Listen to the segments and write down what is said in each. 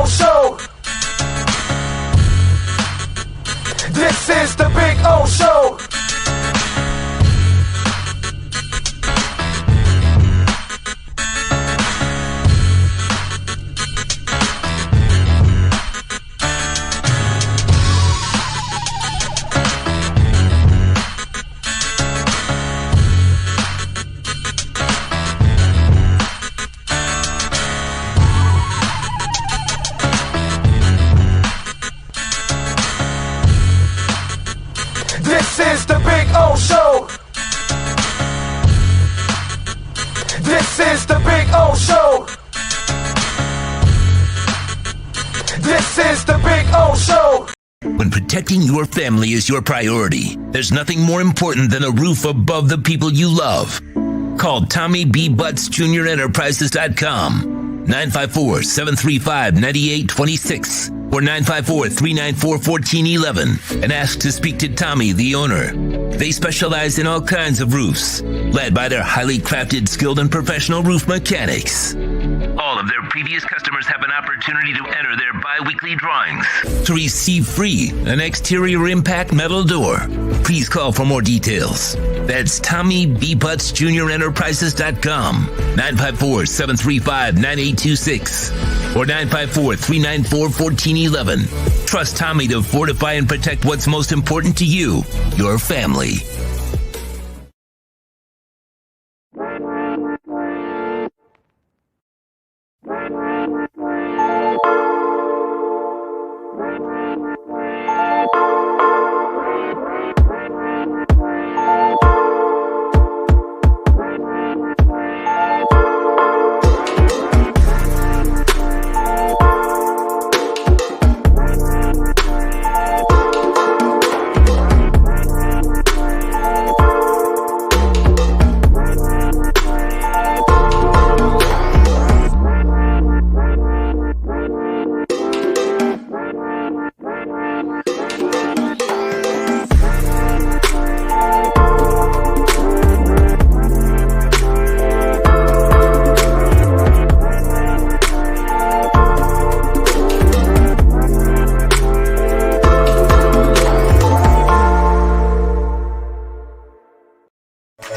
O Show. This is the Big O Show. This is the Big O Show. This is the Big O Show. This is the Big O Show. When protecting your family is your priority, there's nothing more important than a roof above the people you love. Call Tommy B. Butts Jr. Enterprises.com, 954-735-9826 or 954-394-1411 and ask to speak to Tommy, the owner. They specialize in all kinds of roofs, led by their highly crafted, skilled, and professional roof mechanics. All of their previous customers have an opportunity to enter their bi-weekly drawings to receive free an exterior impact metal door. Please call for more details. That's Tommy B. Butts Jr. Enterprises.com, 954-735-9826 or 954-394-1411. Trust Tommy to fortify and protect what's most important to you, your family.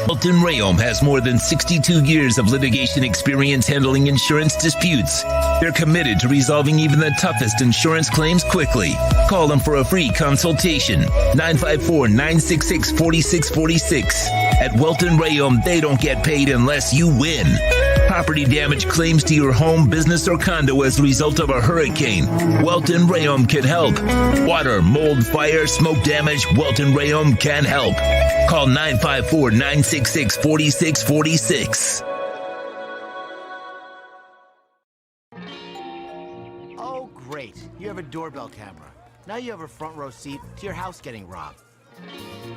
Welton Rayom has more than 62 years of litigation experience handling insurance disputes. They're committed to resolving even the toughest insurance claims quickly. Call them for a free consultation. 954-966-4646. At Welton Rayom, they don't get paid unless you win. Property damage claims to your home, business, or condo as a result of a hurricane, Welton Rayom can help. Water, mold, fire, smoke damage, Welton Rayom can help. Call 954-966-4646. Oh, great. You have a doorbell camera. Now you have a front row seat to your house getting robbed.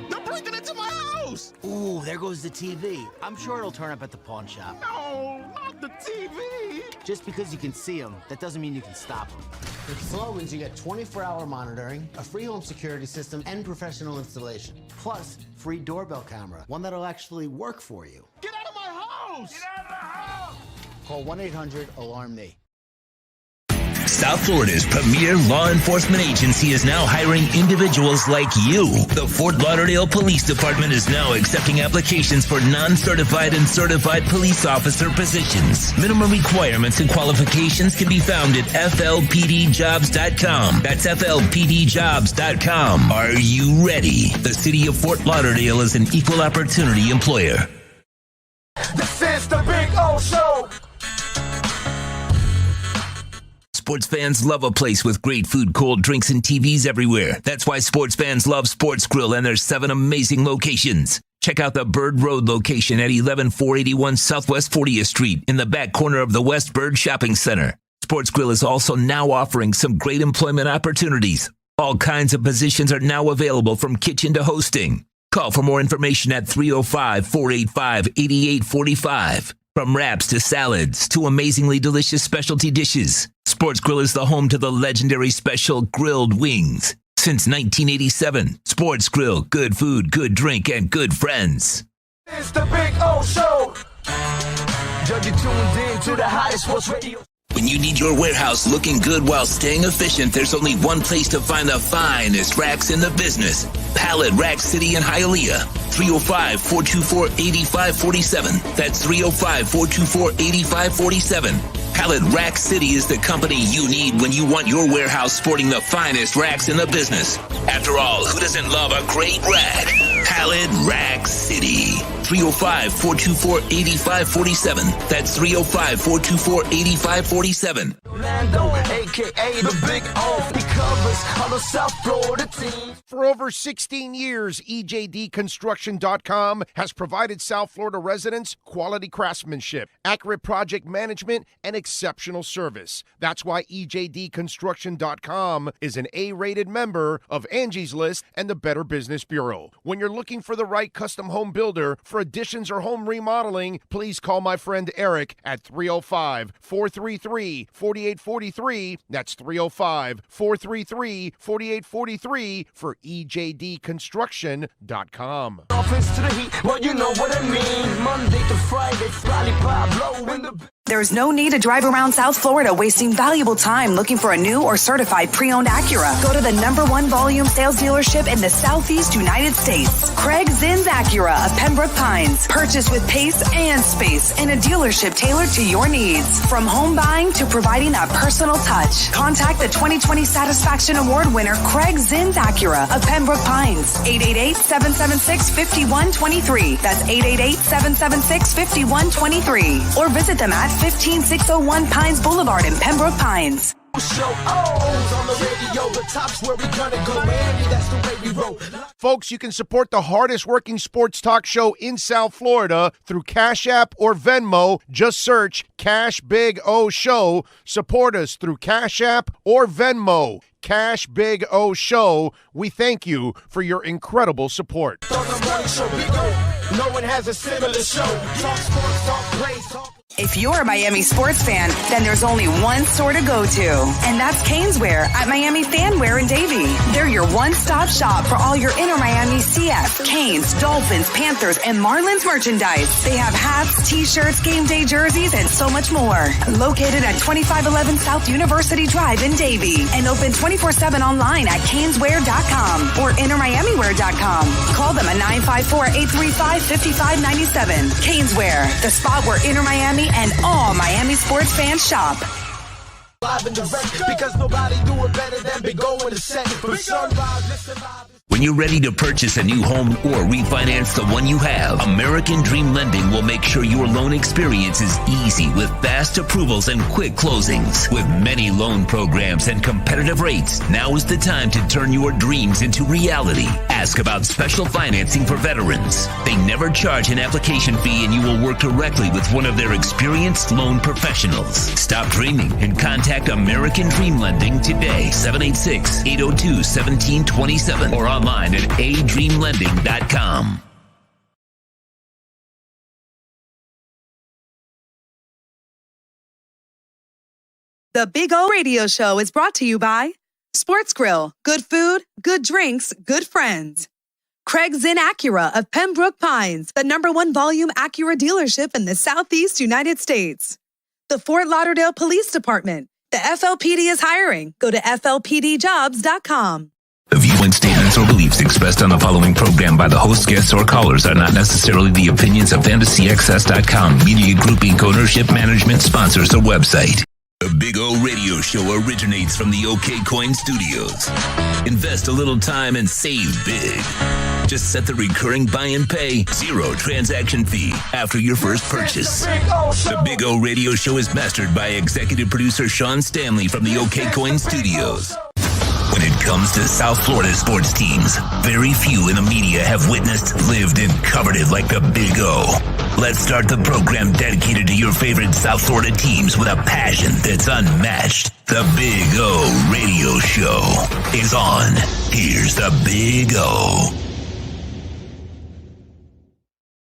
They're breaking into my house! Ooh, there goes the TV. I'm sure it'll turn up at the pawn shop. No, not the TV! Just because you can see them, that doesn't mean you can stop them. With Slogans, you get 24-hour monitoring, a free home security system, and professional installation. Plus, free doorbell camera, one that'll actually work for you. Get out of my house! Get out of the house! Call 1-800-ALARM-ME. South Florida's premier law enforcement agency is now hiring individuals like you. The Fort Lauderdale Police Department is now accepting applications for non-certified and certified police officer positions. Minimum requirements and qualifications can be found at FLPDjobs.com. That's FLPDjobs.com. Are you ready? The city of Fort Lauderdale is an equal opportunity employer. This is the Big O Show. Sports fans love a place with great food, cold drinks, and TVs everywhere. That's why sports fans love Sports Grill and their 7 amazing locations. Check out the Bird Road location at 11481 Southwest 40th Street in the back corner of the West Bird Shopping Center. Sports Grill is also now offering some great employment opportunities. All kinds of positions are now available from kitchen to hosting. Call for more information at 305-485-8845. From wraps to salads to amazingly delicious specialty dishes, Sports Grill is the home to the legendary special grilled wings. Since 1987, Sports Grill, good food, good drink, and good friends. It's the Big O Show. You're tuned in to the hottest sports radio. When When you need your warehouse looking good while staying efficient, there's only one place to find the finest racks in the business. Pallet Rack City in Hialeah. 305-424-8547. That's 305-424-8547. Pallet Rack City is the company you need when you want your warehouse sporting the finest racks in the business. After all, who doesn't love a great rack? Pallet Rack City. 305-424-8547. That's 305-424-8547. Lando, aka the Big O, he covers all the South Florida teams. For over 16 years, EJDconstruction.com has provided South Florida residents quality craftsmanship, accurate project management, and exceptional service. That's why EJDconstruction.com is an A-rated member of Angie's List and the Better Business Bureau. When you're looking for the right custom home builder for additions or home remodeling, please call my friend Eric at 305-433-4843. That's 305-433-4843 for EJDconstruction.com. Dolphins to the Heat, well, you know what I mean. Monday to Friday, Rally Pablo in the... There's no need to drive around South Florida wasting valuable time looking for a new or certified pre-owned Acura. Go to the #1 volume sales dealership in the Southeast United States. Craig Zinn's Acura of Pembroke Pines. Purchase with pace and space in a dealership tailored to your needs. From home buying to providing that personal touch. Contact the 2020 Satisfaction Award winner Craig Zinn's Acura of Pembroke Pines. 888-776-5123. That's 888-776-5123. Or visit them at 15601 Pines Boulevard in Pembroke Pines. Show O's on the radio, the top's where we gonna go, Miami, that's the way we roll. Folks, you can support the hardest working sports talk show in South Florida through Cash App or Venmo. Just search Cash Big O Show. Support us through Cash App or Venmo. Cash Big O Show. We thank you for your incredible support. On the morning show, we go. No one has a similar show. Talk sports, talk plays, talk... If you're a Miami sports fan, then there's only one store to go to, and that's Caneswear at Miami Fanwear in Davie. They're your one-stop shop for all your inner Miami CF, Canes, Dolphins, Panthers, and Marlins merchandise. They have hats, t-shirts, game day jerseys, and so much more. Located at 2511 South University Drive in Davie, and open 24/7 online at caneswear.com or innermiamiwear.com. Call them at 954-835-5597. Caneswear, the spot where inner Miami and all Miami sports fans shop. Live and direct, because nobody do it better than Big O in the set. From sunrise, listen live. When you're ready to purchase a new home or refinance the one you have, American Dream Lending will make sure your loan experience is easy with fast approvals and quick closings. With many loan programs and competitive rates, now is the time to turn your dreams into reality. Ask about special financing for veterans. They never charge an application fee, and you will work directly with one of their experienced loan professionals. Stop dreaming and contact American Dream Lending today, 786-802-1727 or online at adreamlending.com. The Big O Radio Show is brought to you by Sports Grill. Good food, good drinks, good friends. Craig Zinn Acura of Pembroke Pines, the #1 volume Acura dealership in the Southeast United States. The Fort Lauderdale Police Department. The FLPD is hiring. Go to flpdjobs.com. The viewpoints, statements, or beliefs expressed on the following program by the host, guests, or callers are not necessarily the opinions of FantasyXS.com, Media Group Inc., ownership, management, sponsors, or website. The Big O Radio Show originates from the OK Coin Studios. Invest a little time and save big. Just set the recurring buy and pay, 0 transaction fee after your first purchase. The Big O Radio Show is mastered by executive producer Sean Stanley from the OK Coin Studios. When it comes to South Florida sports teams, very few in the media have witnessed, lived, and covered it like the Big O. Let's start the program dedicated to your favorite South Florida teams with a passion that's unmatched. The Big O Radio Show is on. Here's the Big O.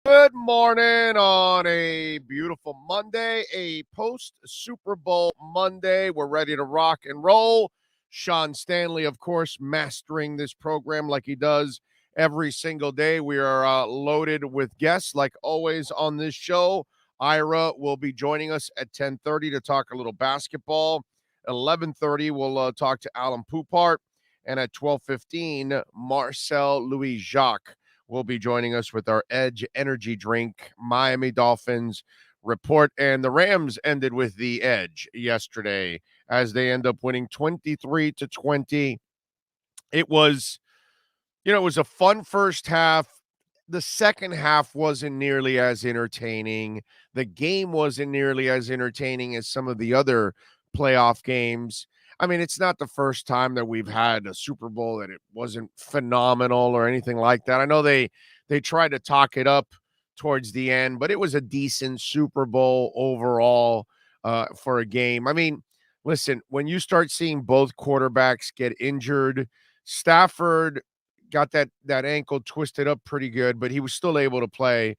Good morning on a beautiful Monday, a post-Super Bowl Monday. We're ready to rock and roll. Sean Stanley, of course, mastering this program like he does every single day. We are loaded with guests, like always on this show. Ira will be joining us at 10:30 to talk a little basketball. 11:30, we'll talk to Alan Poupart. And at 12:15, Marcel Louis-Jacques will be joining us with our Edge Energy Drink Miami Dolphins report. And the Rams ended with the edge yesterday as they end up winning 23-20. It was a fun first half. The second half wasn't nearly as entertaining. The game wasn't nearly as entertaining as some of the other playoff games. I mean, it's not the first time that we've had a Super Bowl that it wasn't phenomenal or anything like that. I know they tried to talk it up towards the end, but it was a decent Super Bowl overall for a game. I mean, listen, when you start seeing both quarterbacks get injured, Stafford got that ankle twisted up pretty good, but he was still able to play.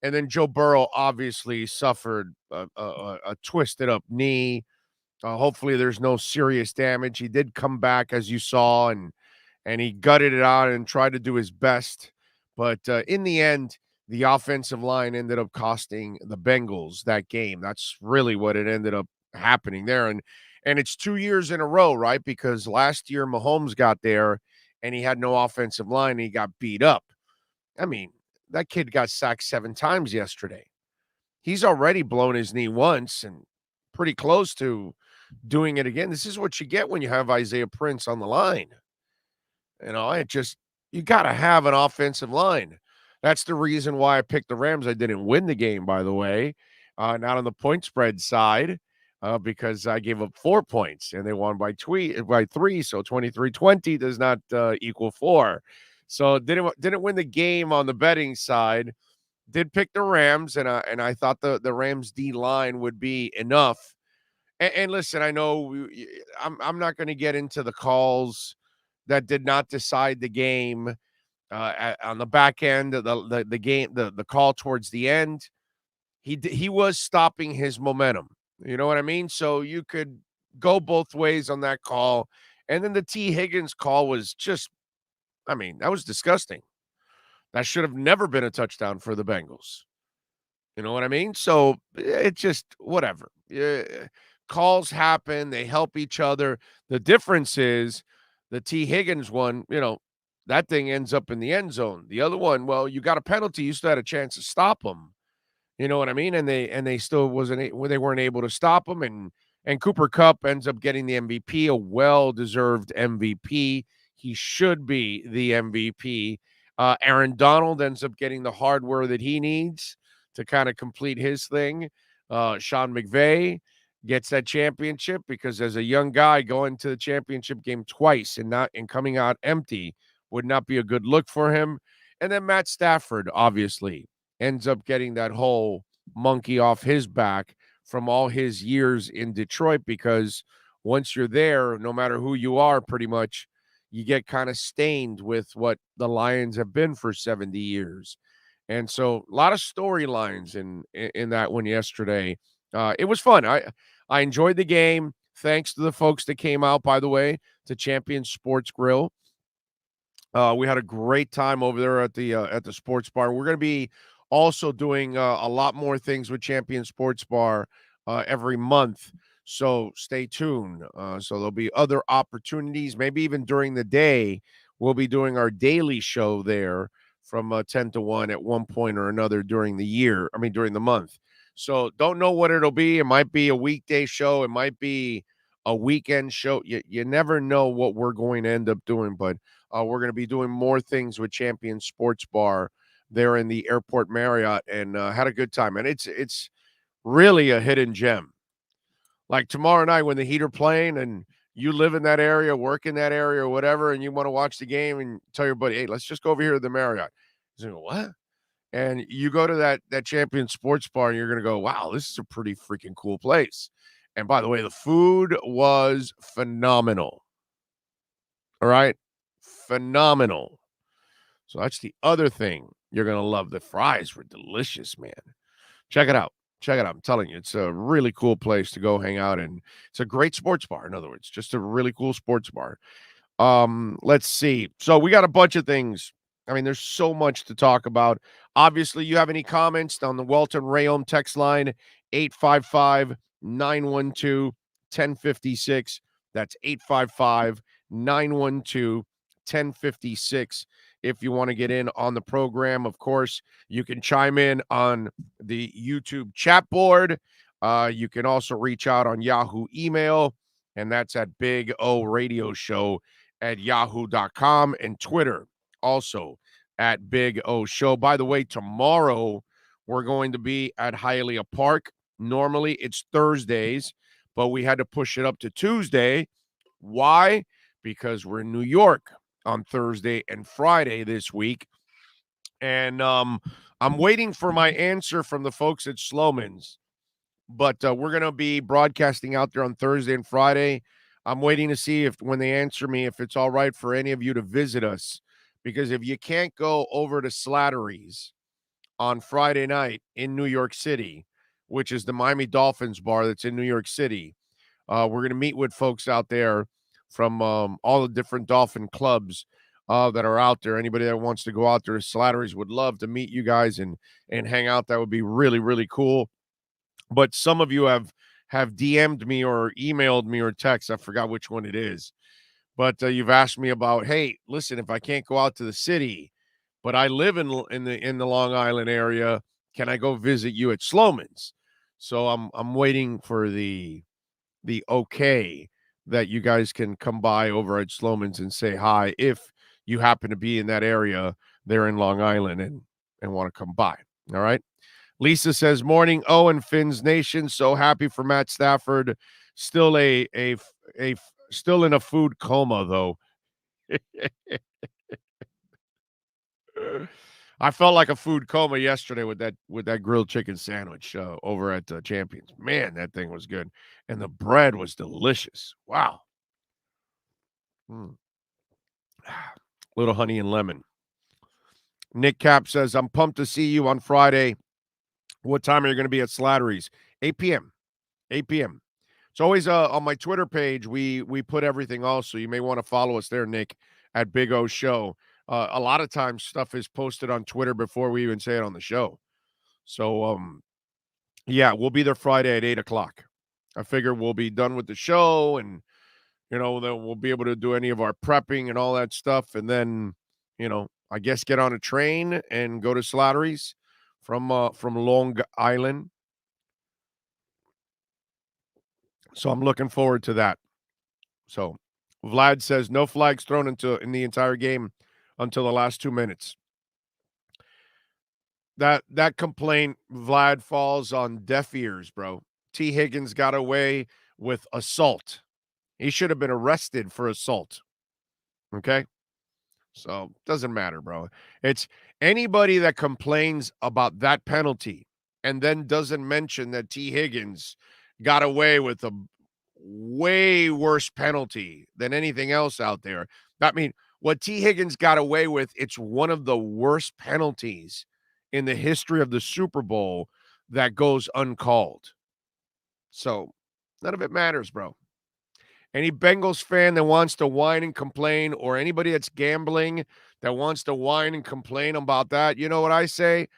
And then Joe Burrow obviously suffered a twisted up knee. Hopefully there's no serious damage. He did come back, as you saw, and he gutted it out and tried to do his best. But in the end, the offensive line ended up costing the Bengals that game. That's really what it ended up happening there. And it's 2 years in a row, right? Because last year Mahomes got there and he had no offensive line and he got beat up. I mean, that kid got sacked 7 times yesterday. He's already blown his knee once and pretty close to doing it again. This is what you get when you have Isaiah Prince on the line. You got to have an offensive line. That's the reason why I picked the Rams. I didn't win the game, by the way, not on the point spread side, because I gave up 4 points and they won by 3. So 23-20 does not equal 4. So didn't win the game on the betting side. Did pick the Rams, and I thought the Rams D line would be enough. And listen, I know I'm not going to get into the calls that did not decide the game on the back end of the game, the call towards the end. He was stopping his momentum. You know what I mean? So you could go both ways on that call. And then the T. Higgins call was just, I mean, that was disgusting. That should have never been a touchdown for the Bengals. You know what I mean? So it just, whatever. Calls happen. They help each other. The difference is the T. Higgins one, that thing ends up in the end zone. The other one, well, you got a penalty. You still had a chance to stop them. You know what I mean? And they still they weren't able to stop him. And Cooper Kupp ends up getting the MVP, a well-deserved MVP. He should be the MVP. Aaron Donald ends up getting the hardware that he needs to kind of complete his thing. Sean McVay gets that championship because as a young guy going to the championship game twice and coming out empty would not be a good look for him. And then Matt Stafford obviously ends up getting that whole monkey off his back from all his years in Detroit, because once you're there, no matter who you are, pretty much, you get kind of stained with what the Lions have been for 70 years. And so a lot of storylines in that one yesterday. It was fun. I enjoyed the game. Thanks to the folks that came out, by the way, to Champion Sports Grill. We had a great time over there at the sports bar. We're going to be also doing a lot more things with Champion Sports Bar every month. So stay tuned. So there'll be other opportunities, maybe even during the day. We'll be doing our daily show there from 10 to 1 at one point or another during the month. So don't know what it'll be. It might be a weekday show. It might be a weekend show. You never know what we're going to end up doing, but we're going to be doing more things with Champion Sports Bar there in the Airport Marriott, and had a good time. And it's really a hidden gem. Like tomorrow night when the Heat are playing and you live in that area, work in that area or whatever, and you want to watch the game and tell your buddy, hey, let's just go over here to the Marriott. He's going to go, what? And you go to that Champion Sports Bar and you're going to go, wow, this is a pretty freaking cool place. And by the way, the food was phenomenal. All right? Phenomenal. So that's the other thing you're going to love. The fries were delicious, man. Check it out. I'm telling you, it's a really cool place to go hang out in. It's a great sports bar, in other words, just a really cool sports bar. Let's see. So we got a bunch of things I mean, there's so much to talk about. Obviously, you have any comments on the Welton Rayom text line, 855-912-1056. That's 855-912-1056. If you want to get in on the program, of course, you can chime in on the YouTube chat board. You can also reach out on Yahoo email, and that's at Big O Radio Show at yahoo.com, and Twitter also at Big O Show. By the way, tomorrow we're going to be at Hialeah Park. Normally it's Thursdays, but we had to push it up to Tuesday. Why? Because we're in New York on Thursday and Friday this week. And I'm waiting for my answer from the folks at Sloman's. But we're going to be broadcasting out there on Thursday and Friday. I'm waiting to see if when they answer me, if it's all right for any of you to visit us. Because if you can't go over to Slattery's on Friday night in New York City, which is the Miami Dolphins bar that's in New York City, we're going to meet with folks out there from all the different Dolphin clubs that are out there. Anybody that wants to go out there to Slattery's would love to meet you guys and hang out. That would be really, really cool. But some of you have DM'd me or emailed me or text. I forgot which one it is. But you've asked me about, hey, listen, if I can't go out to the city, but I live in the Long Island area, can I go visit you at Sloman's? So I'm waiting for the okay that you guys can come by over at Sloman's and say hi if you happen to be in that area there in Long Island and want to come by. All right. Lisa says, morning, and Finn's Nation. So happy for Matt Stafford. Still still in a food coma, though. I felt like a food coma yesterday with that grilled chicken sandwich over at Champions. Man, that thing was good. And the bread was delicious. Wow. Little honey and lemon. Nick Cap says, I'm pumped to see you on Friday. What time are you going to be at Slattery's? 8 p.m. 8 p.m. It's always on my Twitter page. We put everything also. You may want to follow us there, Nick, at Big O Show. A lot of times stuff is posted on Twitter before we even say it on the show. So, yeah, we'll be there Friday at 8 o'clock. I figure we'll be done with the show and, then we'll be able to do any of our prepping and all that stuff. And then, I guess get on a train and go to Slattery's from Long Island. So I'm looking forward to that. So Vlad says no flags thrown in the entire game until the last 2 minutes. That complaint, Vlad, falls on deaf ears, bro. T. Higgins got away with assault. He should have been arrested for assault. Okay? So doesn't matter, bro. It's anybody that complains about that penalty and then doesn't mention that T. Higgins got away with a way worse penalty than anything else out there. I mean, what T. Higgins got away with, it's one of the worst penalties in the history of the Super Bowl that goes uncalled. So none of it matters, bro. Any Bengals fan that wants to whine and complain, or anybody that's gambling that wants to whine and complain about that, you know what I say?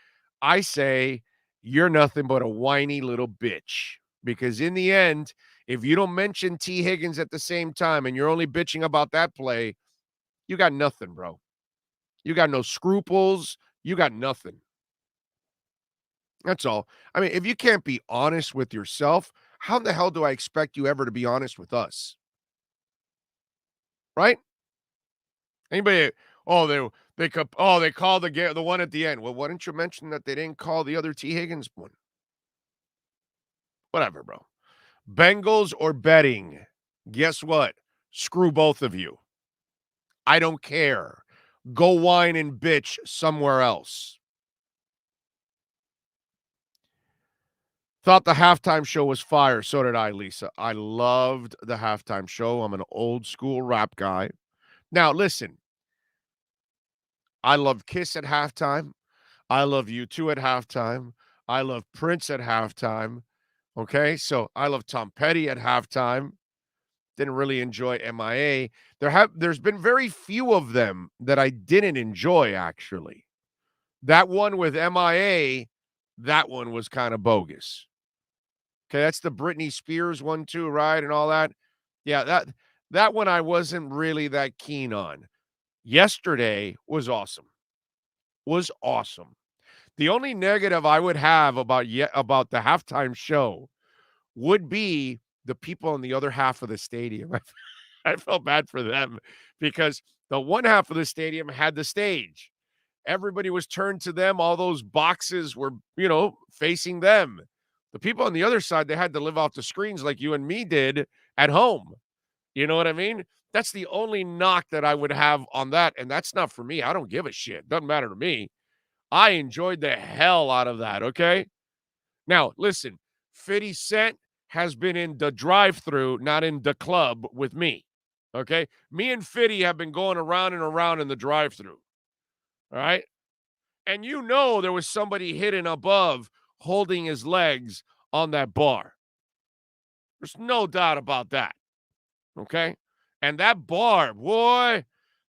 I say you're nothing but a whiny little bitch. Because in the end, if you don't mention T. Higgins at the same time and you're only bitching about that play, you got nothing, bro. You got no scruples. You got nothing. That's all. I mean, if you can't be honest with yourself, how the hell do I expect you ever to be honest with us? Right? Anybody? They called the one at the end. Well, why didn't you mention that they didn't call the other T. Higgins one? Whatever, bro. Bengals or betting? Guess what? Screw both of you. I don't care. Go whine and bitch somewhere else. Thought the halftime show was fire. So did I, Lisa. I loved the halftime show. I'm an old school rap guy. Now, listen. I love Kiss at halftime. I love U2 at halftime. I love Prince at halftime. Okay, so I love Tom Petty at halftime. Didn't really enjoy MIA. There's been very few of them that I didn't enjoy, actually. That one with MIA, that one was kind of bogus. Okay, that's the Britney Spears one too, right? And all that. Yeah, that one I wasn't really that keen on. Yesterday was awesome. Was awesome. The only negative I would have about the halftime show would be the people on the other half of the stadium. I felt bad for them because the one half of the stadium had the stage. Everybody was turned to them. All those boxes were, facing them. The people on the other side, they had to live off the screens like you and me did at home. You know what I mean? That's the only knock that I would have on that. And that's not for me. I don't give a shit. Doesn't matter to me. I enjoyed the hell out of that, okay? Now, listen, 50 Cent has been in the drive-thru, not in the club with me, okay? Me and 50 have been going around and around in the drive-thru, all right? And there was somebody hidden above holding his legs on that bar. There's no doubt about that, okay? And that bar, boy,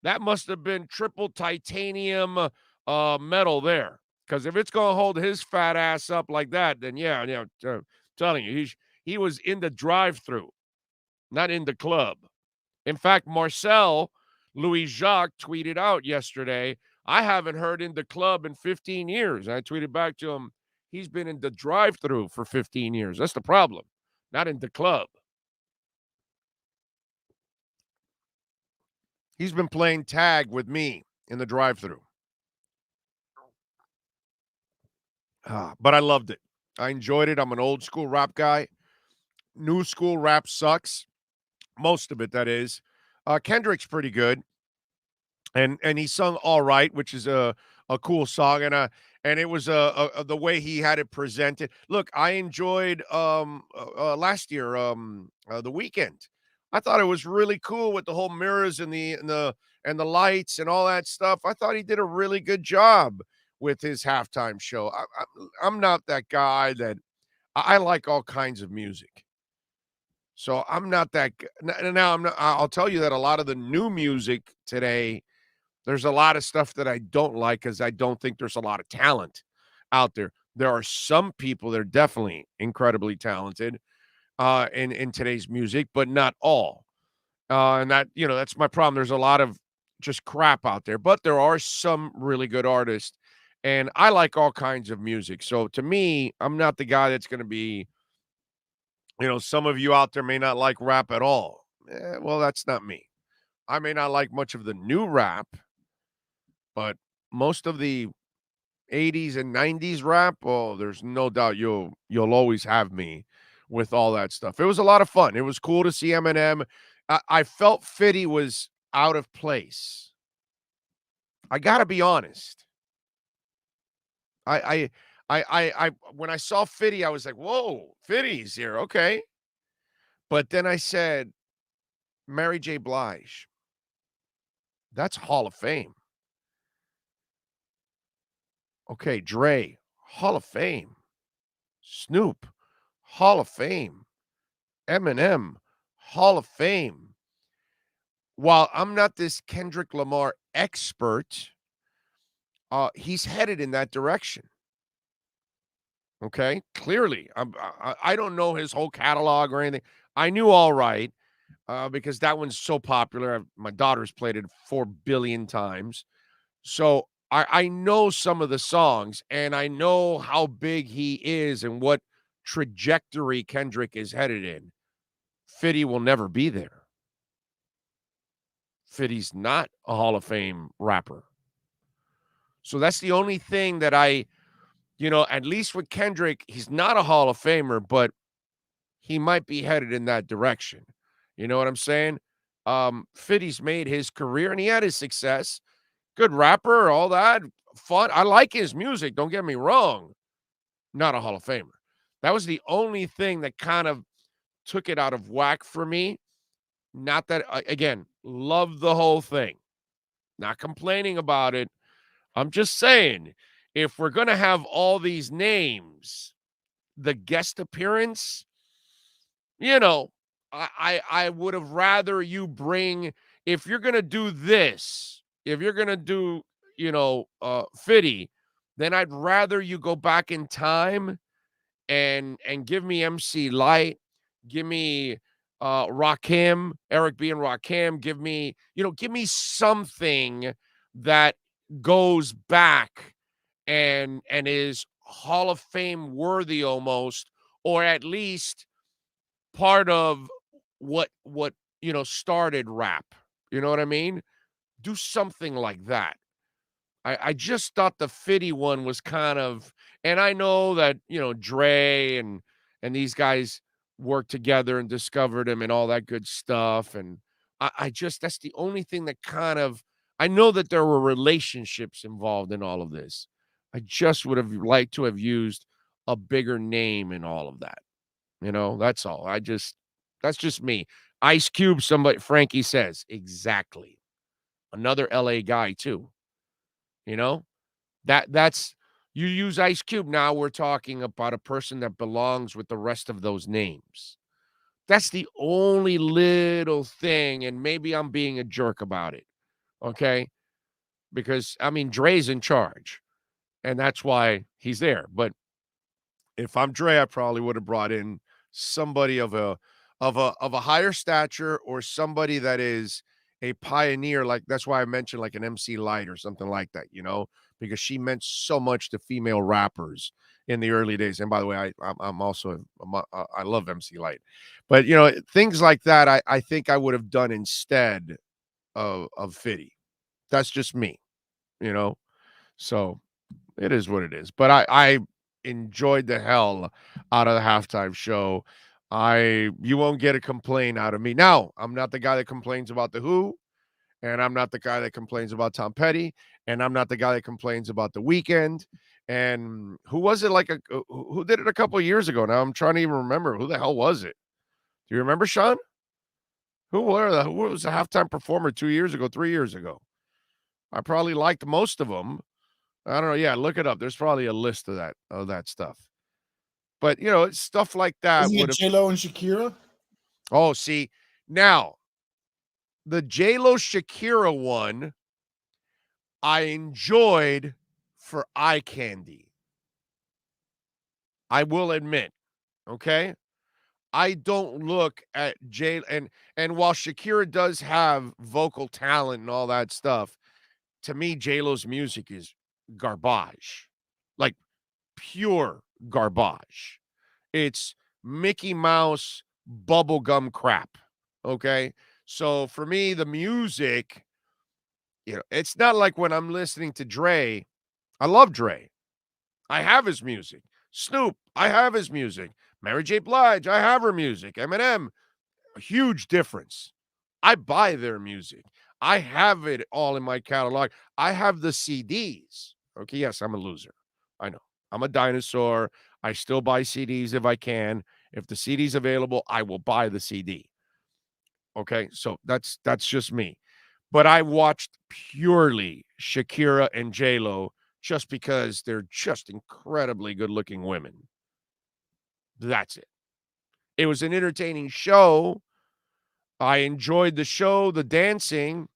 that must have been triple titanium metal there. Because if it's going to hold his fat ass up like that, then telling you, he was in the drive-thru, not in the club. In fact, Marcel Louis Jacques tweeted out yesterday, I haven't heard in the club in 15 years. And I tweeted back to him, he's been in the drive-thru for 15 years. That's the problem, not in the club. He's been playing tag with me in the drive-thru. But I loved it. I enjoyed it. I'm an old school rap guy. New school rap sucks. Most of it, that is. Kendrick's pretty good. And he sung All Right, which is a cool song. And it was the way he had it presented. Look, I enjoyed last year, The Weeknd. I thought it was really cool with the whole mirrors and the lights and all that stuff. I thought he did a really good job with his halftime show. I'm not that guy that I like all kinds of music. So I'm not that now I'll tell you that a lot of the new music today, there's a lot of stuff that I don't like because I don't think there's a lot of talent out there. There are some people that are definitely incredibly talented in today's music, but not all. And that's my problem. There's a lot of just crap out there, but there are some really good artists. And I like all kinds of music. So to me, I'm not the guy that's going to be, some of you out there may not like rap at all. Well, that's not me. I may not like much of the new rap, but most of the 80s and 90s rap, there's no doubt you'll always have me with all that stuff. It was a lot of fun. It was cool to see Eminem. I felt 50 was out of place. I got to be honest. I when I saw 50, I was like, whoa, 50's here. Okay. But then I said, Mary J. Blige. That's Hall of Fame. Okay, Dre, Hall of Fame. Snoop, Hall of Fame. Eminem, Hall of Fame. While I'm not this Kendrick Lamar expert, he's headed in that direction. Okay, clearly, I don't know his whole catalog or anything. I knew All Right because that one's so popular. My daughter's played it 4 billion times. So I know some of the songs, and I know how big he is and what trajectory Kendrick is headed in. 50 will never be there. 50's not a Hall of Fame rapper. So that's the only thing that at least with Kendrick, he's not a Hall of Famer, but he might be headed in that direction. You know what I'm saying? 50's made his career, and he had his success. Good rapper, all that. Fun. I like his music, don't get me wrong. Not a Hall of Famer. That was the only thing that kind of took it out of whack for me. Not that, again, love the whole thing. Not complaining about it. I'm just saying, if we're going to have all these names, the guest appearance, I would have rather you bring, if you're gonna do this, if you're gonna do, Fitty, then I'd rather you go back in time and give me MC Light, give me Rakim, Eric B and Rakim, give me something that goes back and is Hall of Fame worthy almost, or at least part of what started rap. You know what I mean? Do something like that. I just thought the Fitty one was kind of, and I know that, Dre and these guys worked together and discovered him and all that good stuff. And I just, that's the only thing that kind of, I know that there were relationships involved in all of this. I just would have liked to have used a bigger name in all of that. That's all. That's just me. Ice Cube, Frankie says, exactly. Another LA guy too. That's you use Ice Cube. Now we're talking about a person that belongs with the rest of those names. That's the only little thing, and maybe I'm being a jerk about it. Okay? Because Dre's in charge, and that's why he's there. But if I'm Dre, I probably would have brought in somebody of a higher stature, or somebody that is a pioneer. Like, that's why I mentioned like an MC Light or something like that, because she meant so much to female rappers in the early days. And by the way, I love MC Light, but things like that, I think I would have done instead of Fitty. That's just me, so it is what it is. But I enjoyed the hell out of the halftime show. You won't get a complaint out of me. Now, I'm not the guy that complains about The Who, and I'm not the guy that complains about Tom Petty, and I'm not the guy that complains about The Weeknd. And who was it? Who did it a couple of years ago? Now I'm trying to even remember. Who the hell was it? Do you remember, Sean? Who was the halftime performer 2 years ago, 3 years ago? I probably liked most of them. I don't know. Yeah, look it up. There's probably a list of that stuff. But stuff like that would have J-Lo and Shakira. Oh, see, now the J-Lo Shakira one I enjoyed for eye candy. I will admit, okay? I don't look at J, and while Shakira does have vocal talent and all that stuff, to me J-Lo's music is garbage. Like pure garbage. It's Mickey Mouse bubblegum crap. Okay? So for me, the music, it's not like when I'm listening to Dre. I love Dre. I have his music. Snoop, I have his music. Mary J. Blige, I have her music. Eminem, a huge difference. I buy their music. I have it all in my catalog. I have the CDs. Okay, yes, I'm a loser. I know. I'm a dinosaur. I still buy CDs if I can. If the CD's available, I will buy the CD. Okay, so that's just me. But I watched purely Shakira and J-Lo just because they're just incredibly good-looking women. That's it. It was an entertaining show. I enjoyed the show, the dancing.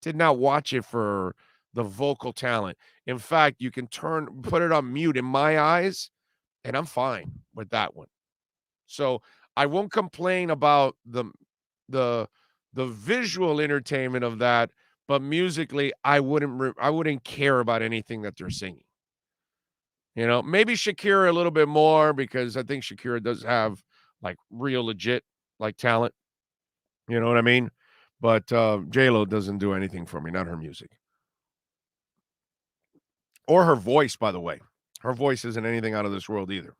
Did not watch it for the vocal talent. In fact, you can put it on mute in my eyes, and I'm fine with that one. So I won't complain about the visual entertainment of that, but musically, I wouldn't care about anything that they're singing. Maybe Shakira a little bit more, because I think Shakira does have like real legit like talent. You know what I mean? But J-Lo doesn't do anything for me, not her music. Or her voice, by the way. Her voice isn't anything out of this world either.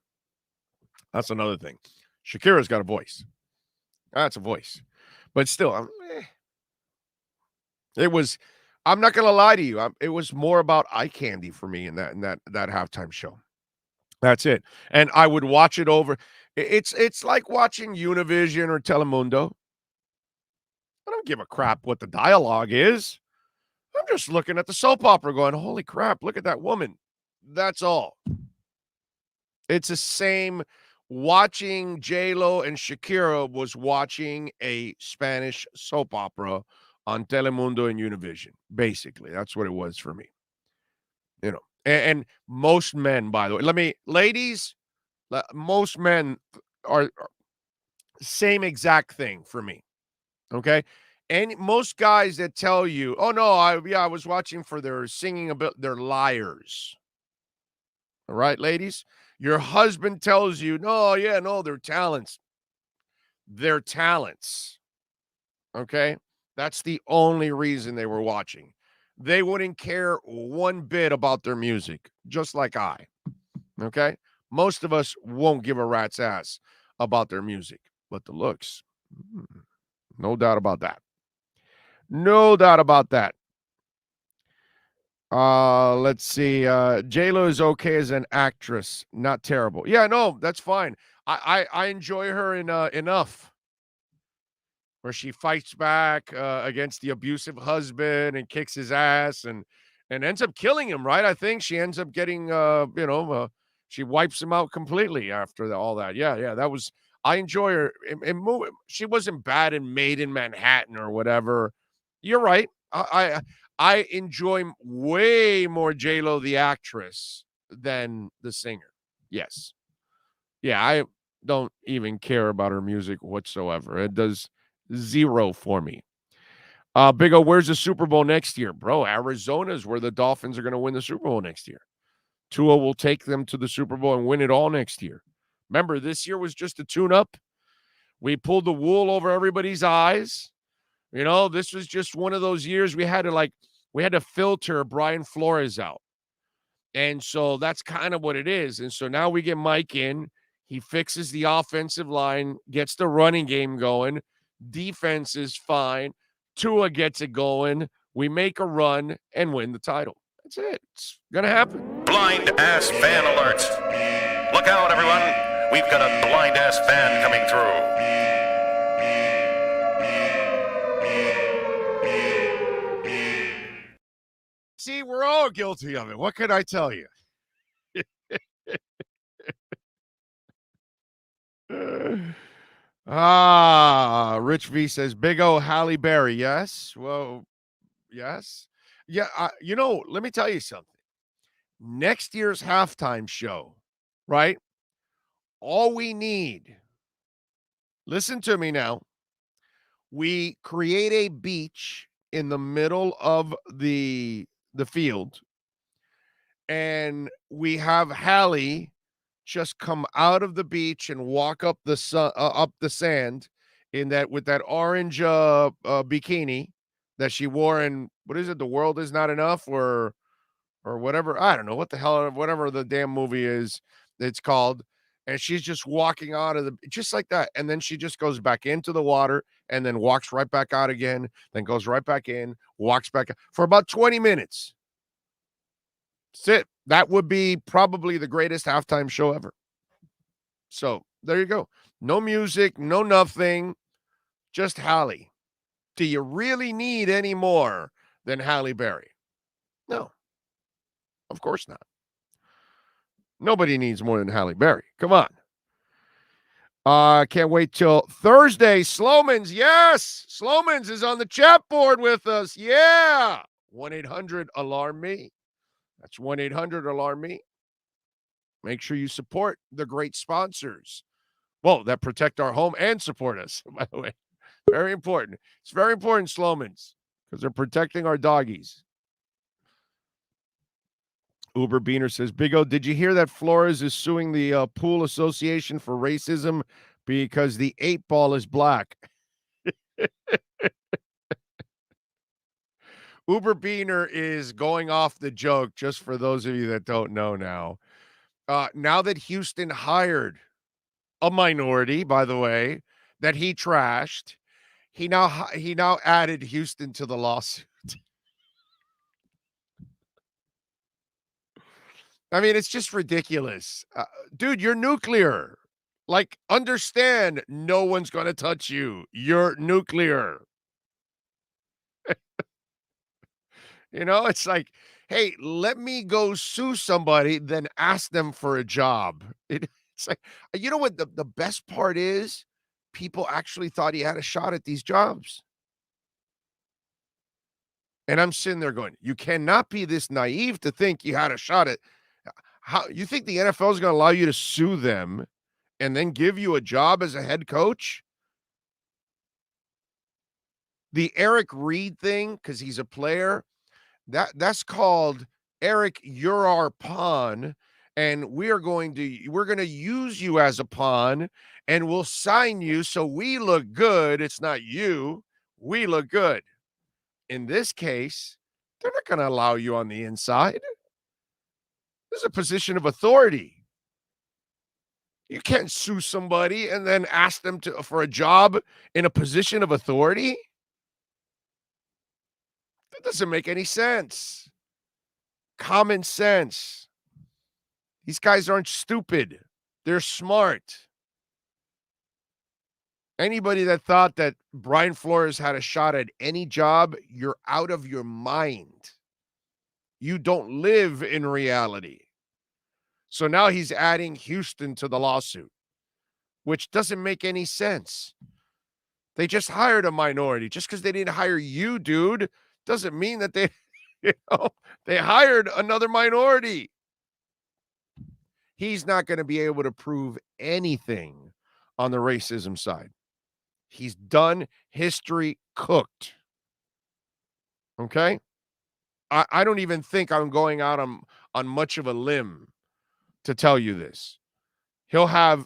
That's another thing. Shakira's got a voice. That's a voice. But still, I'm not going to lie to you. It was more about eye candy for me in that halftime show. That's it. And I would watch it over. It's like watching Univision or Telemundo. I don't give a crap what the dialogue is. I'm just looking at the soap opera going, holy crap, look at that woman. That's all. It's the same watching J-Lo and Shakira was watching a Spanish soap opera on Telemundo and Univision. Basically, that's what it was for me. You know, and most men, by the way, ladies, most men are same exact thing for me. Okay. And most guys that tell you, oh no, I was watching for their singing about, they're liars. All right, ladies. Your husband tells you, no, they're talents. They're talents. Okay. That's the only reason they were watching. They wouldn't care one bit about their music, just like I. Okay. Most of us won't give a rat's ass about their music, but the looks, no doubt about that. No doubt about that. Let's see. J-Lo is okay as an actress, not terrible. Yeah, no, that's fine. I enjoy her in Enough, where she fights back against the abusive husband and kicks his ass and ends up killing him, right? I think she ends up getting she wipes him out completely after all that. Yeah, that was, I enjoy her in movie. She wasn't bad in Made in Manhattan or whatever. You're right. I enjoy way more J-Lo the actress than the singer. Yes. Yeah, I don't even care about her music whatsoever. It does zero for me. Big O, where's the Super Bowl next year? Bro, Arizona's where the Dolphins are going to win the Super Bowl next year. Tua will take them to the Super Bowl and win it all next year. Remember, this year was just a tune-up. We pulled the wool over everybody's eyes. You know, this was just one of those years we had to filter Brian Flores out. And so that's kind of what it is. And so now we get Mike in. He fixes the offensive line, gets the running game going. Defense is fine. Tua gets it going. We make a run and win the title. That's it. It's going to happen. Blind ass fan alert. Look out, everyone. We've got a blind ass fan coming through. See, we're all guilty of it. What can I tell you? Rich V says, Big O, Halle Berry. Yes. Well, yes. Yeah. Let me tell you something. Next year's halftime show, right? All we need, listen to me now. We create a beach in the middle of the field, and we have Halle just come out of the beach and walk up the sand in that with that orange bikini that she wore in, what is it, The World Is Not Enough, or whatever, I don't know what the hell, whatever the damn movie is it's called, and she's just walking out of just like that, and then she just goes back into the water and then walks right back out again, then goes right back in, walks back out for about 20 minutes. That's it. That would be probably the greatest halftime show ever. So there you go. No music, no nothing, just Halle. Do you really need any more than Halle Berry? No, of course not. Nobody needs more than Halle Berry. Come on. Can't wait till Thursday. Slowman's, yes. Slowman's is on the chat board with us. Yeah. 1-800-ALARM-ME. That's 1-800-ALARM-ME. Make sure you support the great sponsors. Well, that protect our home and support us, by the way. Very important. It's very important, Slowman's, because they're protecting our doggies. Uber Beaner says, Big O, did you hear that Flores is suing the Pool Association for racism because the 8-ball is black? Uber Beaner is going off the joke, just for those of you that don't know now. Now that Houston hired a minority, by the way, that he trashed, he now added Houston to the lawsuit. I mean, it's just ridiculous. Dude, you're nuclear. Like, understand, no one's going to touch you. You're nuclear. It's like, hey, let me go sue somebody, then ask them for a job. It's like, you know what the best part is? People actually thought he had a shot at these jobs. And I'm sitting there going, you cannot be this naive to think you had a shot at how you think the NFL is going to allow you to sue them and then give you a job as a head coach? The Eric Reed thing, because he's a player, that's called Eric, you're our pawn, and we're going to use you as a pawn, and we'll sign you so we look good. It's not you. We look good. In this case, they're not going to allow you on the inside. This is a position of authority. You can't sue somebody and then ask them for a job in a position of authority. That doesn't make any sense. Common sense. These guys aren't stupid. They're smart. Anybody that thought that Brian Flores had a shot at any job, you're out of your mind. You don't live in reality. So now he's adding Houston to the lawsuit, which doesn't make any sense. They just hired a minority. Just because they didn't hire you, dude, doesn't mean that they, they hired another minority. He's not going to be able to prove anything on the racism side. He's done. History cooked. Okay? I don't even think I'm going out on much of a limb to tell you this. He'll have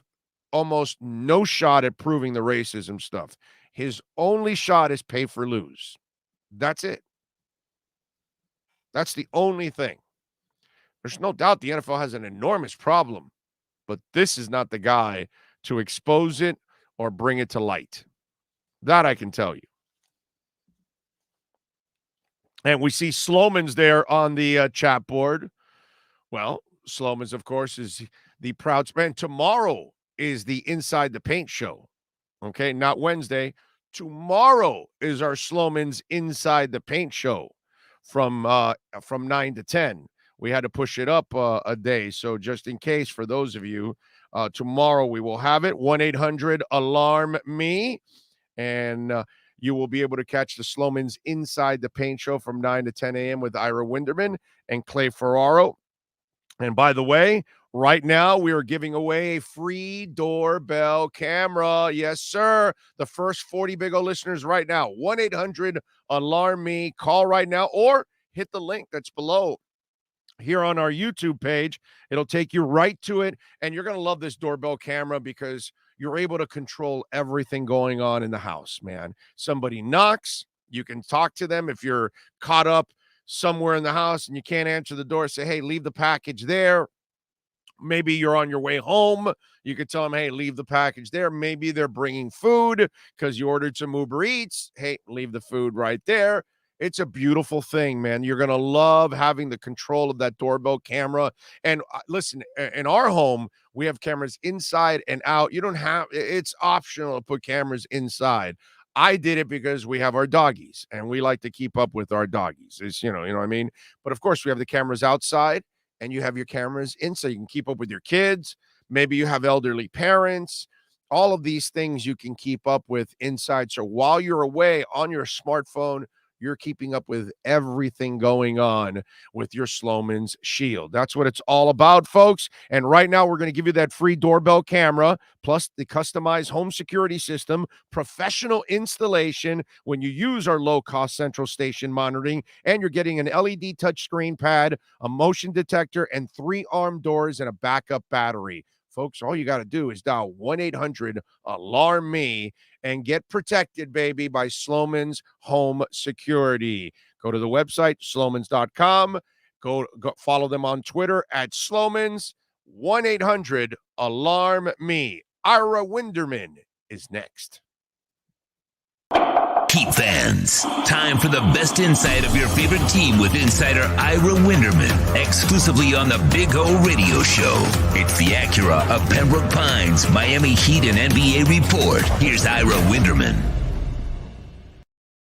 almost no shot at proving the racism stuff. His only shot is pay for lose. That's it. That's the only thing. There's no doubt the NFL has an enormous problem, but this is not the guy to expose it or bring it to light. That I can tell you. And we see Sloman's there on the chat board. Well, Sloman's, of course, is the proud man. Tomorrow is the Inside the Paint show. Okay, not Wednesday. Tomorrow is our Sloman's Inside the Paint show from 9 to 10. We had to push it up a day. So just in case, for those of you, tomorrow we will have it. 1-800-ALARM-ME. And you will be able to catch the Sloman's Inside the Paint show from 9 to 10 a.m. with Ira Winderman and Clay Ferraro. And by the way, right now we are giving away a free doorbell camera. Yes, sir. The first 40 Big O listeners right now. 1-800-ALARM-ME. Call right now or hit the link that's below here on our YouTube page. It'll take you right to it. And you're going to love this doorbell camera because you're able to control everything going on in the house, man. Somebody knocks, you can talk to them. If you're caught up somewhere in the house and you can't answer the door, say, hey, leave the package there. Maybe you're on your way home. You could tell them, hey, leave the package there. Maybe they're bringing food because you ordered some Uber Eats. Hey, leave the food right there. It's a beautiful thing, man. You're going to love having the control of that doorbell camera. And listen, in our home, we have cameras inside and out. You don't have, it's optional to put cameras inside. I did it because we have our doggies and we like to keep up with our doggies. It's, you know what I mean? But of course we have the cameras outside and you have your cameras in so you can keep up with your kids. Maybe you have elderly parents. All of these things you can keep up with inside. So while you're away on your smartphone, you're keeping up with everything going on with your Sloman's Shield. That's what it's all about, folks. And right now, we're going to give you that free doorbell camera, plus the customized home security system, professional installation when you use our low-cost central station monitoring, and you're getting an LED touchscreen pad, a motion detector, and 3 arm doors and a backup battery. Folks, all you got to do is dial 1-800-ALARM-ME and get protected, baby, by Sloman's Home Security. Go to the website, slomans.com. Go follow them on Twitter at Slomans. 1-800-ALARM-ME. Ira Winderman is next. Heat fans, time for the best insight of your favorite team with insider Ira Winderman, exclusively on the Big O Radio Show. It's the Acura of Pembroke Pines, Miami Heat and NBA report. Here's Ira Winderman.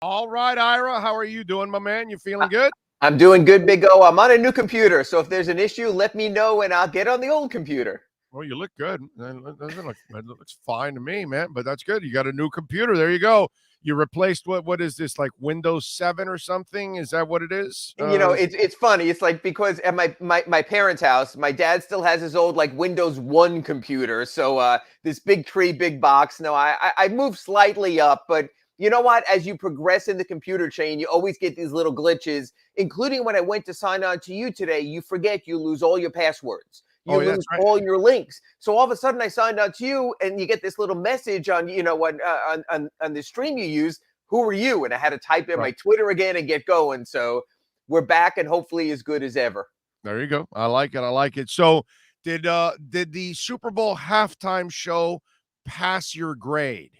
All right, Ira, how are you doing, my man? You feeling good? I'm doing good, Big O. I'm on a new computer, so if there's an issue, let me know and I'll get on the old computer. Well, you look good. It doesn't look good. It looks fine to me, man. But that's good. You got a new computer. There you go. You replaced what is this, like Windows 7 or something? Is that what it is? It's funny. It's like, because at my parents' house, my dad still has his old like Windows 1 computer. So this big tree, big box. No, I moved slightly up, but you know what? As you progress in the computer chain, you always get these little glitches, including when I went to sign on to you today. You forget, you lose all your passwords. You lose all your links. So all of a sudden I signed on to you and you get this little message on, on the stream you use. Who are you? And I had to type in my Twitter again and get going. So we're back and hopefully as good as ever. There you go. I like it. I like it. So did the Super Bowl halftime show pass your grade?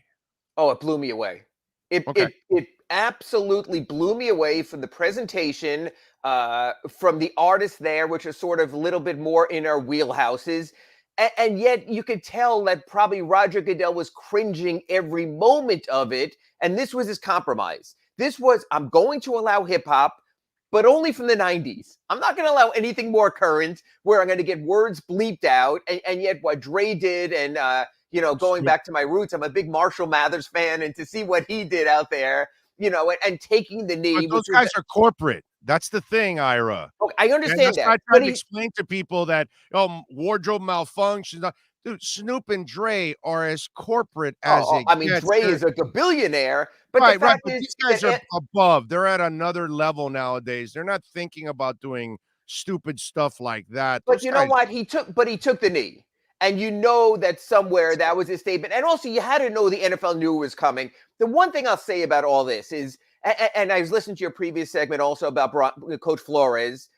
Oh, it blew me away. It absolutely blew me away from the presentation, from the artists there, which is sort of a little bit more in our wheelhouses. And yet you could tell that probably Roger Goodell was cringing every moment of it. And this was his compromise. This was, I'm going to allow hip hop, but only from the 90s. I'm not going to allow anything more current where I'm going to get words bleeped out. And yet what Dre did, and, going back to my roots, I'm a big Marshall Mathers fan. And to see what he did out there, and taking the knee. But those guys are corporate. That's the thing, Ira. Okay, I understand that. I try to explain to people that, wardrobe malfunctions. Dude, Snoop and Dre are as corporate as it gets. Dre is a billionaire, but right. But these guys are above. They're at another level nowadays. They're not thinking about doing stupid stuff like that. But know what? He took the knee. And you know that somewhere that was his statement. And also you had to know the NFL knew it was coming. The one thing I'll say about all this is, and I was listening to your previous segment also about Coach Flores,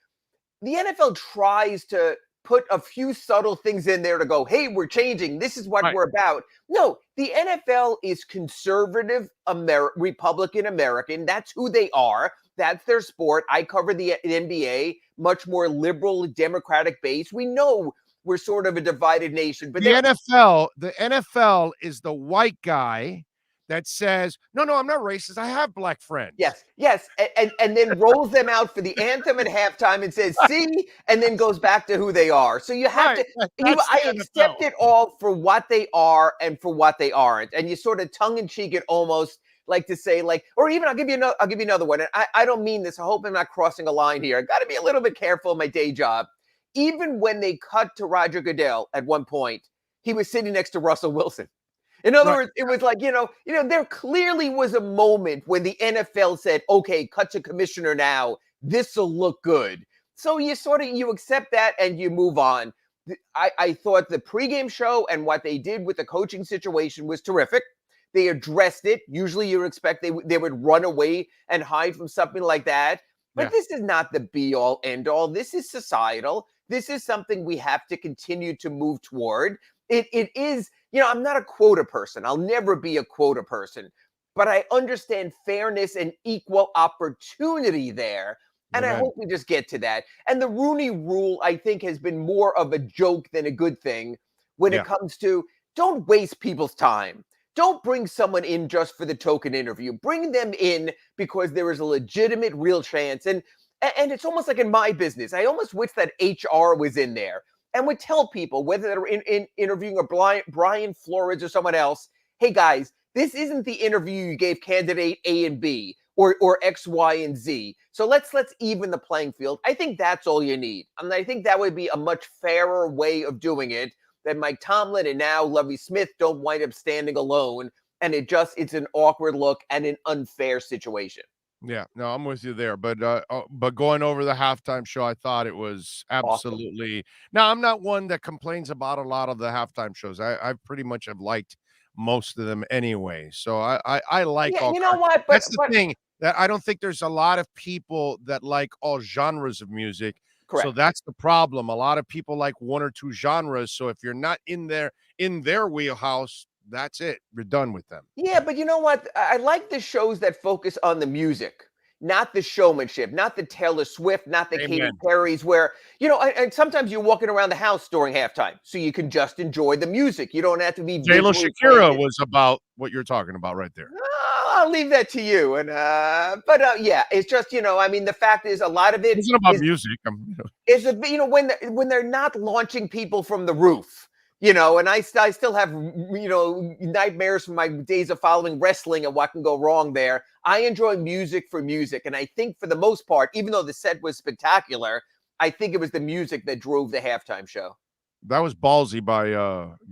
the NFL tries to put a few subtle things in there to go, hey, we're changing. This is what we're about. No, the NFL is conservative Republican American. That's who they are. That's their sport. I cover the NBA, much more liberal, Democratic base. We know we're sort of a divided nation. But the NFL is the white guy that says, no, I'm not racist. I have black friends. Yes. And then rolls them out for the anthem at halftime and says, see, and then goes back to who they are. So you have to, I accept it all for what they are and for what they aren't. And you sort of tongue in cheek it almost like to say or even I'll give you another one. And I don't mean this. I hope I'm not crossing a line here. I got to be a little bit careful in my day job. Even when they cut to Roger Goodell at one point, he was sitting next to Russell Wilson. In other words, it was like, there clearly was a moment when the NFL said, okay, cut to commissioner now. This will look good. So you accept that and you move on. I thought the pregame show and what they did with the coaching situation was terrific. They addressed it. Usually you expect they would run away and hide from something like that. But this is not the be-all, end-all. This is societal. This is something we have to continue to move toward. It is, I'm not a quota person. I'll never be a quota person. But I understand fairness and equal opportunity there. And I hope we just get to that. And the Rooney Rule, I think, has been more of a joke than a good thing when it comes to don't waste people's time. Don't bring someone in just for the token interview. Bring them in because there is a legitimate, real chance. And it's almost like in my business. I almost wish that HR was in there and would tell people, whether they're in interviewing a Brian Flores or someone else, hey, guys, this isn't the interview you gave candidate A and B or X, Y, and Z. So let's even the playing field. I think that's all you need. I think that would be a much fairer way of doing it, that Mike Tomlin and now Lovie Smith don't wind up standing alone. And it's an awkward look and an unfair situation. Yeah, no, I'm with you there. But going over the halftime show, I thought it was absolutely awesome. Now, I'm not one that complains about a lot of the halftime shows. I pretty much have liked most of them anyway. So I like all. You know what? That's the thing, that I don't think there's a lot of people that like all genres of music. Correct. So that's the problem. A lot of people like one or two genres. So if you're not in their wheelhouse, that's it. We're done with them. Yeah, but you know what? I like the shows that focus on the music, not the showmanship, not the Taylor Swift, not the Katy Perry's, where, and sometimes you're walking around the house during halftime, so you can just enjoy the music. You don't have to be. J-Lo Shakira was about what you're talking about right there. I'll leave that to you. And yeah, it's just, the fact is a lot of it isn't about music. Is when they're not launching people from the roof. You know, and I still have, nightmares from my days of following wrestling and what can go wrong there. I enjoy music for music. And I think for the most part, even though the set was spectacular, I think it was the music that drove the halftime show. That was ballsy by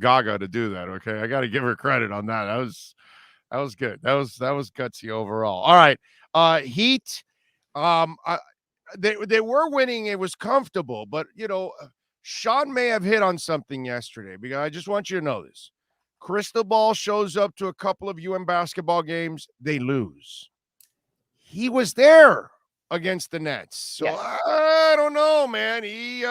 Gaga to do that. Okay, I got to give her credit on that. That was good. That was gutsy overall. All right, Heat. They were winning. It was comfortable, but Sean may have hit on something yesterday, because I just want you to know this. Crystal Ball shows up to a couple of UM basketball games. They lose. He was there against the Nets. So yes. I don't know, man. He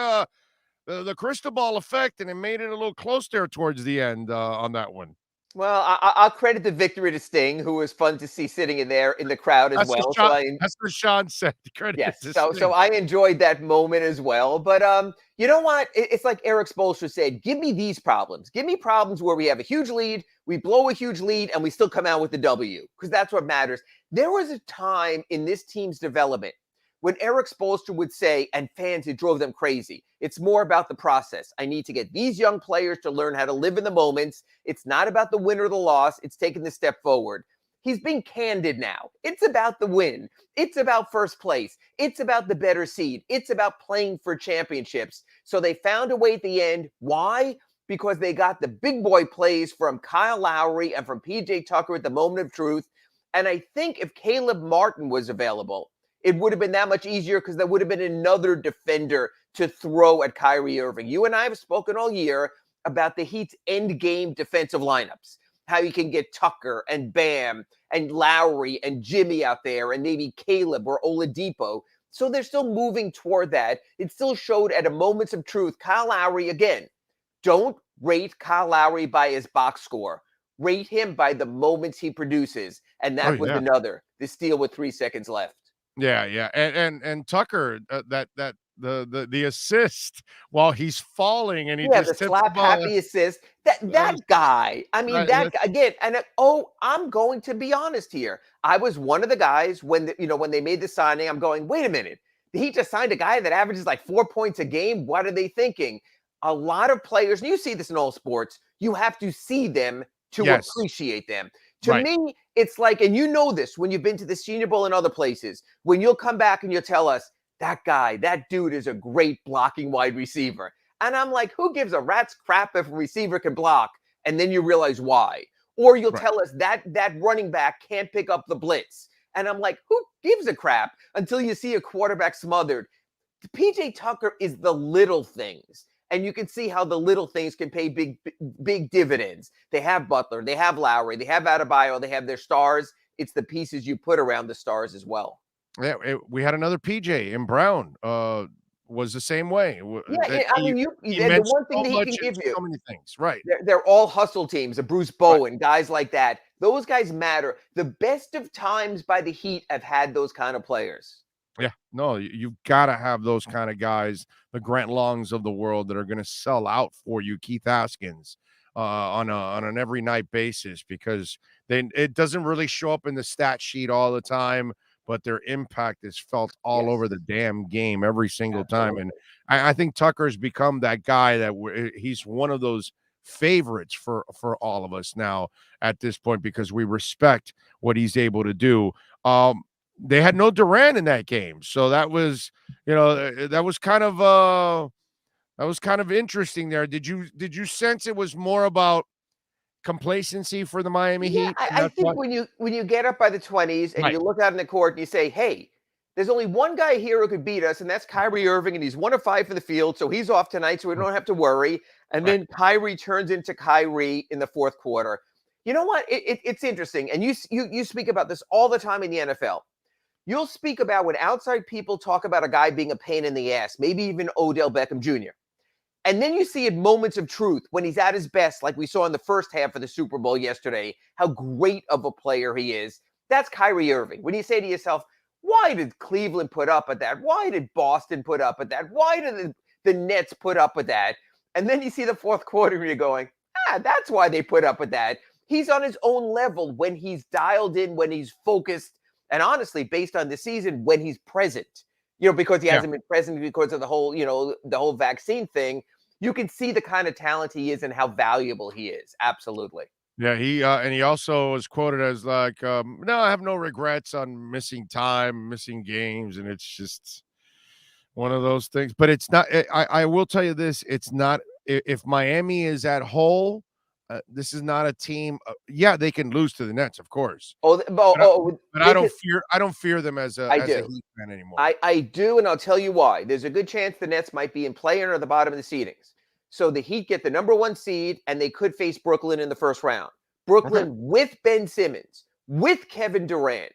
the crystal ball effect, and it made it a little close there towards the end on that one. Well, I'll credit the victory to Sting, who was fun to see sitting in there in the crowd as well. That's what Sean said. Credit yes, to so I enjoyed that moment as well. But you know what? It's like Eric Spoelstra said, give me these problems. Give me problems where we have a huge lead, we blow a huge lead, and we still come out with the W, because that's what matters. There was a time in this team's development when Eric Spoelstra would say, and fans, it drove them crazy, it's more about the process. I need to get these young players to learn how to live in the moments. It's not about the win or the loss. It's taking the step forward. He's being candid now. It's about the win. It's about first place. It's about the better seed. It's about playing for championships. So they found a way at the end. Why? Because they got the big boy plays from Kyle Lowry and from PJ Tucker at the moment of truth. And I think if Caleb Martin was available, it would have been that much easier, because there would have been another defender to throw at Kyrie Irving. You and I have spoken all year about the Heat's end game defensive lineups, how you can get Tucker and Bam and Lowry and Jimmy out there, and maybe Caleb or Oladipo. So they're still moving toward that. It still showed at a moments of truth. Kyle Lowry, again, don't rate Kyle Lowry by his box score. Rate him by the moments he produces. And that was another. The steal with 3 seconds left. Yeah. And Tucker, the assist while he's falling, and he just the slap happy assist. That guy. I mean, again. And I'm going to be honest here. I was one of the guys when they made the signing. I'm going, wait a minute. He just signed a guy that averages like 4 points a game. What are they thinking? A lot of players, and you see this in all sports, you have to see them to appreciate them. To me, it's like, and you know this when you've been to the Senior Bowl and other places, when you'll come back and you'll tell us, that dude is a great blocking wide receiver. And I'm like, who gives a rat's crap if a receiver can block? And then you realize why. Or you'll tell us that running back can't pick up the blitz. And I'm like, who gives a crap until you see a quarterback smothered? PJ Tucker is the little things. And you can see how the little things can pay big dividends. They have Butler, they have Lowry, they have Adebayo, they have their stars. It's the pieces you put around the stars as well. Yeah, we had another PJ in Brown. Was the same way. The one thing that he can give you. So many things, right? They're all hustle teams, Bruce Bowen, guys like that. Those guys matter. The best of times by the Heat have had those kind of players. Yeah, no, you've got to have those kind of guys, the Grant Longs of the world, that are going to sell out for you, Keith Haskins, on an every night basis, because it doesn't really show up in the stat sheet all the time, but their impact is felt all over the damn game every single time. And I think Tucker's become that guy that he's one of those favorites for all of us now at this point, because we respect what he's able to do. They had no Durant in that game, so that was kind of interesting there. Did you sense it was more about complacency for the Miami Heat? I think when you get up by the 20s and you look out in the court and you say, hey, there's only one guy here who could beat us, and that's Kyrie Irving, and he's 1 of 5 for the field, so he's off tonight, so we don't have to worry. And then Kyrie turns into Kyrie in the fourth quarter. You know what? It's interesting, and you speak about this all the time in the NFL. You'll speak about when outside people talk about a guy being a pain in the ass, maybe even Odell Beckham Jr. And then you see at moments of truth when he's at his best, like we saw in the first half of the Super Bowl yesterday, how great of a player he is. That's Kyrie Irving. when you say to yourself, why did Cleveland put up with that? Why did Boston put up with that? Why did the Nets put up with that? And then you see the fourth quarter and you're going, that's why they put up with that. He's on his own level when he's dialed in, when he's focused. And honestly, based on the season, when he's present, because he hasn't been present because of the whole vaccine thing. You can see the kind of talent he is and how valuable he is. Absolutely. Yeah, he also was quoted as like, "No, I have no regrets on missing time, missing games," and it's just one of those things. But it's not. I will tell you this: it's not. If Miami is at whole, this is not a team. Yeah, they can lose to the Nets, of course. But I don't fear. I don't fear them as a Heat fan anymore. I do, and I'll tell you why. There's a good chance the Nets might be in play-in or the bottom of the seedings. So the Heat get the number 1 seed, and they could face Brooklyn in the first round. Brooklyn with Ben Simmons, with Kevin Durant,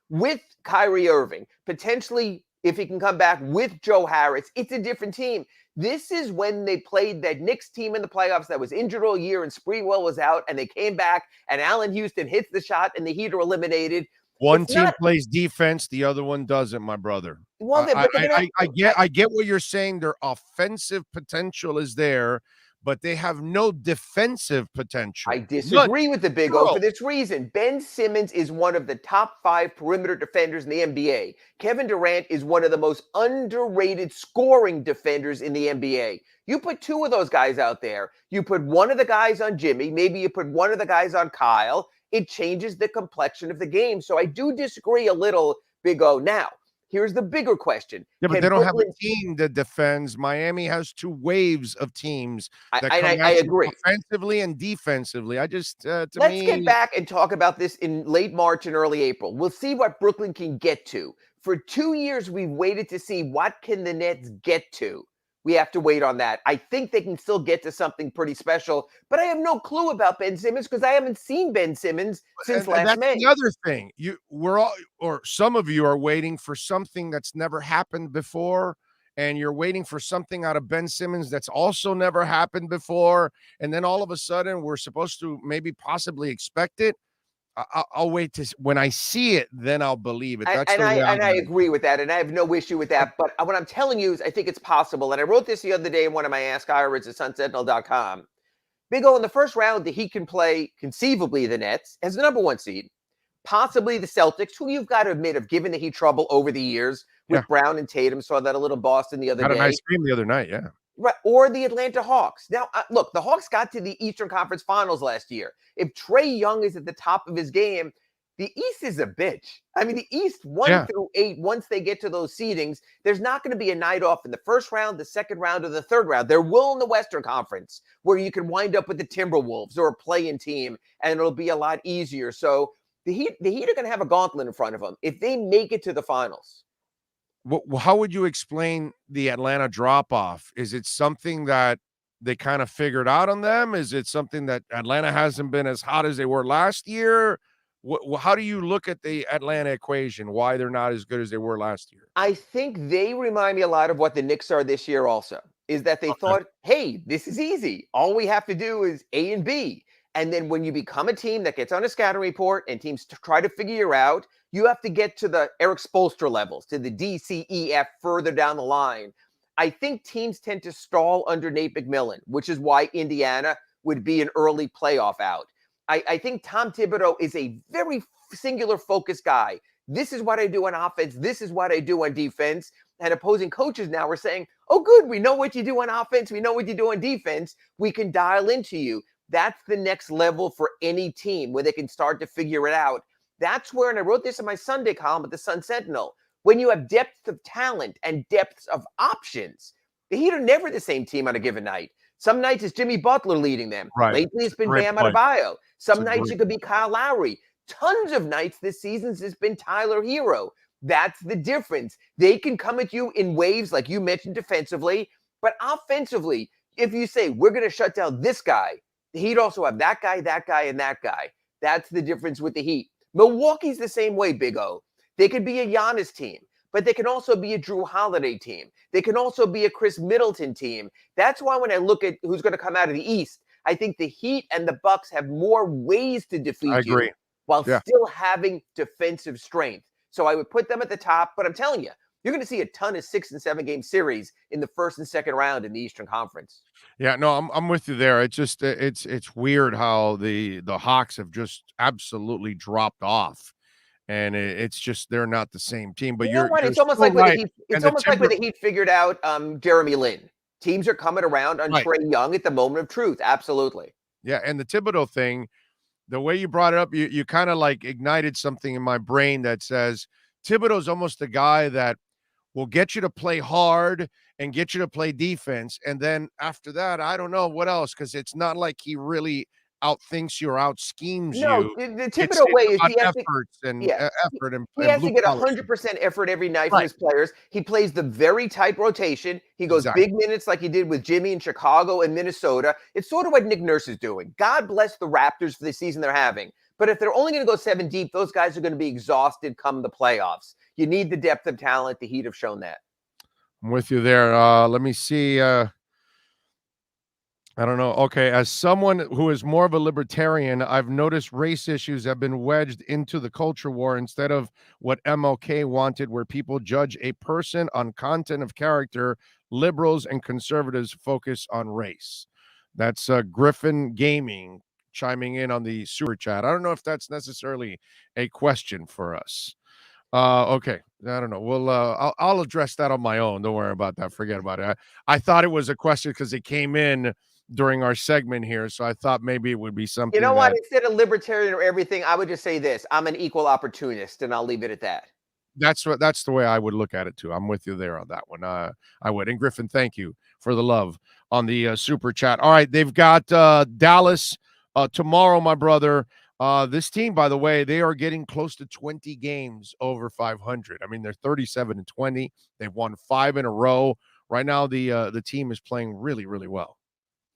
with Kyrie Irving, potentially, if he can come back, with Joe Harris. It's a different team. This is when they played that Knicks team in the playoffs that was injured all year and Sprewell was out, and they came back, and Allen Houston hits the shot, and the Heat are eliminated. One team plays defense, the other one doesn't, my brother. Well, I get what you're saying. Their offensive potential is there, but they have no defensive potential. I disagree with the Big O for this reason. Ben Simmons is one of the top 5 perimeter defenders in the NBA. Kevin Durant is one of the most underrated scoring defenders in the NBA. You put 2 of those guys out there. You put one of the guys on Jimmy. Maybe you put one of the guys on Kyle. It changes the complexion of the game. So I do disagree a little, Big O. Now, here's the bigger question. Yeah, but they don't have a team that defends. Miami has 2 waves of teams that I agree. Offensively and defensively. I just, Let's get back and talk about this in late March and early April. We'll see what Brooklyn can get to. For 2 years, we've waited to see what can the Nets get to. We have to wait on that. I think they can still get to something pretty special, but I have no clue about Ben Simmons because I haven't seen Ben Simmons since last May. That's the other thing. Some of you are waiting for something that's never happened before, and you're waiting for something out of Ben Simmons that's also never happened before, and then all of a sudden we're supposed to maybe possibly expect it. I'll wait to when I see it, then I'll believe it. I agree with that, and I have no issue with that. But what I'm telling you is I think it's possible. And I wrote this the other day in one of my Ask Ira's at sunsentinel.com. Big O, in the first round, the Heat can play conceivably the Nets as the number 1 seed, possibly the Celtics, who you've got to admit have given the Heat trouble over the years with Brown and Tatum. Saw that a little Boston the other day. Had a nice game the other night, yeah. Right, or the Atlanta Hawks. Now, look, the Hawks got to the Eastern Conference Finals last year. If Trae Young is at the top of his game, the East is a bitch. I mean, the East 1 through 8, once they get to those seedings, there's not going to be a night off in the first round, the second round, or the third round. There will in the Western Conference, where you can wind up with the Timberwolves or a play-in team, and it'll be a lot easier. So the Heat are going to have a gauntlet in front of them if they make it to the finals. How would you explain the Atlanta drop-off? Is it something that they kind of figured out on them? Is it something that Atlanta hasn't been as hot as they were last year? How do you look at the Atlanta equation, why they're not as good as they were last year? I think they remind me a lot of what the Knicks are this year also, is that they thought, hey, this is easy. All we have to do is A and B. And then when you become a team that gets on a scouting report and teams try to figure you out, you have to get to the Eric Spoelstra levels, to the D, C, E, F further down the line. I think teams tend to stall under Nate McMillan, which is why Indiana would be an early playoff out. I think Tom Thibodeau is a very singular focused guy. This is what I do on offense. This is what I do on defense. And opposing coaches now are saying, oh, good, we know what you do on offense. We know what you do on defense. We can dial into you. That's the next level for any team where they can start to figure it out. That's where, and I wrote this in my Sunday column at the Sun Sentinel, when you have depth of talent and depth of options, the Heat are never the same team on a given night. Some nights it's Jimmy Butler leading them. Right. Lately it's been Bam Adebayo. Some nights it could be Kyle Lowry. Tons of nights this season it's been Tyler Hero. That's the difference. They can come at you in waves, like you mentioned defensively, but offensively, if you say, we're going to shut down this guy, the Heat also have that guy, and that guy. That's the difference with the Heat. Milwaukee's the same way, Big O. They could be a Giannis team, but they can also be a Drew Holiday team. They can also be a Chris Middleton team. That's why when I look at who's going to come out of the East, I think the Heat and the Bucks have more ways to defeat you while still having defensive strength. So I would put them at the top, but I'm telling you, you're going to see a ton of 6 and 7 game series in the first and second round in the Eastern Conference. Yeah, no, I'm with you there. It's just it's weird how the Hawks have just absolutely dropped off, and it's just they're not the same team. But you know what? It's almost like when the Heat figured out Jeremy Lin. Teams are coming around on Right. Trae Young at the moment of truth. Absolutely. Yeah, and the Thibodeau thing, the way you brought it up, you kind of like ignited something in my brain that says Thibodeau's almost the guy that will get you to play hard and get you to play defense. And then after that, I don't know what else, because it's not like he really outthinks you or out schemes No, you. the It's Thibodeau way is about he has to, efforts and yeah, effort he and has blue to get collar. 100% effort every night from Right. his players. He plays the very tight rotation. He goes Exactly. big minutes like he did with Jimmy in Chicago and Minnesota. It's sort of what Nick Nurse is doing. God bless the Raptors for the season they're having. But if they're only going to go 7 deep, those guys are going to be exhausted come the playoffs. You need the depth of talent. The Heat have shown that. I'm with you there. Let me see. I don't know. Okay, as someone who is more of a libertarian, I've noticed race issues have been wedged into the culture war instead of what MLK wanted, where people judge a person on content of character. Liberals and conservatives focus on race. That's Griffin Gaming chiming in on the super chat. I don't know if that's necessarily a question for us. Okay. I don't know. I'll address that on my own. Don't worry about that. Forget about it. I thought it was a question because it came in during our segment here, so I thought maybe it would be something. You know what? Instead of libertarian or everything, I would just say this: I'm an equal opportunist, and I'll leave it at that. That's the way I would look at it too. I'm with you there on that one. I would. And Griffin, thank you for the love on the super chat. All right, they've got Dallas tomorrow, my brother. This team, by the way, they are getting close to 20 games over 500. I mean, they're 37-20. They've won 5 in a row. Right now, the team is playing really, really well.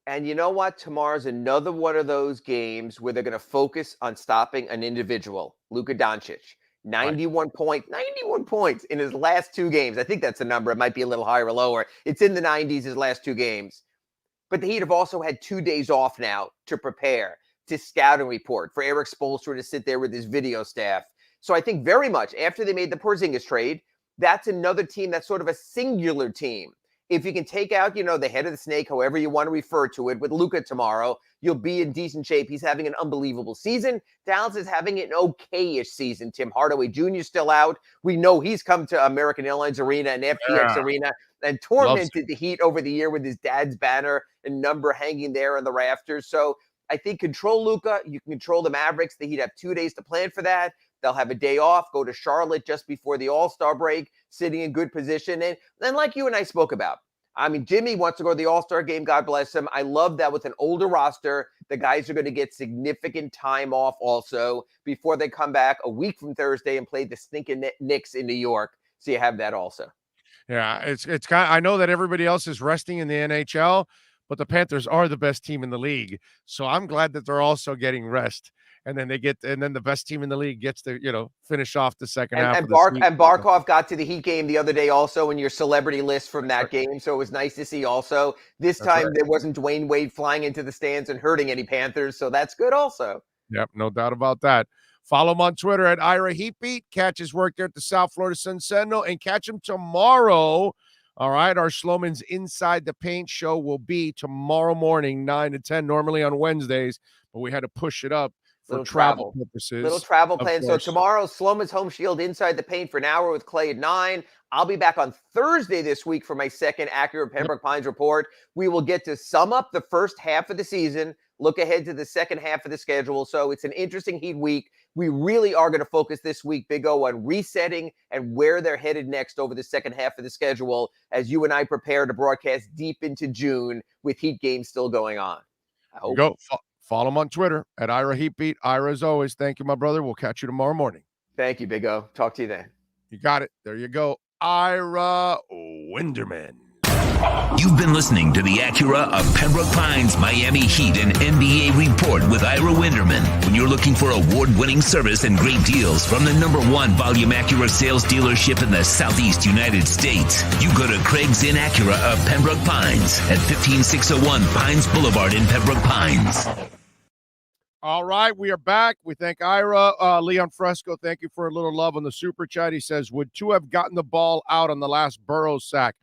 And you know what? Tomorrow's another one of those games where they're going to focus on stopping an individual, Luka Doncic. 91 points in his last 2 games. I think that's the number. It might be a little higher or lower. It's in the 90s his last 2 games. But the Heat have also had 2 days off now to prepare, to scout and report, for Eric Spoelstra to sit there with his video staff. So I think very much after they made the Porzingis trade, that's another team that's sort of a singular team. If you can take out, the head of the snake, however you want to refer to it, with Luka tomorrow, you'll be in decent shape. He's having an unbelievable season. Dallas is having an okay-ish season. Tim Hardaway Jr. is still out. We know he's come to American Airlines Arena and FTX Arena and tormented the Heat over the year with his dad's banner and number hanging there on the rafters. So I think control Luka. You can control the Mavericks. The Heat have 2 days to plan for that. They'll have a day off, go to Charlotte just before the All-Star break, sitting in good position. And then like you and I spoke about, I mean, Jimmy wants to go to the All-Star game. God bless him. I love that with an older roster, the guys are going to get significant time off also before they come back a week from Thursday and play the stinking Knicks in New York. So you have that also. Yeah, it's kind of, I know that everybody else is resting in the NHL, but the Panthers are the best team in the league. So I'm glad that they're also getting rest. And then the best team in the league gets to, finish off the second half. And Barkov got to the Heat game the other day also in your celebrity list from that game. So it was nice to see also. This time there wasn't Dwayne Wade flying into the stands and hurting any Panthers. So that's good also. Yep, no doubt about that. Follow him on Twitter at Ira Heatbeat. Catch his work there at the South Florida Sun Sentinel and catch him tomorrow. All right, our Schloman's Inside the Paint show will be tomorrow morning, 9 to 10, normally on Wednesdays, but we had to push it up for travel purposes. Little travel plan. So tomorrow, Sloman's Home Shield Inside the Paint for an hour with Clay at 9. I'll be back on Thursday this week for my second Accurate Pembroke Pines report. We will get to sum up the first half of the season, look ahead to the second half of the schedule. So it's an interesting Heat week. We really are going to focus this week, Big O, on resetting and where they're headed next over the second half of the schedule as you and I prepare to broadcast deep into June with Heat games still going on. I hope. Go. Follow him on Twitter at Ira Heatbeat. Ira, as always, thank you, my brother. We'll catch you tomorrow morning. Thank you, Big O. Talk to you then. You got it. There you go. Ira Winderman. You've been listening to the Acura of Pembroke Pines Miami Heat and NBA Report with Ira Winderman. When you're looking for award-winning service and great deals from the #1 volume Acura sales dealership in the Southeast United States, you go to Craig's Inn Acura of Pembroke Pines at 15601 Pines Boulevard in Pembroke Pines. All right, we are back. We thank Ira. Leon Fresco, thank you for a little love on the super chat. He says, would Tua have gotten the ball out on the last Burrow sack?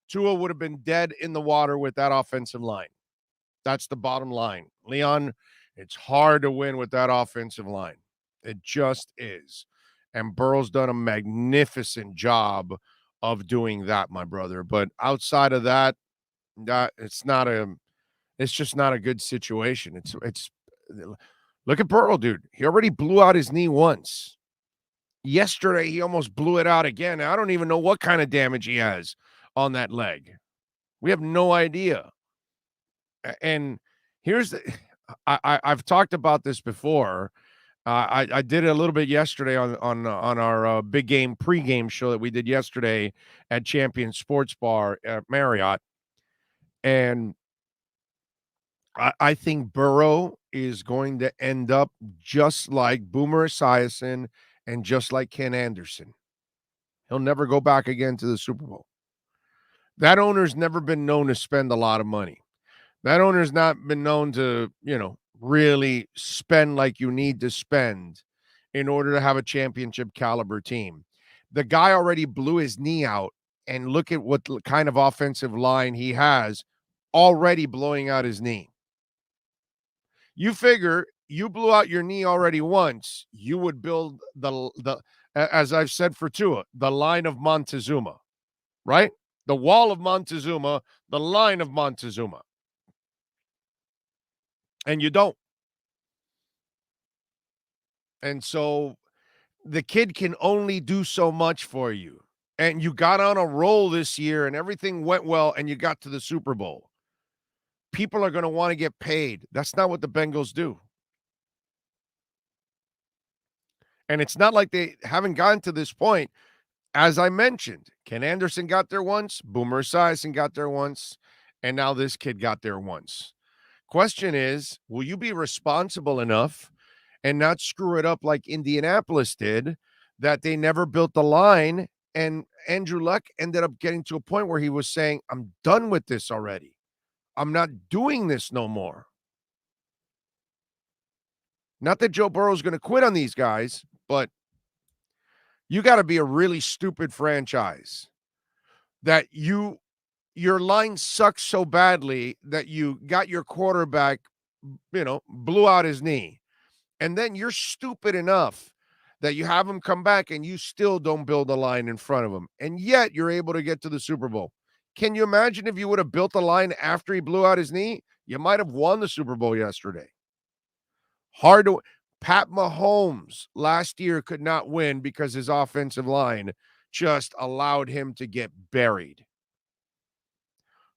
Tua would have been dead in the water with that offensive line. That's the bottom line. Leon, it's hard to win with that offensive line. It just is. And Burrow's done a magnificent job of doing that, my brother. But outside of that, It's just not a good situation. It's look at Burrow, dude. He already blew out his knee once. Yesterday, he almost blew it out again. I don't even know what kind of damage he has on that leg. We have no idea. And here's the I've talked about this before. I did it a little bit yesterday on our big game pregame show that we did yesterday at Champion Sports Bar at Marriott. And I think Burrow is going to end up just like Boomer Esiason and just like Ken Anderson. He'll never go back again to the Super Bowl. That owner's never been known to spend a lot of money. That owner's not been known to, really spend like you need to spend in order to have a championship caliber team. The guy already blew his knee out, and look at what kind of offensive line he has already blowing out his knee. You figure you blew out your knee already once, you would build the as I've said for Tua, the line of Montezuma, right? The wall of Montezuma, the line of Montezuma. And you don't. And so the kid can only do so much for you. And you got on a roll this year and everything went well and you got to the Super Bowl. People are going to want to get paid. That's not what the Bengals do. And it's not like they haven't gotten to this point. As I mentioned, Ken Anderson got there once, Boomer Esiason got there once, and now this kid got there once. Question is, will you be responsible enough and not screw it up like Indianapolis did, that they never built the line, and Andrew Luck ended up getting to a point where he was saying, I'm done with this already. I'm not doing this no more. Not that Joe Burrow's going to quit on these guys, but you got to be a really stupid franchise that your line sucks so badly that you got your quarterback, blew out his knee. And then you're stupid enough that you have him come back and you still don't build a line in front of him. And yet you're able to get to the Super Bowl. Can you imagine if you would have built a line after he blew out his knee? You might have won the Super Bowl yesterday. Hard to Pat Mahomes last year could not win because his offensive line just allowed him to get buried.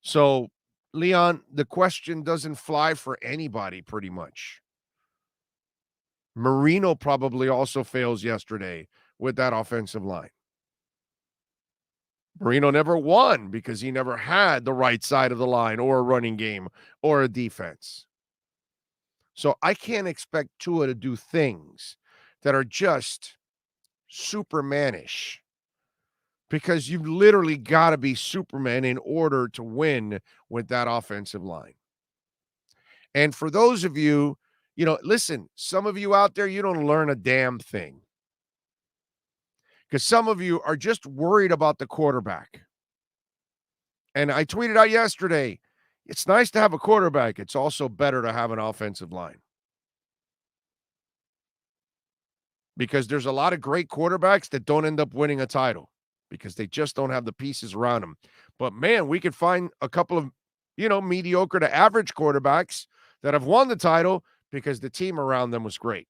So, Leon, the question doesn't fly for anybody pretty much. Marino probably also fails yesterday with that offensive line. Marino never won because he never had the right side of the line or a running game or a defense. So I can't expect Tua to do things that are just Superman-ish, because you've literally got to be Superman in order to win with that offensive line. And for those of you, listen, some of you out there, you don't learn a damn thing, because some of you are just worried about the quarterback. And I tweeted out yesterday, it's nice to have a quarterback. It's also better to have an offensive line, because there's a lot of great quarterbacks that don't end up winning a title because they just don't have the pieces around them. But man, we could find a couple of, mediocre to average quarterbacks that have won the title because the team around them was great.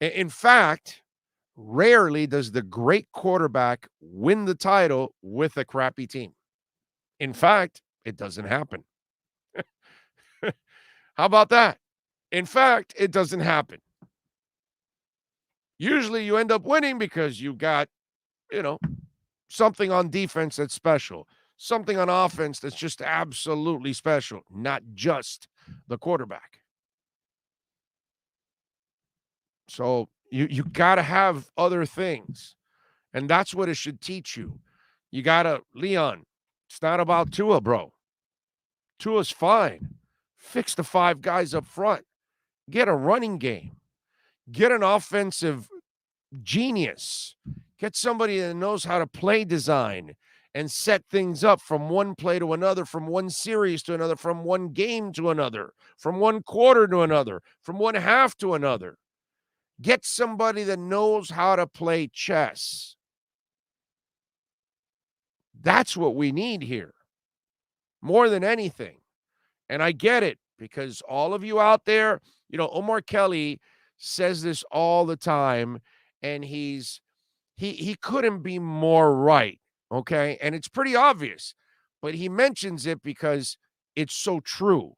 In fact, rarely does the great quarterback win the title with a crappy team. In fact, it doesn't happen. How about that? In fact, it doesn't happen. Usually you end up winning because you got, something on defense that's special, something on offense that's just absolutely special, not just the quarterback. So you got to have other things, and that's what it should teach you. You got to, Leon, it's not about Tua, bro. Tua's fine. Fix the 5 guys up front. Get a running game. Get an offensive genius. Get somebody that knows how to play design and set things up from one play to another, from one series to another, from one game to another, from one quarter to another, from one half to another. Get somebody that knows how to play chess. That's what we need here. more than anything. And I get it because all of you out there, Omar Kelly says this all the time, and he couldn't be more right, okay? And it's pretty obvious, but he mentions it because it's so true.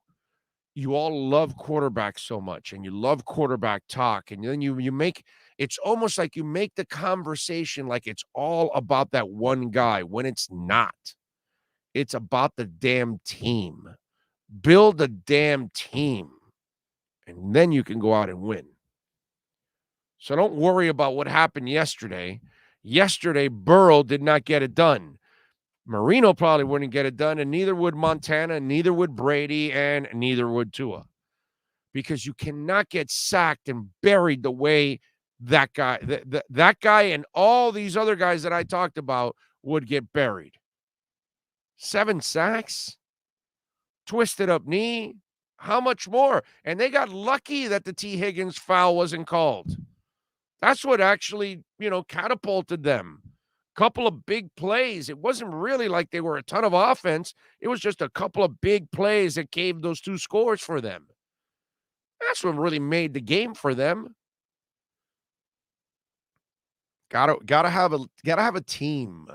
You all love quarterbacks so much, and you love quarterback talk, and then you make it's almost like you make the conversation like it's all about that one guy when it's not. It's about the damn team. Build a damn team, and then you can go out and win. So don't worry about what happened yesterday. Yesterday, Burrow did not get it done. Marino probably wouldn't get it done, and neither would Montana, neither would Brady, and neither would Tua. Because you cannot get sacked and buried the way that guy, that guy and all these other guys that I talked about would get buried. 7 sacks, twisted up knee, how much more? And they got lucky that the T. Higgins foul wasn't called. That's what actually, catapulted them. Couple of big plays. It wasn't really like they were a ton of offense. It was just a couple of big plays that gave those 2 scores for them. That's what really made the game for them. Gotta have a team.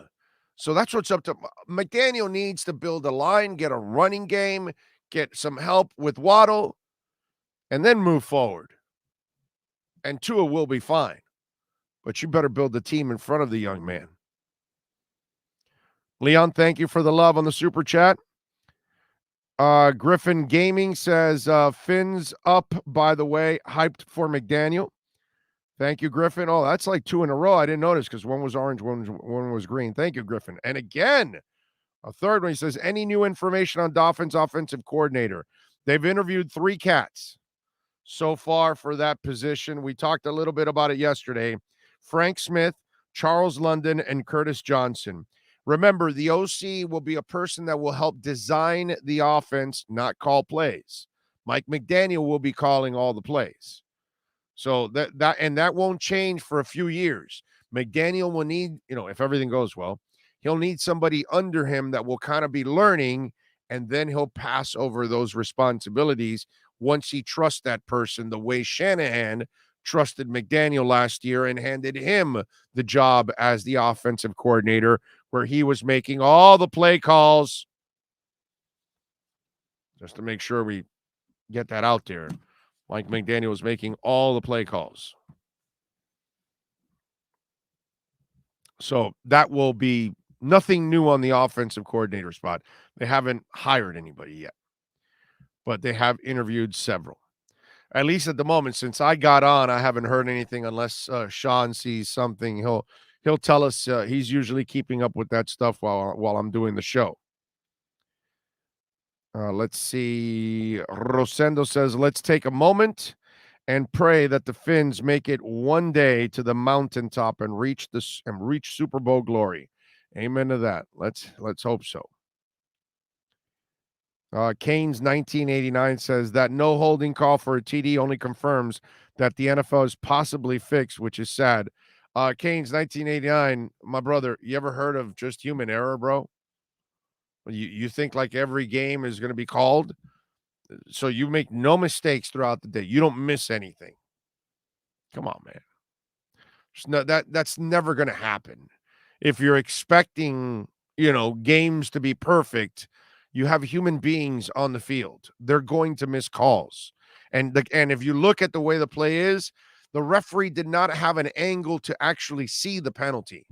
So that's what's up to McDaniel. Needs to build a line, get a running game, get some help with Waddle, and then move forward. And Tua will be fine. But you better build the team in front of the young man. Leon, thank you for the love on the super chat. Griffin Gaming says, Fins up, by the way, hyped for McDaniel. Thank you, Griffin. Oh, that's like 2 in a row. I didn't notice because one was orange, one was green. Thank you, Griffin. And again, a third one, he says, any new information on Dolphins offensive coordinator? They've interviewed 3 cats so far for that position. We talked a little bit about it yesterday. Frank Smith, Charles London, and Curtis Johnson. Remember, the OC will be a person that will help design the offense, not call plays. Mike McDaniel will be calling all the plays. So that won't change for a few years. McDaniel will need, if everything goes well, he'll need somebody under him that will kind of be learning, and then he'll pass over those responsibilities once he trusts that person the way Shanahan trusted McDaniel last year and handed him the job as the offensive coordinator, where he was making all the play calls. Just to make sure we get that out there. Mike McDaniel was making all the play calls. So that will be nothing new on the offensive coordinator spot. They haven't hired anybody yet, but they have interviewed several. At least at the moment, since I got on, I haven't heard anything unless Sean sees something. He'll tell us. He's usually keeping up with that stuff while I'm doing the show. Let's see. Rosendo says, let's take a moment and pray that the Fins make it one day to the mountaintop and reach Super Bowl glory. Amen to that. Let's hope so. Canes 1989 says that no holding call for a TD only confirms that the NFL is possibly fixed, which is sad. Canes 1989, my brother, you ever heard of just human error, bro? You think like every game is going to be called? So you make no mistakes throughout the day. You don't miss anything. Come on, man. That's never going to happen. If you're expecting, games to be perfect, you have human beings on the field. They're going to miss calls. And if you look at the way the play is, the referee did not have an angle to actually see the penalty.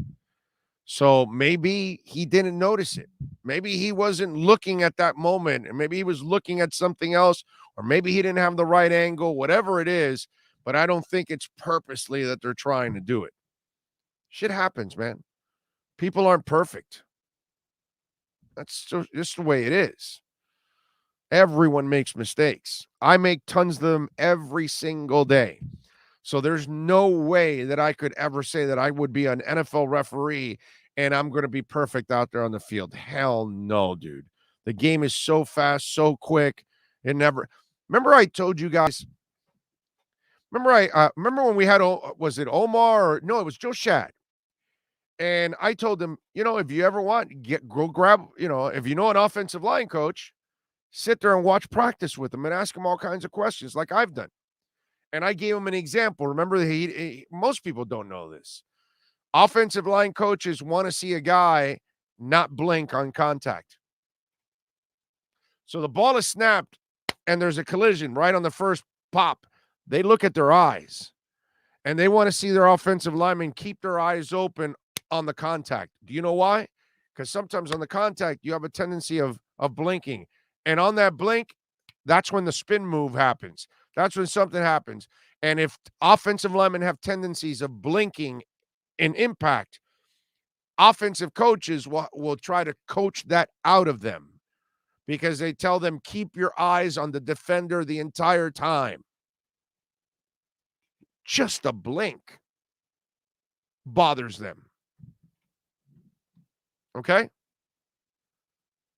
So maybe he didn't notice it. Maybe he wasn't looking at that moment, and maybe he was looking at something else, or maybe he didn't have the right angle, whatever it is. But I don't think it's purposely that they're trying to do it. Shit happens, man. People aren't perfect. That's just the way it is. Everyone makes mistakes. I make tons of them every single day. So there's no way that I could ever say that I would be an NFL referee and I'm going to be perfect out there on the field. Hell no, dude. The game is so fast, so quick. It never. Remember I told you guys. Remember when we had, was it Omar? No, it was Joe Shad. And I told him, if you ever want, go grab, if you know an offensive line coach, sit there and watch practice with him and ask him all kinds of questions like I've done. And I gave him an example. Remember, most people don't know this. Offensive line coaches want to see a guy not blink on contact. So the ball is snapped and there's a collision right on the first pop. They look at their eyes and they want to see their offensive linemen keep their eyes open on the contact. Do you know why? Because sometimes on the contact, you have a tendency of blinking. And on that blink, that's when the spin move happens. That's when something happens. And if offensive linemen have tendencies of blinking in impact, offensive coaches will try to coach that out of them because they tell them, keep your eyes on the defender the entire time. Just a blink bothers them. Okay?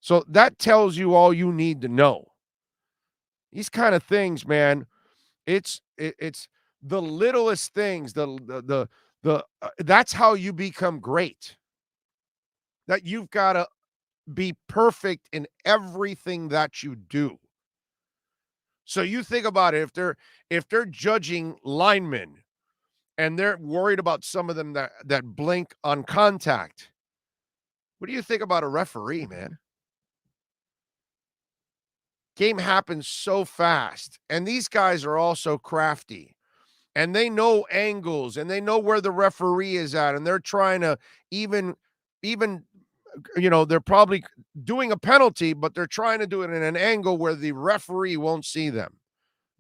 So that tells you all you need to know. These kind of things, man, it's the littlest things, that's how you become great. That you've got to be perfect in everything that you do. So you think about it, if they're judging linemen and they're worried about some of them that blink on contact, what do you think about a referee, man? Game happens so fast, and these guys are also crafty, and they know angles, and they know where the referee is at, and they're trying to even they're probably doing a penalty, but they're trying to do it in an angle where the referee won't see them.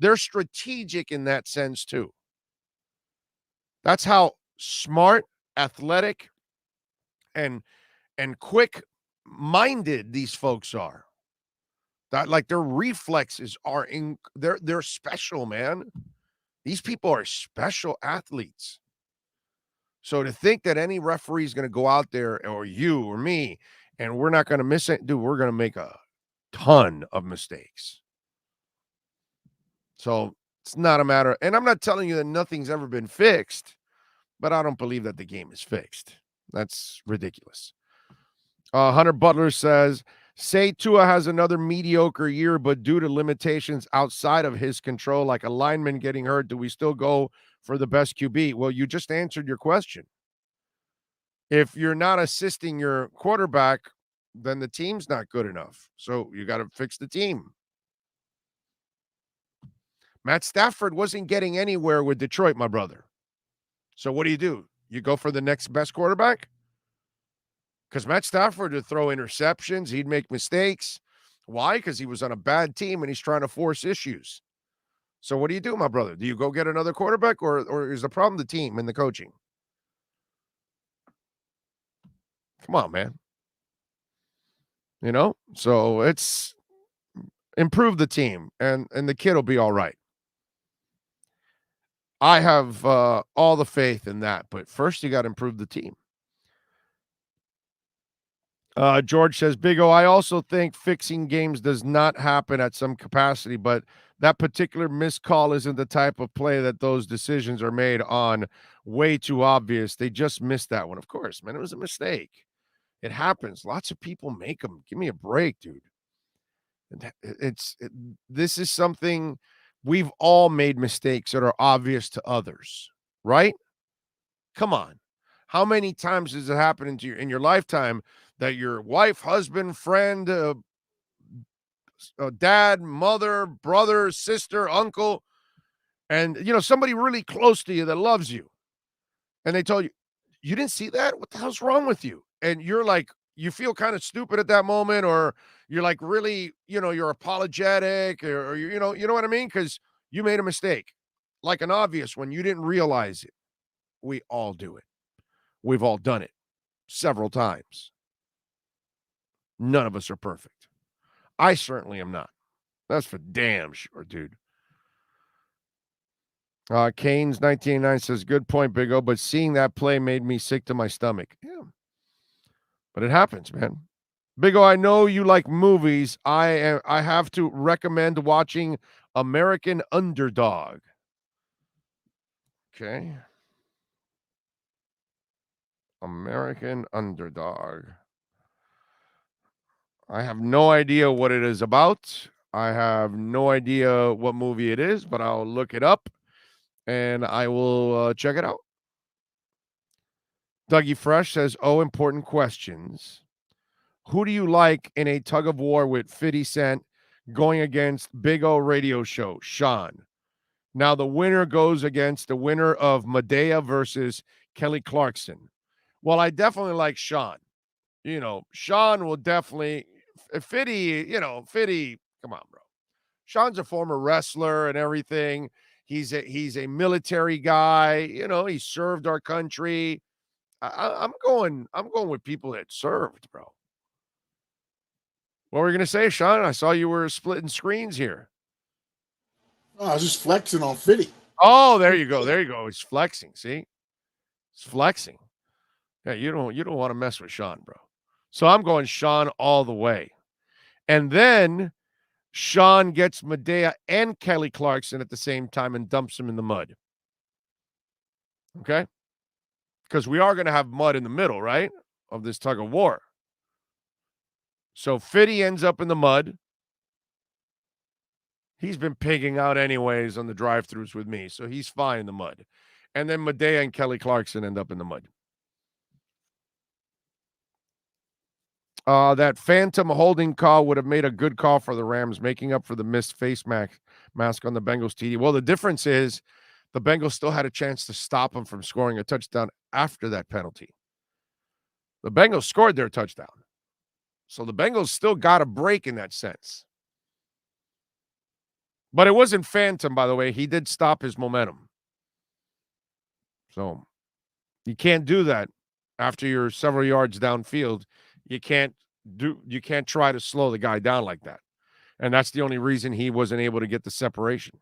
They're strategic in that sense too. That's how smart, athletic, and quick-minded these folks are. That, like, their reflexes are they're special, man. These people are special athletes. So to think that any referee is going to go out there, or you or me, and we're not going to miss it, dude, we're going to make a ton of mistakes. So it's not a matter, and I'm not telling you that nothing's ever been fixed, but I don't believe that the game is fixed. That's ridiculous. Hunter Butler says, say Tua has another mediocre year, but due to limitations outside of his control, like a lineman getting hurt, do we still go for the best QB? Well, you just answered your question. If you're not assisting your quarterback, then the team's not good enough. So you got to fix the team. Matt Stafford wasn't getting anywhere with Detroit, my brother. So what do? You go for the next best quarterback? Because Matt Stafford would throw interceptions. He'd make mistakes. Why? Because he was on a bad team and he's trying to force issues. So what do, my brother? Do you go get another quarterback, or is the problem the team and the coaching? Come on, man. So it's improve the team, and the kid will be all right. I have all the faith in that, but first you got to improve the team. George says, Big O, I also think fixing games does not happen at some capacity, but that particular missed call isn't the type of play that those decisions are made on. Way too obvious. They just missed that one. Of course, man, it was a mistake. It happens. Lots of people make them. Give me a break, dude. This is something we've all made mistakes that are obvious to others, right? Come on. How many times has it happened in your lifetime that your wife, husband, friend, dad, mother, brother, sister, uncle, and somebody really close to you that loves you, and they told you, you didn't see that? What the hell's wrong with you? And you're like, you feel kind of stupid at that moment, or you're like really, you're apologetic, or you know what I mean? Because you made a mistake, like an obvious one. You didn't realize it. We all do it. We've all done it several times. None of us are perfect. I certainly am not. That's for damn sure, dude. Canes 1989 says, good point, Big O, but seeing that play made me sick to my stomach. Yeah. But it happens, man. Big O, I know you like movies. I have to recommend watching American Underdog. Okay. American Underdog. I have no idea what it is about. I have no idea what movie it is, but I'll look it up and I will check it out. Dougie Fresh says, important questions. Who do you like in a tug of war with 50 Cent going against Big O radio show? Sean. Now the winner goes against the winner of Medea versus Kelly Clarkson. Well, I definitely like Sean. Sean will definitely, Fitty, come on, bro. Sean's a former wrestler and everything. He's a military guy. He served our country. I'm going with people that served, bro. What were you going to say, Sean? I saw you were splitting screens here. Oh, I was just flexing on Fitty. Oh, there you go. There you go. He's flexing. See? He's flexing. Yeah, you don't want to mess with Sean, bro. So I'm going Sean all the way. And then Sean gets Medea and Kelly Clarkson at the same time and dumps them in the mud. Okay? Because we are going to have mud in the middle, right, of this tug of war. So Fitty ends up in the mud. He's been pigging out anyways on the drive-thrus with me, so he's fine in the mud. And then Medea and Kelly Clarkson end up in the mud. That phantom holding call would have made a good call for the Rams, making up for the missed face mask on the Bengals TD. Well, the difference is the Bengals still had a chance to stop them from scoring a touchdown after that penalty. The Bengals scored their touchdown. So the Bengals still got a break in that sense. But it wasn't phantom, by the way. He did stop his momentum. So you can't do that after you're several yards downfield. You can't try to slow the guy down like that. And that's the only reason he wasn't able to get the separation.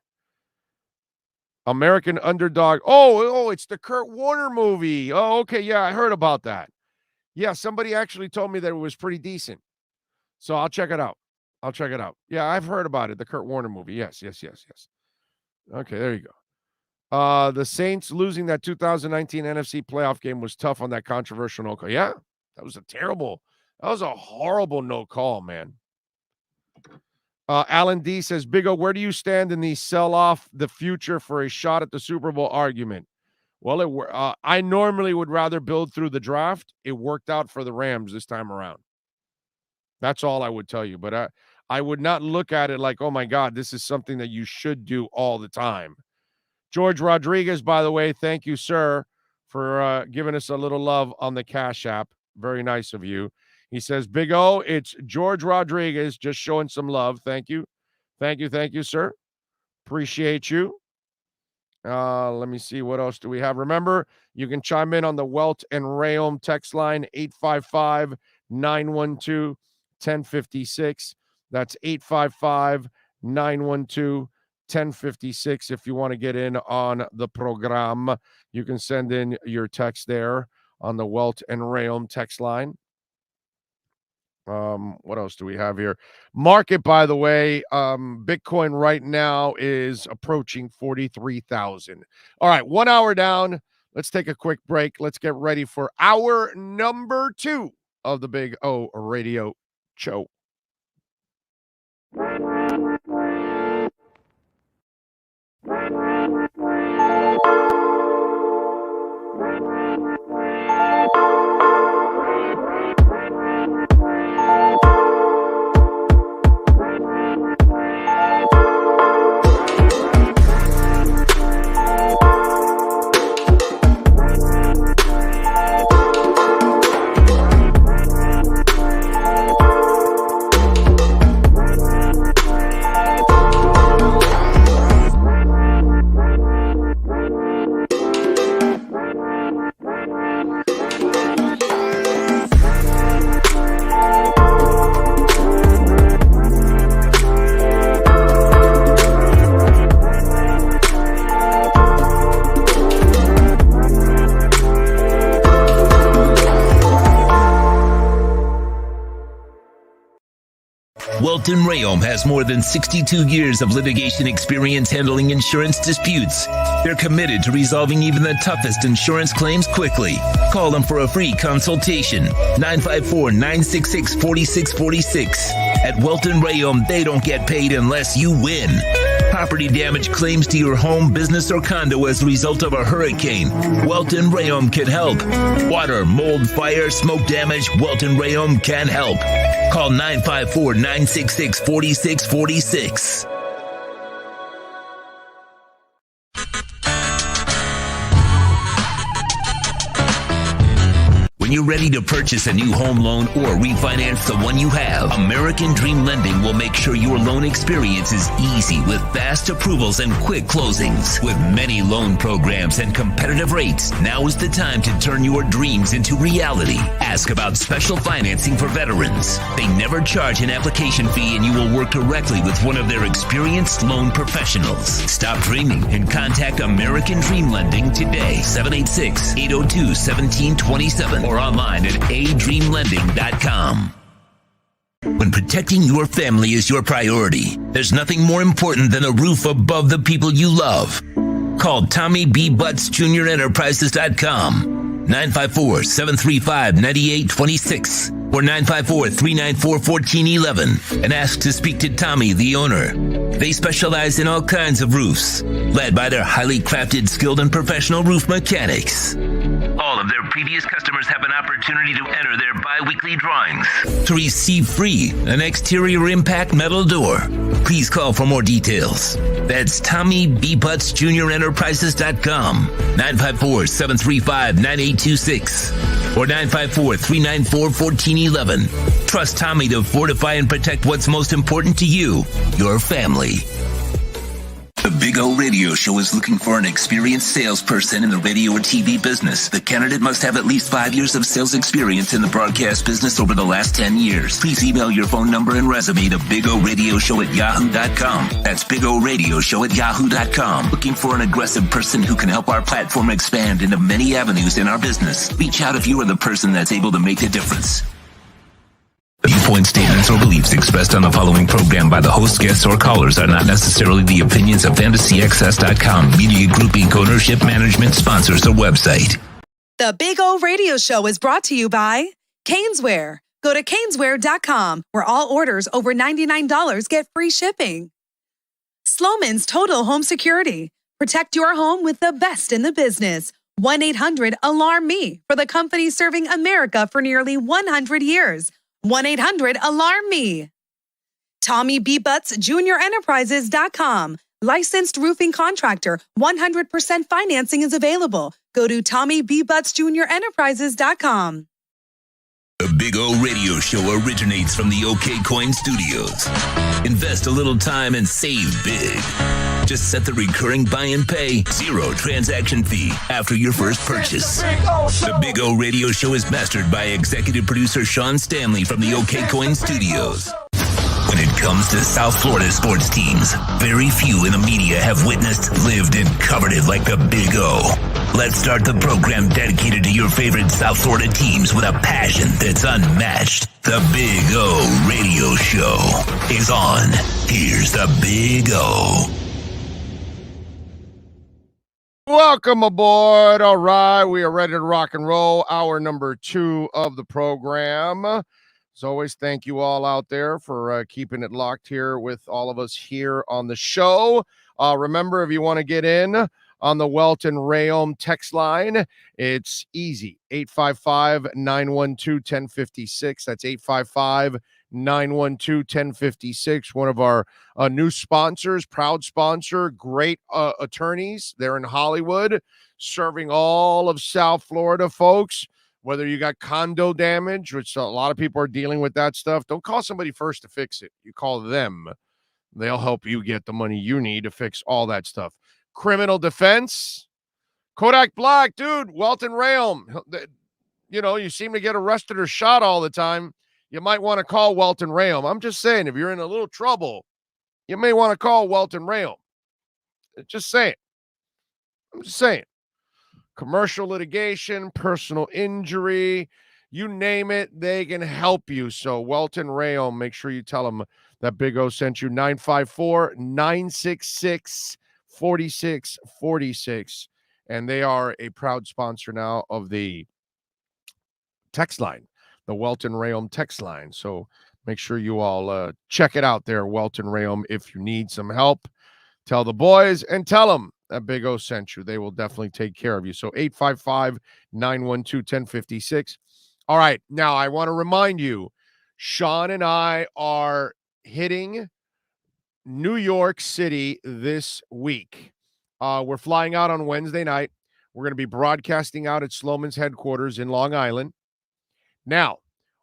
American Underdog. Oh, it's the Kurt Warner movie. Oh, okay. Yeah, I heard about that. Yeah, somebody actually told me that it was pretty decent. So I'll check it out. Yeah, I've heard about it. The Kurt Warner movie. Yes. Okay, there you go. The Saints losing that 2019 NFC playoff game was tough on that controversial no call. Yeah, that was a horrible no call, man. Alan D says, Big O, where do you stand in the sell off the future for a shot at the Super Bowl argument? Well, I normally would rather build through the draft. It worked out for the Rams this time around. That's all I would tell you. But I would not look at it like, oh, my God, this is something that you should do all the time. George Rodriguez, by the way, thank you, sir, for giving us a little love on the Cash App. Very nice of you. He says, Big O, it's George Rodriguez just showing some love. Thank you. Thank you, sir. Appreciate you. Let me see. What else do we have? Remember, you can chime in on the Welt and Rayom text line, 855-912-1056. That's 855-912-1056. If you want to get in on the program, you can send in your text there on the Welt and Rayom text line. What else do we have here? Market, by the way, Bitcoin right now is approaching 43,000. All right, 1 hour down. Let's take a quick break. Let's get ready for hour number 2 of the Big O Radio Show. Welton Rayom has more than 62 years of litigation experience handling insurance disputes. They're committed to resolving even the toughest insurance claims quickly. Call them for a free consultation. 954-966-4646. At Welton Rayom, they don't get paid unless you win. Property damage claims to your home, business, or condo as a result of a hurricane. Welton Rayom can help. Water, mold, fire, smoke damage, Welton Rayom can help. Call 954-966-4646. When you're ready to purchase a new home loan or refinance the one you have, American Dream Lending will make sure your loan experience is easy with fast approvals and quick closings. With many loan programs and competitive rates, now is the time to turn your dreams into reality. Ask about special financing for veterans. They never charge an application fee and you will work directly with one of their experienced loan professionals. Stop dreaming and contact American Dream Lending today. 786-802-1727 or online at adreamlending.com. When protecting your family is your priority, there's nothing more important than a roof above the people you love. Call Tommy B. Butts Jr. Enterprises.com. 954-735-9826 or 954-394-1411 and ask to speak to Tommy, the owner. They specialize in all kinds of roofs, led by their highly crafted, skilled, and professional roof mechanics. All of their previous customers have an opportunity to enter their bi-weekly drawings to receive free an exterior impact metal door. Please call for more details. That's Tommy B. Butts Jr. Enterprises.com. 954-735-9826 or 954-394-1411. Trust Tommy to fortify and protect what's most important to you, your family. The Big O Radio Show is looking for an experienced salesperson in the radio or TV business. The candidate must have at least 5 years of sales experience in the broadcast business over the last 10 years. Please email your phone number and resume to bigoradioshow@yahoo.com. That's bigoradioshow@yahoo.com. Looking for an aggressive person who can help our platform expand into many avenues in our business. Reach out if you are the person that's able to make a difference. Viewpoint statements or beliefs expressed on the following program by the host, guests, or callers are not necessarily the opinions of FantasyXS.com, Media Group Inc., ownership, management, sponsors, or website. The Big O Radio Show is brought to you by Caneswear. Go to Caneswear.com, where all orders over $99 get free shipping. Sloman's Total Home Security. Protect your home with the best in the business. 1-800-ALARM-ME for the company serving America for nearly 100 years. 1-800-ALARM-ME. Tommy B. Butts Jr. Enterprises.com. Licensed roofing contractor. 100% financing is available. Go to Tommy B. Butts Jr. Enterprises.com. The Big O Radio Show originates from the OK Coin Studios. Invest a little time and save big. Just set the recurring buy and pay, 0 transaction fee after your first purchase. The Big O Radio Show is mastered by executive producer Sean Stanley from the OK Coin Studios. When it comes to South Florida sports teams, very few in the media have witnessed, lived, and covered it like the Big O. Let's start the program dedicated to your favorite South Florida teams with a passion that's unmatched. The Big O Radio Show is on. Here's the Big O. Welcome aboard. All right, we are ready to rock and roll. Hour number 2 of the program. As always, thank you all out there for keeping it locked here with all of us here on the show. Remember, if you want to get in on the Welton Rayom text line, it's easy. 855-912-1056. That's 855-912-1056. One of our new sponsors, proud sponsor, great attorneys. They're in Hollywood, serving all of South Florida, folks. Whether you got condo damage, which a lot of people are dealing with that stuff, don't call somebody first to fix it. You call them. They'll help you get the money you need to fix all that stuff. Criminal defense, Kodak Black, dude, Welton Rayom. You know, you seem to get arrested or shot all the time. You might want to call Welton Rayom. I'm just saying, if you're in a little trouble, you may want to call Welton Rayom. Just saying. I'm just saying. Commercial litigation, personal injury, you name it, they can help you. So Welton Rayom, make sure you tell them that Big O sent you. 954-966-4646. And they are a proud sponsor now of the text line, the Welton Rayom text line. So make sure you all check it out there, Welton Rayom. If you need some help, tell the boys and tell them that Big O sent you. They will definitely take care of you. So 855-912-1056. All right. Now, I want to remind you, Sean and I are hitting New York City this week. We're flying out on Wednesday night. We're going to be broadcasting out at Sloman's headquarters in Long Island. Now,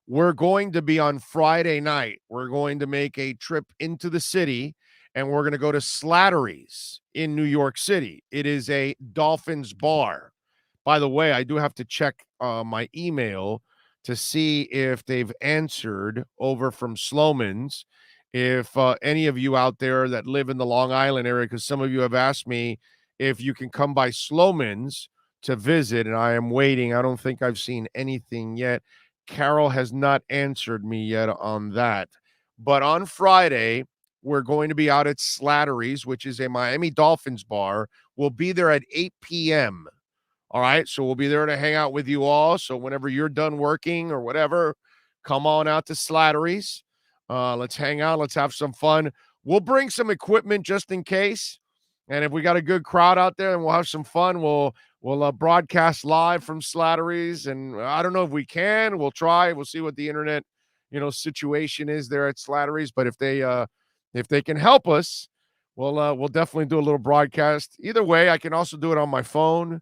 we're going to be on Friday night. We're going to make a trip into the city, and we're going to go to Slattery's in New York City. It is a Dolphins bar. By the way, I do have to check my email to see if they've answered over from Sloman's. If any of you out there that live in the Long Island area, because some of you have asked me if you can come by Sloman's to visit, and I am waiting. I don't think I've seen anything yet. Carol has not answered me yet on that. But on Friday, we're going to be out at Slattery's, which is a Miami Dolphins bar. We'll be there at 8 p.m., all right, so we'll be there to hang out with you all. So whenever you're done working or whatever, come on out to Slattery's. Let's hang out. Let's have some fun. We'll bring some equipment just in case. And if we got a good crowd out there and we'll have some fun, we'll broadcast live from Slattery's. And I don't know if we can. We'll try. We'll see what the internet, situation is there at Slattery's. But if they can help us, we'll definitely do a little broadcast. Either way, I can also do it on my phone.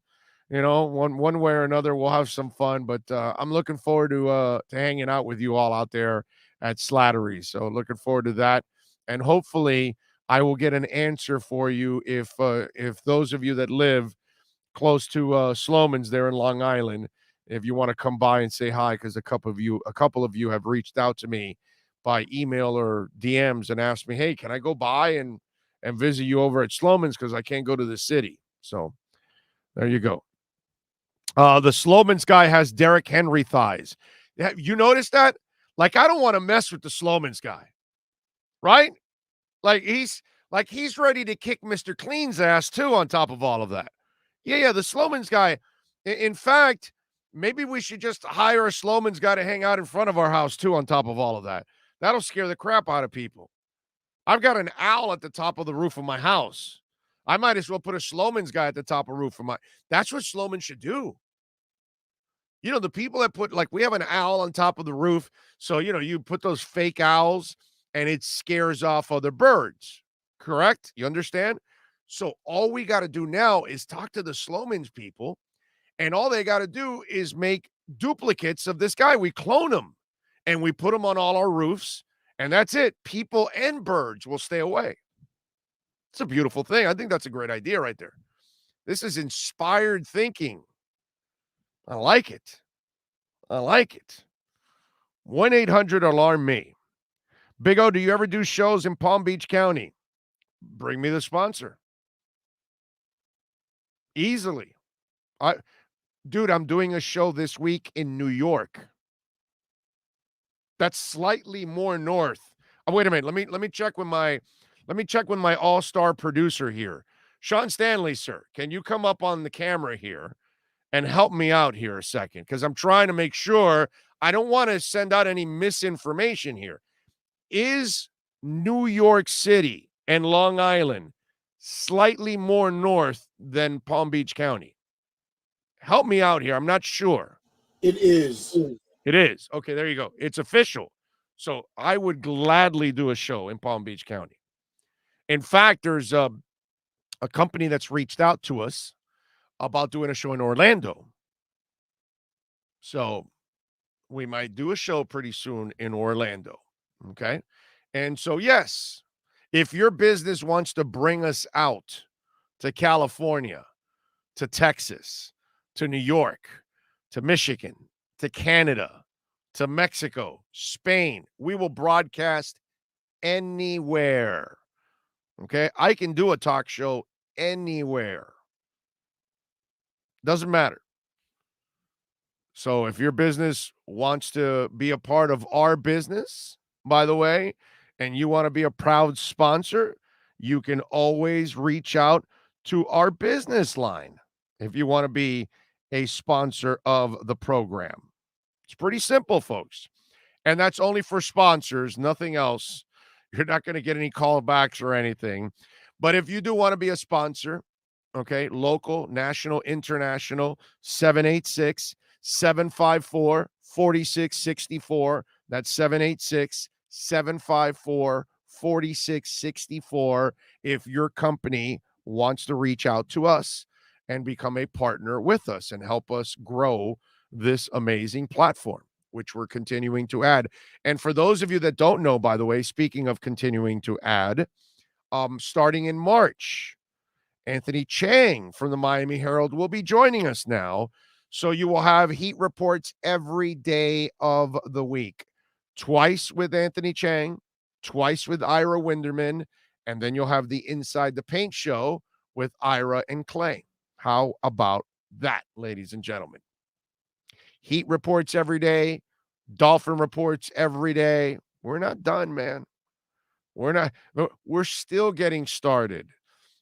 One way or another, we'll have some fun. But I'm looking forward to hanging out with you all out there at Slattery's. So looking forward to that. And hopefully I will get an answer for you if those of you that live close to Sloman's there in Long Island, if you want to come by and say hi, because a couple of you have reached out to me by email or DMs and asked me, hey, can I go by and visit you over at Sloman's because I can't go to the city. So there you go. The Sloman's guy has Derrick Henry thighs. Have you noticed that? Like, I don't want to mess with the Sloman's guy, right? Like he's ready to kick Mr. Clean's ass too on top of all of that. Yeah, the Sloman's guy. In fact, maybe we should just hire a Sloman's guy to hang out in front of our house too on top of all of that. That'll scare the crap out of people. I've got an owl at the top of the roof of my house. I might as well put a Sloman's guy at the top of the roof of my. That's what Sloman should do. The people that put, like, we have an owl on top of the roof. So, you put those fake owls and it scares off other birds. Correct? You understand? So all we got to do now is talk to the Sloman's people, and all they got to do is make duplicates of this guy. We clone them and we put them on all our roofs, and that's it. People and birds will stay away. It's a beautiful thing. I think that's a great idea right there. This is inspired thinking. I like it. 1-800-ALARM-ME. Big O, do you ever do shows in Palm Beach County? Bring me the sponsor. Easily. Dude, I'm doing a show this week in New York. That's slightly more north. Oh, wait a minute. Let me check with my all-star producer here. Sean Stanley, sir, can you come up on the camera here and help me out here a second? Because I'm trying to make sure I don't want to send out any misinformation here. Is New York City and Long Island slightly more north than Palm Beach County? Help me out here. I'm not sure. It is. It is. Okay, there you go. It's official. So I would gladly do a show in Palm Beach County. In fact, there's a company that's reached out to us about doing a show in Orlando. So we might do a show pretty soon in Orlando. Okay. And so, yes, if your business wants to bring us out to California, to Texas, to New York, to Michigan, to Canada, to Mexico, Spain, we will broadcast anywhere. Okay. I can do a talk show anywhere. Doesn't matter. So if your business wants to be a part of our business, by the way, and you want to be a proud sponsor, you can always reach out to our business line if you want to be a sponsor of the program. It's pretty simple, folks. And that's only for sponsors, nothing else. You're not going to get any callbacks or anything. But if you do want to be a sponsor, okay, local, national, international, 786-754-4664. That's 786-754-4664 if your company wants to reach out to us and become a partner with us and help us grow this amazing platform, which we're continuing to add. And for those of you that don't know, by the way, speaking of continuing to add, starting in March, Anthony Chang from the Miami Herald will be joining us now. So you will have Heat reports every day of the week, twice with Anthony Chang, twice with Ira Winderman, and then you'll have the Inside the Paint show with Ira and Clay. How about that, ladies and gentlemen? Heat reports every day, Dolphin reports every day. We're not done, man. We're still getting started.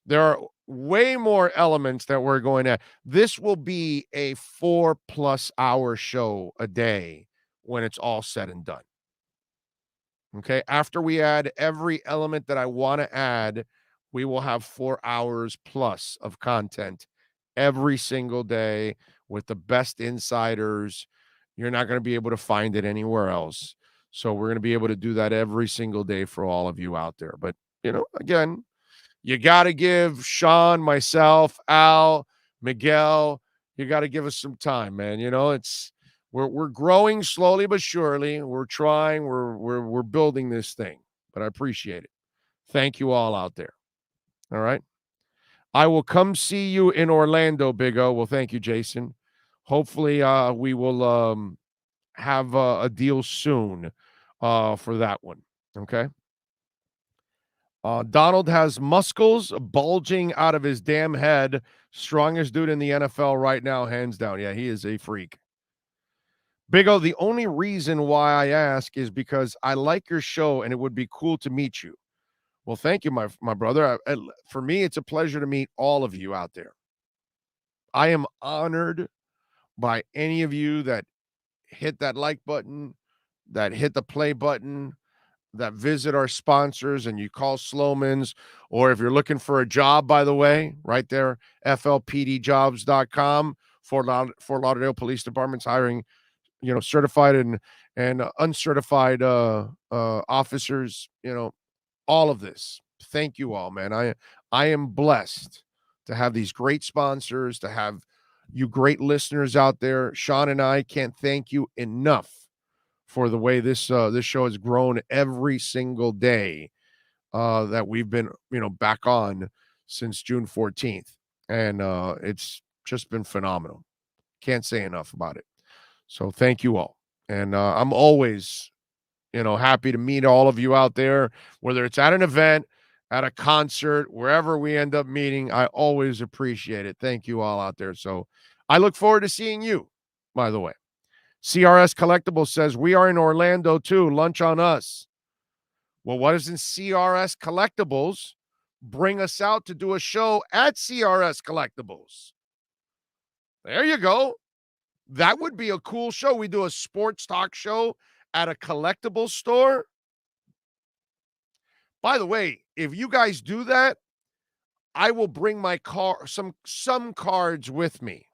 There are way more elements that we're going to. This will be a 4+ hour show a day when it's all said and done. Okay. After we add every element that I want to add, we will have 4 hours plus of content every single day with the best insiders. You're not going to be able to find it anywhere else. So we're going to be able to do that every single day for all of you out there. But, again, you got to give Sean, myself, Al, Miguel, you got to give us some time, man. We're growing slowly but surely. We're trying. We're building this thing. But I appreciate it. Thank you all out there. All right. I will come see you in Orlando, Big O. Well, thank you, Jason. Hopefully, we will have a deal soon for that one. Okay. Donald has muscles bulging out of his damn head. Strongest dude in the NFL right now, hands down. Yeah, he is a freak. Big O, the only reason why I ask is because I like your show and it would be cool to meet you. Well, thank you, my brother. For me, it's a pleasure to meet all of you out there. I am honored by any of you that hit that like button, that hit the play button, that visit our sponsors, and you call Sloman's, or if you're looking for a job, by the way, right there, flpdjobs.com, Fort Lauderdale Police Department's hiring, certified and uncertified officers, all of this. Thank you all, man. I am blessed to have these great sponsors, to have you great listeners out there. Sean and I can't thank you enough for the way this show has grown every single day that we've been, back on since June 14th. And it's just been phenomenal. Can't say enough about it. So thank you all. And I'm always, happy to meet all of you out there, whether it's at an event, at a concert, wherever we end up meeting. I always appreciate it. Thank you all out there. So I look forward to seeing you, by the way. CRS Collectibles says, we are in Orlando too. Lunch on us. Well, what doesn't CRS Collectibles bring us out to do a show at CRS Collectibles? There you go. That would be a cool show. We do a sports talk show at a collectibles store. By the way, if you guys do that, I will bring my some cards with me.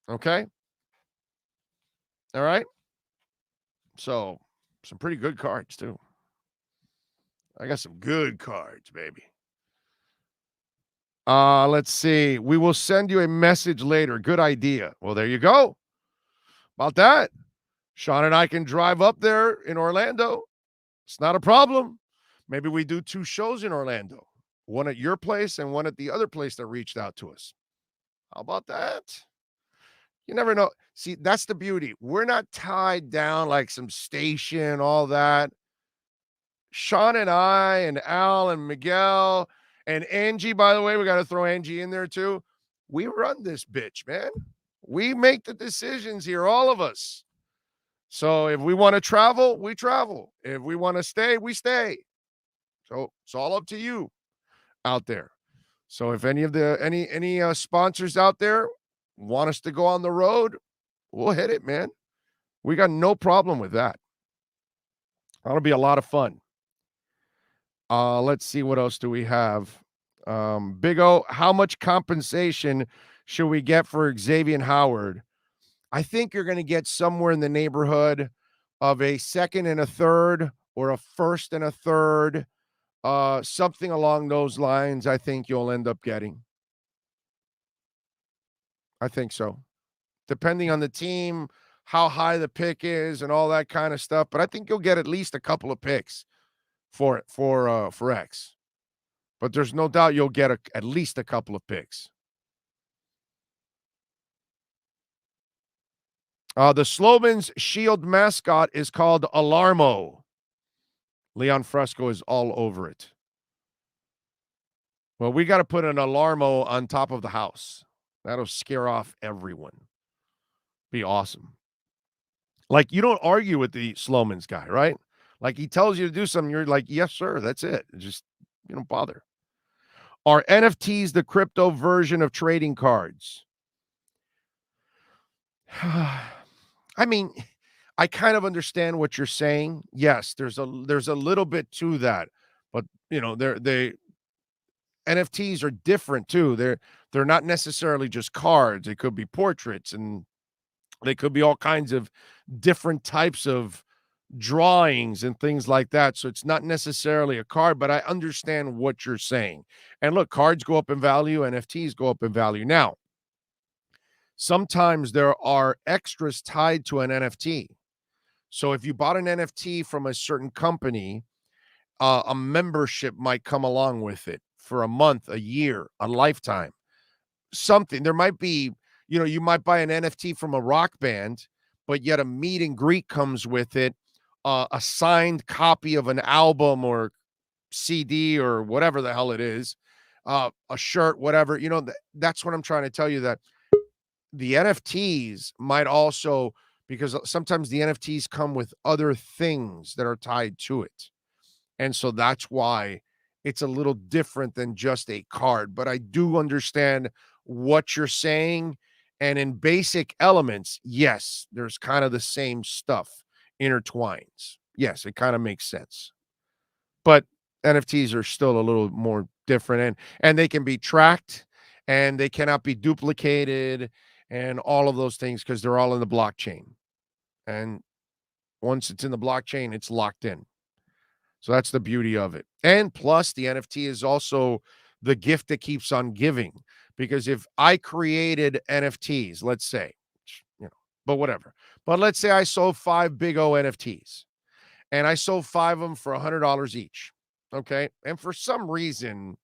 Okay? All right? So, some pretty good cards, too. I got some good cards, baby. Let's see. We will send you a message later. Good idea. Well, there you go. About that. Sean and I can drive up there in Orlando. It's not a problem. Maybe we do 2 shows in Orlando. One at your place and one at the other place that reached out to us. How about that? You never know. See, that's the beauty. We're not tied down like some station, all that. Sean and I and Al and Miguel and Angie, by the way, we got to throw Angie in there too. We run this bitch, man. We make the decisions here, all of us. So if we want to travel, we travel. If we want to stay, we stay. So it's all up to you out there. So if any of the any sponsors out there want us to go on the road, we'll hit it, man. We got no problem with that. That'll be a lot of fun. Let's see, what else do we have? Big O, how much compensation should we get for Xavier Howard? I think you're going to get somewhere in the neighborhood of a second and a third, or a first and a third, something along those lines. I think you'll end up getting. I think so. Depending on the team, how high the pick is and all that kind of stuff. But I think you'll get at least a couple of picks for X. But there's no doubt you'll get at least a couple of picks. The Slowman's Shield mascot is called Alarmo. Leon Fresco is all over it. Well, we got to put an Alarmo on top of the house. That'll scare off everyone. Be awesome. Like, you don't argue with the Slowman's guy, right? Like, he tells you to do something, you're like, yes, sir, that's it. Just, you don't bother. Are NFTs the crypto version of trading cards? I mean, I kind of understand what you're saying. Yes, there's a little bit to that, but you know, NFTs are different too. They're not necessarily just cards. It could be portraits, and they could be all kinds of different types of drawings and things like that. So it's not necessarily a card, but I understand what you're saying. And look, cards go up in value, NFTs go up in value. Now, sometimes there are extras tied to an NFT. So if you bought an NFT from a certain company, a membership might come along with it for a month, a year, a lifetime. Something. There might be, you might buy an NFT from a rock band, but yet a meet and greet comes with it, a signed copy of an album or CD or whatever the hell it is, a shirt, whatever. That's what I'm trying to tell you, that the NFTs might also, because sometimes the NFTs come with other things that are tied to it. And so that's why it's a little different than just a card. But I do understand what you're saying. And in basic elements, yes, there's kind of the same stuff intertwines. Yes, it kind of makes sense. But NFTs are still a little more different, and they can be tracked, and they cannot be duplicated, and all of those things, because they're all in the blockchain. And once it's in the blockchain, it's locked in. So that's the beauty of it. And plus, the NFT is also the gift that keeps on giving. Because if I created NFTs, let's say, but whatever. But let's say I sold 5 Big O NFTs, and I sold 5 of them for $100 each. Okay. And for some reason,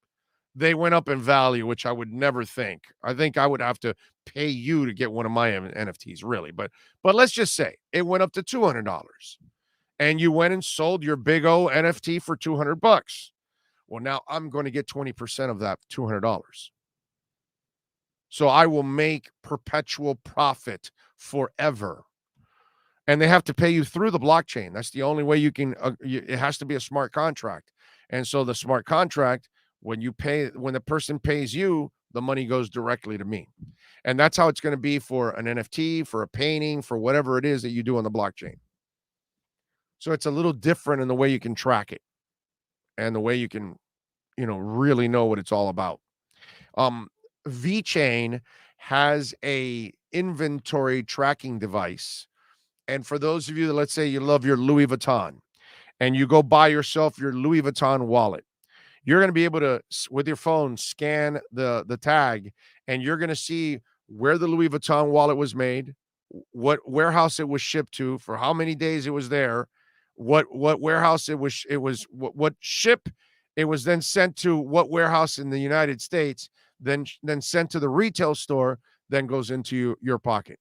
they went up in value, which I would never think. I think I would have to pay you to get one of my NFTs, really. But let's just say it went up to $200, and you went and sold your Big O NFT for $200. Well, now I'm going to get 20% of that $200. So I will make perpetual profit forever. And they have to pay you through the blockchain. That's the only way you can. It has to be a smart contract. And so the smart contract, when the person pays you, the money goes directly to me. And that's how it's going to be for an NFT, for a painting, for whatever it is that you do on the blockchain. So it's a little different in the way you can track it and the way you can, really know what it's all about. VeChain has a inventory tracking device. And for those of you that, let's say, you love your Louis Vuitton and you go buy yourself your Louis Vuitton wallet, you're going to be able to, with your phone, scan the tag, and you're going to see where the Louis Vuitton wallet was made, what warehouse it was shipped to, for how many days it was there, what warehouse what ship it was then sent to, what warehouse in the United States, then sent to the retail store, then goes into your pocket.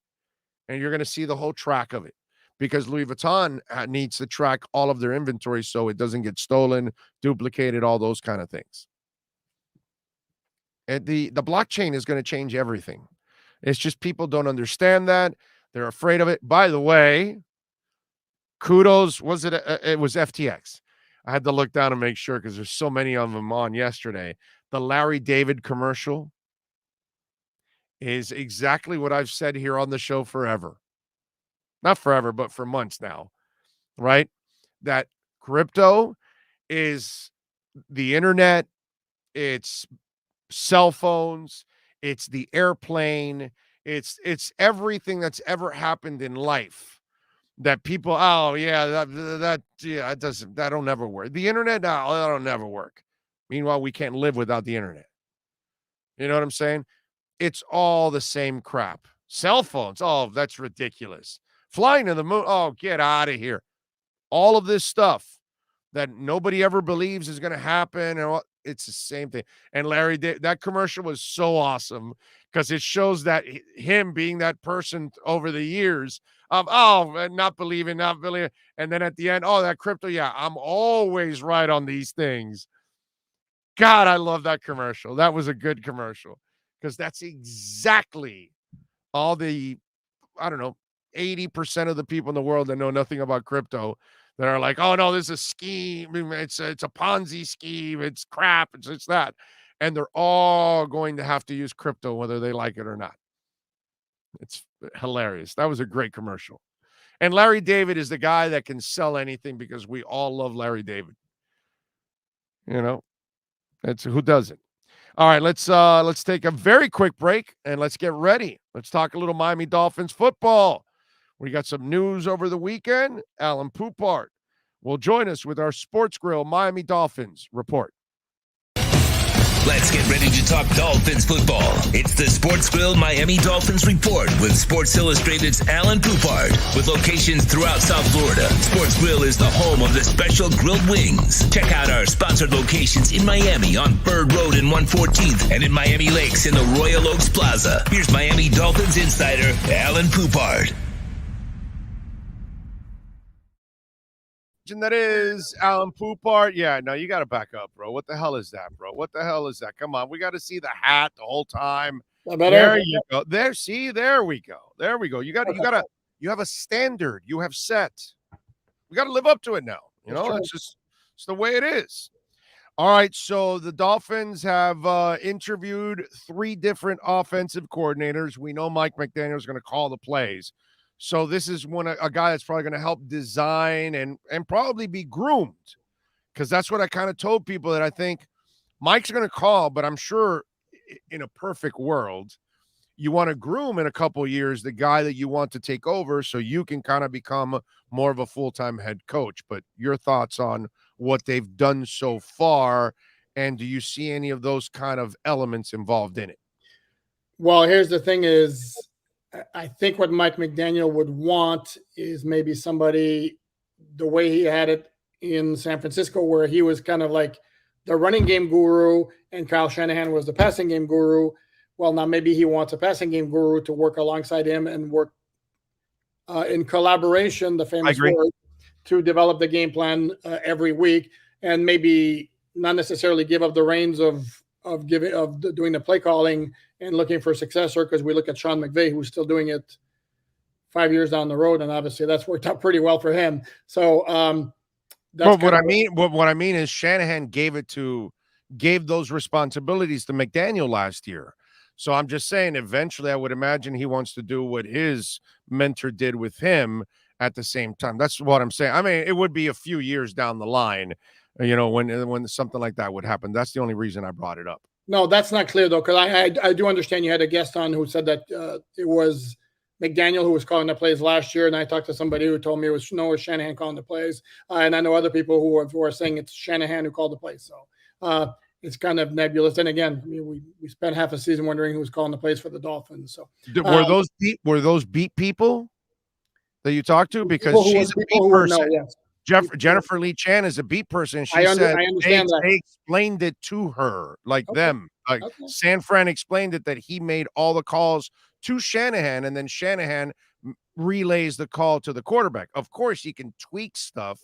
And you're going to see the whole track of it, because Louis Vuitton needs to track all of their inventory so it doesn't get stolen, duplicated, all those kind of things. And the blockchain is going to change everything. It's just people don't understand that. They're afraid of it. By the way, kudos. Was it? It was FTX. I had to look down and make sure because there's so many of them on yesterday. The Larry David commercial is exactly what I've said here on the show forever. Not forever, but for months now, right? That crypto is the internet, it's cell phones, it's the airplane, it's everything that's ever happened in life that people, oh yeah, that doesn't, that'll never work. The internet, no, that'll never work. Meanwhile, we can't live without the internet. You know what I'm saying? It's all the same crap. Cell phones, oh, that's ridiculous. Flying to the moon, oh, get out of here. All of this stuff that nobody ever believes is going to happen, and it's the same thing. And Larry, that commercial was so awesome because it shows that him being that person over the years of, not believing, and then at the end, that crypto, yeah, I'm always right on these things. God, I love that commercial. That was a good commercial because that's exactly all the, I don't know, 80% of the people in the world that know nothing about crypto that are like, oh no, this is a scheme. It's a Ponzi scheme. It's crap. It's that. And they're all going to have to use crypto, whether they like it or not. It's hilarious. That was a great commercial. And Larry David is the guy that can sell anything because we all love Larry David. You know, it's who doesn't. All right, let's take a very quick break and let's get ready. Let's talk a little Miami Dolphins football. We got some news over the weekend. Alan Poupart will join us with our Sports Grill Miami Dolphins report. Let's get ready to talk Dolphins football. It's the Sports Grill Miami Dolphins report with Sports Illustrated's Alan Poupart. With locations throughout South Florida, Sports Grill is the home of the special grilled wings. Check out our sponsored locations in Miami on Bird Road and 114th and in Miami Lakes in the Royal Oaks Plaza. Here's Miami Dolphins insider Alan Poupart. That is Alan Poupart. Yeah, no, you got to back up, bro. What the hell is that, bro? What the hell is that? Come on, we got to see the hat the whole time. There you go. There, see, there we go. There we go. You have a standard you have set. We got to live up to it now. You know, it's the way it is. All right, so the Dolphins have interviewed 3 different offensive coordinators. We know Mike McDaniel is going to call the plays. So this is a guy that's probably going to help design and probably be groomed, because that's what I kind of told people, that I think Mike's going to call, but I'm sure in a perfect world, you want to groom in a couple of years the guy that you want to take over so you can kind of become more of a full-time head coach. But your thoughts on what they've done so far, and do you see any of those kind of elements involved in it? Well, here's the thing is, I think what Mike McDaniel would want is maybe somebody the way he had it in San Francisco, where he was kind of like the running game guru and Kyle Shanahan was the passing game guru. Well, now maybe he wants a passing game guru to work alongside him and work in collaboration, the famous word, to develop the game plan every week, and maybe not necessarily give up the reins of doing the play calling and looking for a successor, because we look at Sean McVay, who's still doing it 5 years down the road, and obviously that's worked out pretty well for him. So that's what I mean is Shanahan gave those responsibilities to McDaniel last year. So I'm just saying, eventually I would imagine he wants to do what his mentor did with him at the same time. That's what I'm saying. I mean, it would be a few years down the line, you know, when something like that would happen. That's the only reason I brought it up. No, that's not clear, though, because I do understand you had a guest on who said that it was McDaniel who was calling the plays last year, and I talked to somebody who told me it was Shanahan calling the plays, and I know other people who are saying it's Shanahan who called the plays. So it's kind of nebulous. And again, I mean, we spent half a season wondering who was calling the plays for the Dolphins. So were those beat people that you talked to? Because she's a beat person. Yes. Jennifer Lee Chan is a beat person. She said they explained it to her, them. San Fran explained it, that he made all the calls to Shanahan, and then Shanahan relays the call to the quarterback. Of course, he can tweak stuff,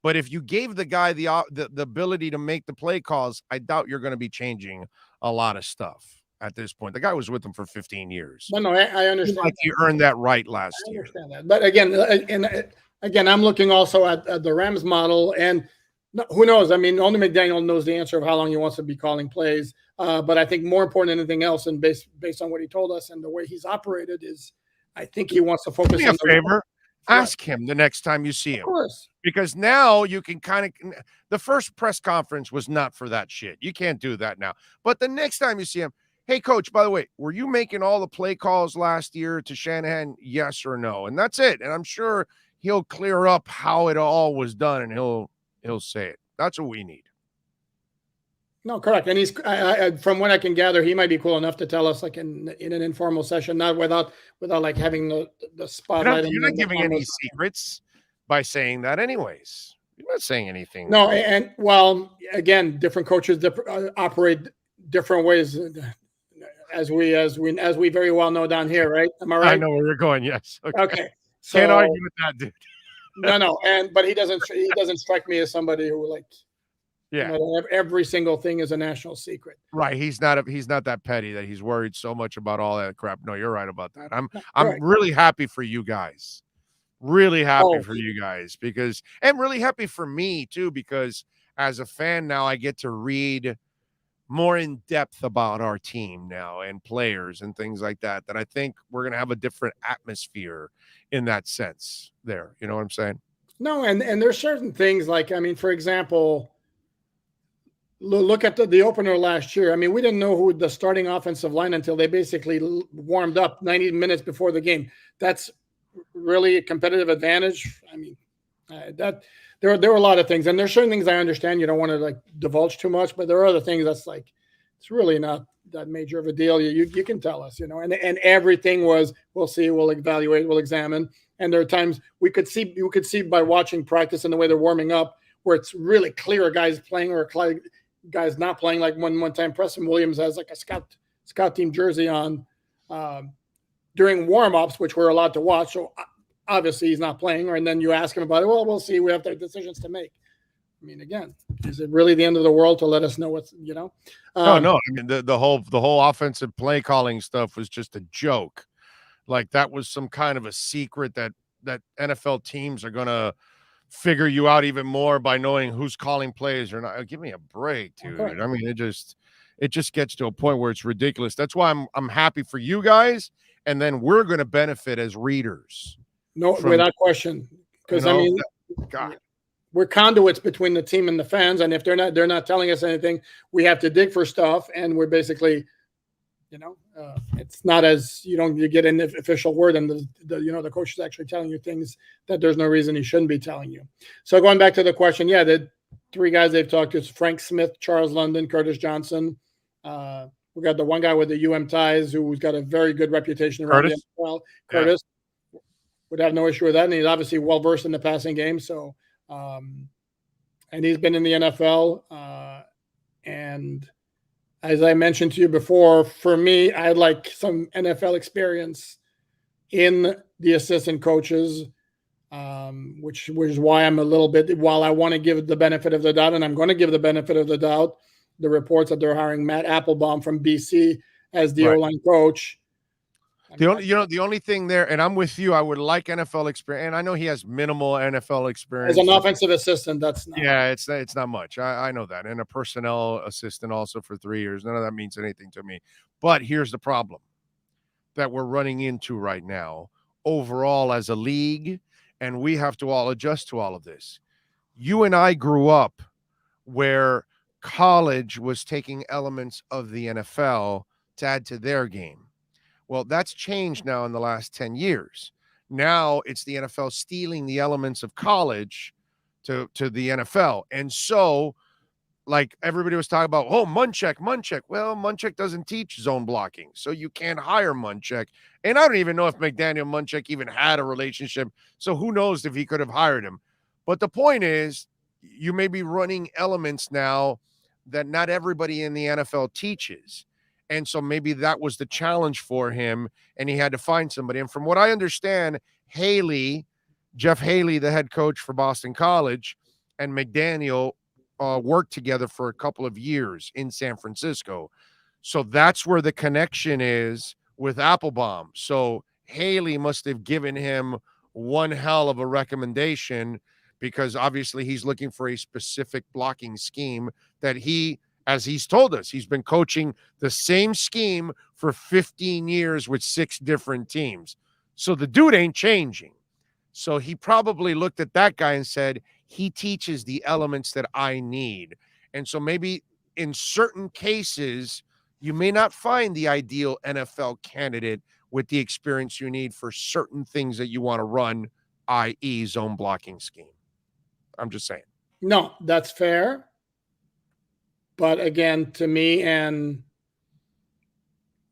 but if you gave the guy the ability to make the play calls, I doubt you're going to be changing a lot of stuff. at this point. The guy was with them for 15 years. No, I understand. Like he earned that right last year. I understand that. But again, I'm looking also at the Rams model, and who knows? I mean, only McDaniel knows the answer of how long he wants to be calling plays. But I think more important than anything else, and based on what he told us and the way he's operated, is I think he wants to focus. Do me a favor. Ask him the next time you see him. Of course. Because now you can kind of – the first press conference was not for that shit. You can't do that now. But the next time you see him, hey, coach, by the way, were you making all the play calls last year to Shanahan, yes or no? And that's it. And I'm sure he'll clear up how it all was done, and he'll say it. That's what we need. No, correct. And he's from what I can gather, he might be cool enough to tell us, like in an informal session, not without like having the spotlight. You're not giving any secrets by saying that, anyways. You're not saying anything. No, and well, again, different coaches operate different ways, as we very well know down here, right? Am I right? I know where you're going. Yes. Okay. So, can't argue with that, dude. No, but he doesn't strike me as somebody who like. Yeah, every single thing is a national secret. Right. He's not that petty that he's worried so much about all that crap. No, you're right about that. I'm really happy for you guys. Really happy for you guys and really happy for me too, because as a fan now I get to read more in depth about our team now and players and things like that I think we're going to have a different atmosphere in that sense there. You know what I'm saying? No, and there's certain things like, I mean, for example, look at the opener last year. I mean, we didn't know who the starting offensive line until they basically warmed up 90 minutes before the game. That's really a competitive advantage. I mean, that there were a lot of things, and there's certain things I understand you don't want to like divulge too much, but there are other things that's like it's really not that major of a deal. You can tell us, you know, and everything was we'll see, we'll evaluate, we'll examine. And there are times you could see by watching practice and the way they're warming up where it's really clear a guy's playing or a guy's not playing. Like one time Preston Williams has like a scout team jersey on during warm-ups, which we're allowed to watch. So obviously he's not playing. And then you ask him about it. Well, we'll see. We have their decisions to make. I mean, again, is it really the end of the world to let us know what's, you know? No. I mean, the whole offensive play calling stuff was just a joke. Like that was some kind of a secret that NFL teams are going to figure you out even more by knowing who's calling plays or not. Give me a break, dude. Okay. I mean, it just gets to a point where it's ridiculous. That's why I'm happy for you guys. And then we're going to benefit as readers. No, without question. Because, I mean, God. We're conduits between the team and the fans. And if they're not telling us anything, we have to dig for stuff. And we're basically, you know, it's not as you get an official word and the coach is actually telling you things that there's no reason he shouldn't be telling you. So going back to the question, yeah, the three guys they've talked to is Frank Smith, Charles London, Curtis Johnson. We got the one guy with the UM ties who's got a very good reputation around the NFL. Curtis would have no issue with that, and he's obviously well versed in the passing game. So, and he's been in the NFL. And as I mentioned to you before, for me, I'd like some NFL experience in the assistant coaches, which is why I'm a little bit. While I want to give the benefit of the doubt, and I'm going to give the benefit of the doubt. The reports that they're hiring Matt Applebaum from BC as the O-line coach. The only thing there, and I'm with you, I would like NFL experience, and I know he has minimal NFL experience. As an offensive assistant, that's not. Yeah, it's not much. I know that. And a personnel assistant also for 3 years. None of that means anything to me. But here's the problem that we're running into right now overall as a league, and we have to all adjust to all of this. You and I grew up where college was taking elements of the NFL to add to their game. Well, that's changed now in the last 10 years. Now it's the NFL stealing the elements of college to the NFL. And so, like everybody was talking about, Munchak. Well, Munchak doesn't teach zone blocking, so you can't hire Munchak. And I don't even know if McDaniel Munchak even had a relationship, so who knows if he could have hired him. But the point is, you may be running elements now that not everybody in the NFL teaches. And so maybe that was the challenge for him, and he had to find somebody. And from what I understand, Jeff Haley, the head coach for Boston College, and McDaniel worked together for a couple of years in San Francisco. So that's where the connection is with Applebaum. So Haley must have given him one hell of a recommendation, because obviously he's looking for a specific blocking scheme that he, as he's told us, he's been coaching the same scheme for 15 years with 6 different teams. So the dude ain't changing. So he probably looked at that guy and said, he teaches the elements that I need. And so maybe in certain cases, you may not find the ideal NFL candidate with the experience you need for certain things that you want to run, i.e. zone blocking scheme. I'm just saying. No, that's fair. But again, to me, and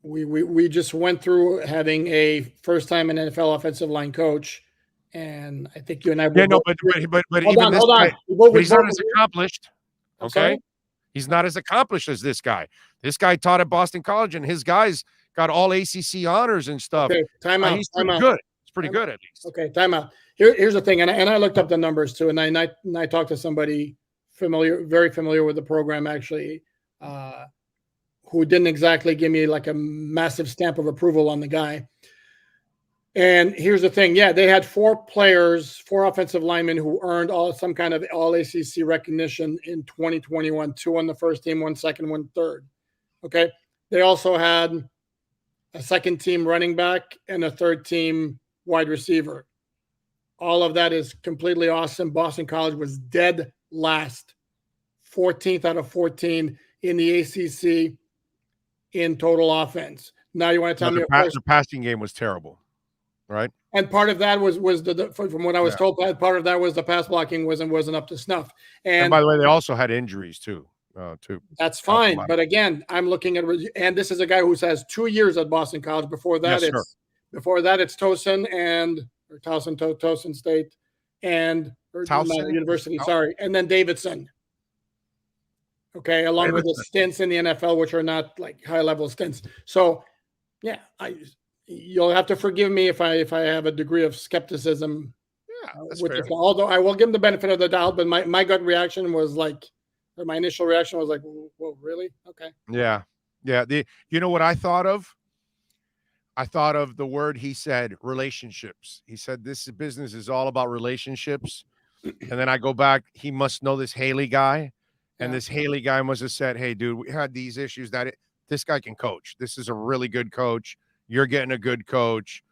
we just went through having a first-time NFL offensive line coach, and I think you and I. Yeah, no, but even this guy, he's not as accomplished. Okay, he's not as accomplished as this guy. This guy taught at Boston College, and his guys got all ACC honors and stuff. Okay, time out. He's pretty good. It's pretty good, at least. Okay, time out. Here's the thing, and I looked up the numbers too, and I talked to somebody very familiar with the program, actually, who didn't exactly give me like a massive stamp of approval on the guy. And here's the thing. Yeah, they had 4 offensive linemen who earned some kind of all ACC recognition in 2021, 2 on the first team, 1 second, 1 third. Okay. They also had a second team running back and a third team wide receiver. All of that is completely awesome. Boston College was dead last, 14th out of 14 in the ACC in total offense. Now you want to tell me the passing game was terrible, right? And part of that was from what I was told, part of that was the pass blocking wasn't up to snuff. And by the way, they also had injuries too. That's fine, but again, I'm looking at, and this is a guy who has 2 years at Boston College. Before that, it's Towson State and University. Sorry, and then Davidson. Okay, along with the stints in the NFL, which are not like high level stints. So, yeah, you'll have to forgive me if I have a degree of skepticism. Yeah, that's fair. Although I will give him the benefit of the doubt, but my gut reaction was like, or my initial reaction was like, "Whoa, really? Okay." Yeah. You know what I thought of? I thought of the word he said, relationships. He said this business is all about relationships. And then I go back, he must know this Haley guy. And this Haley guy must have said, hey, dude, we had these issues this guy can coach. This is a really good coach. You're getting a good coach.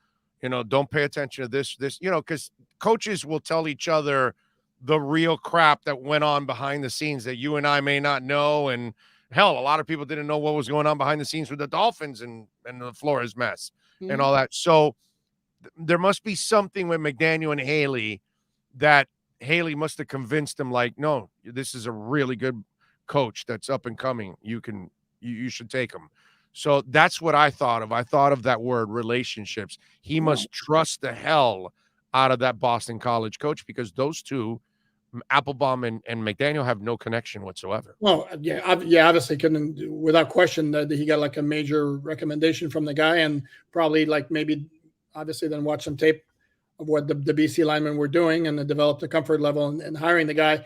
Don't pay attention to this, because coaches will tell each other the real crap that went on behind the scenes that you and I may not know. And hell, a lot of people didn't know what was going on behind the scenes with the Dolphins and the Flores mess and all that. So there must be something with McDaniel and Haley that Haley must have convinced him, like, no, this is a really good coach that's up and coming. You should take him. So that's what I thought of. I thought of that word, relationships. He must trust the hell out of that Boston College coach, because those two, Applebaum and McDaniel, have no connection whatsoever. Well, obviously couldn't, without question, that he got like a major recommendation from the guy, and probably like maybe obviously then watch some tape of what the BC linemen were doing and develop the comfort level and hiring the guy.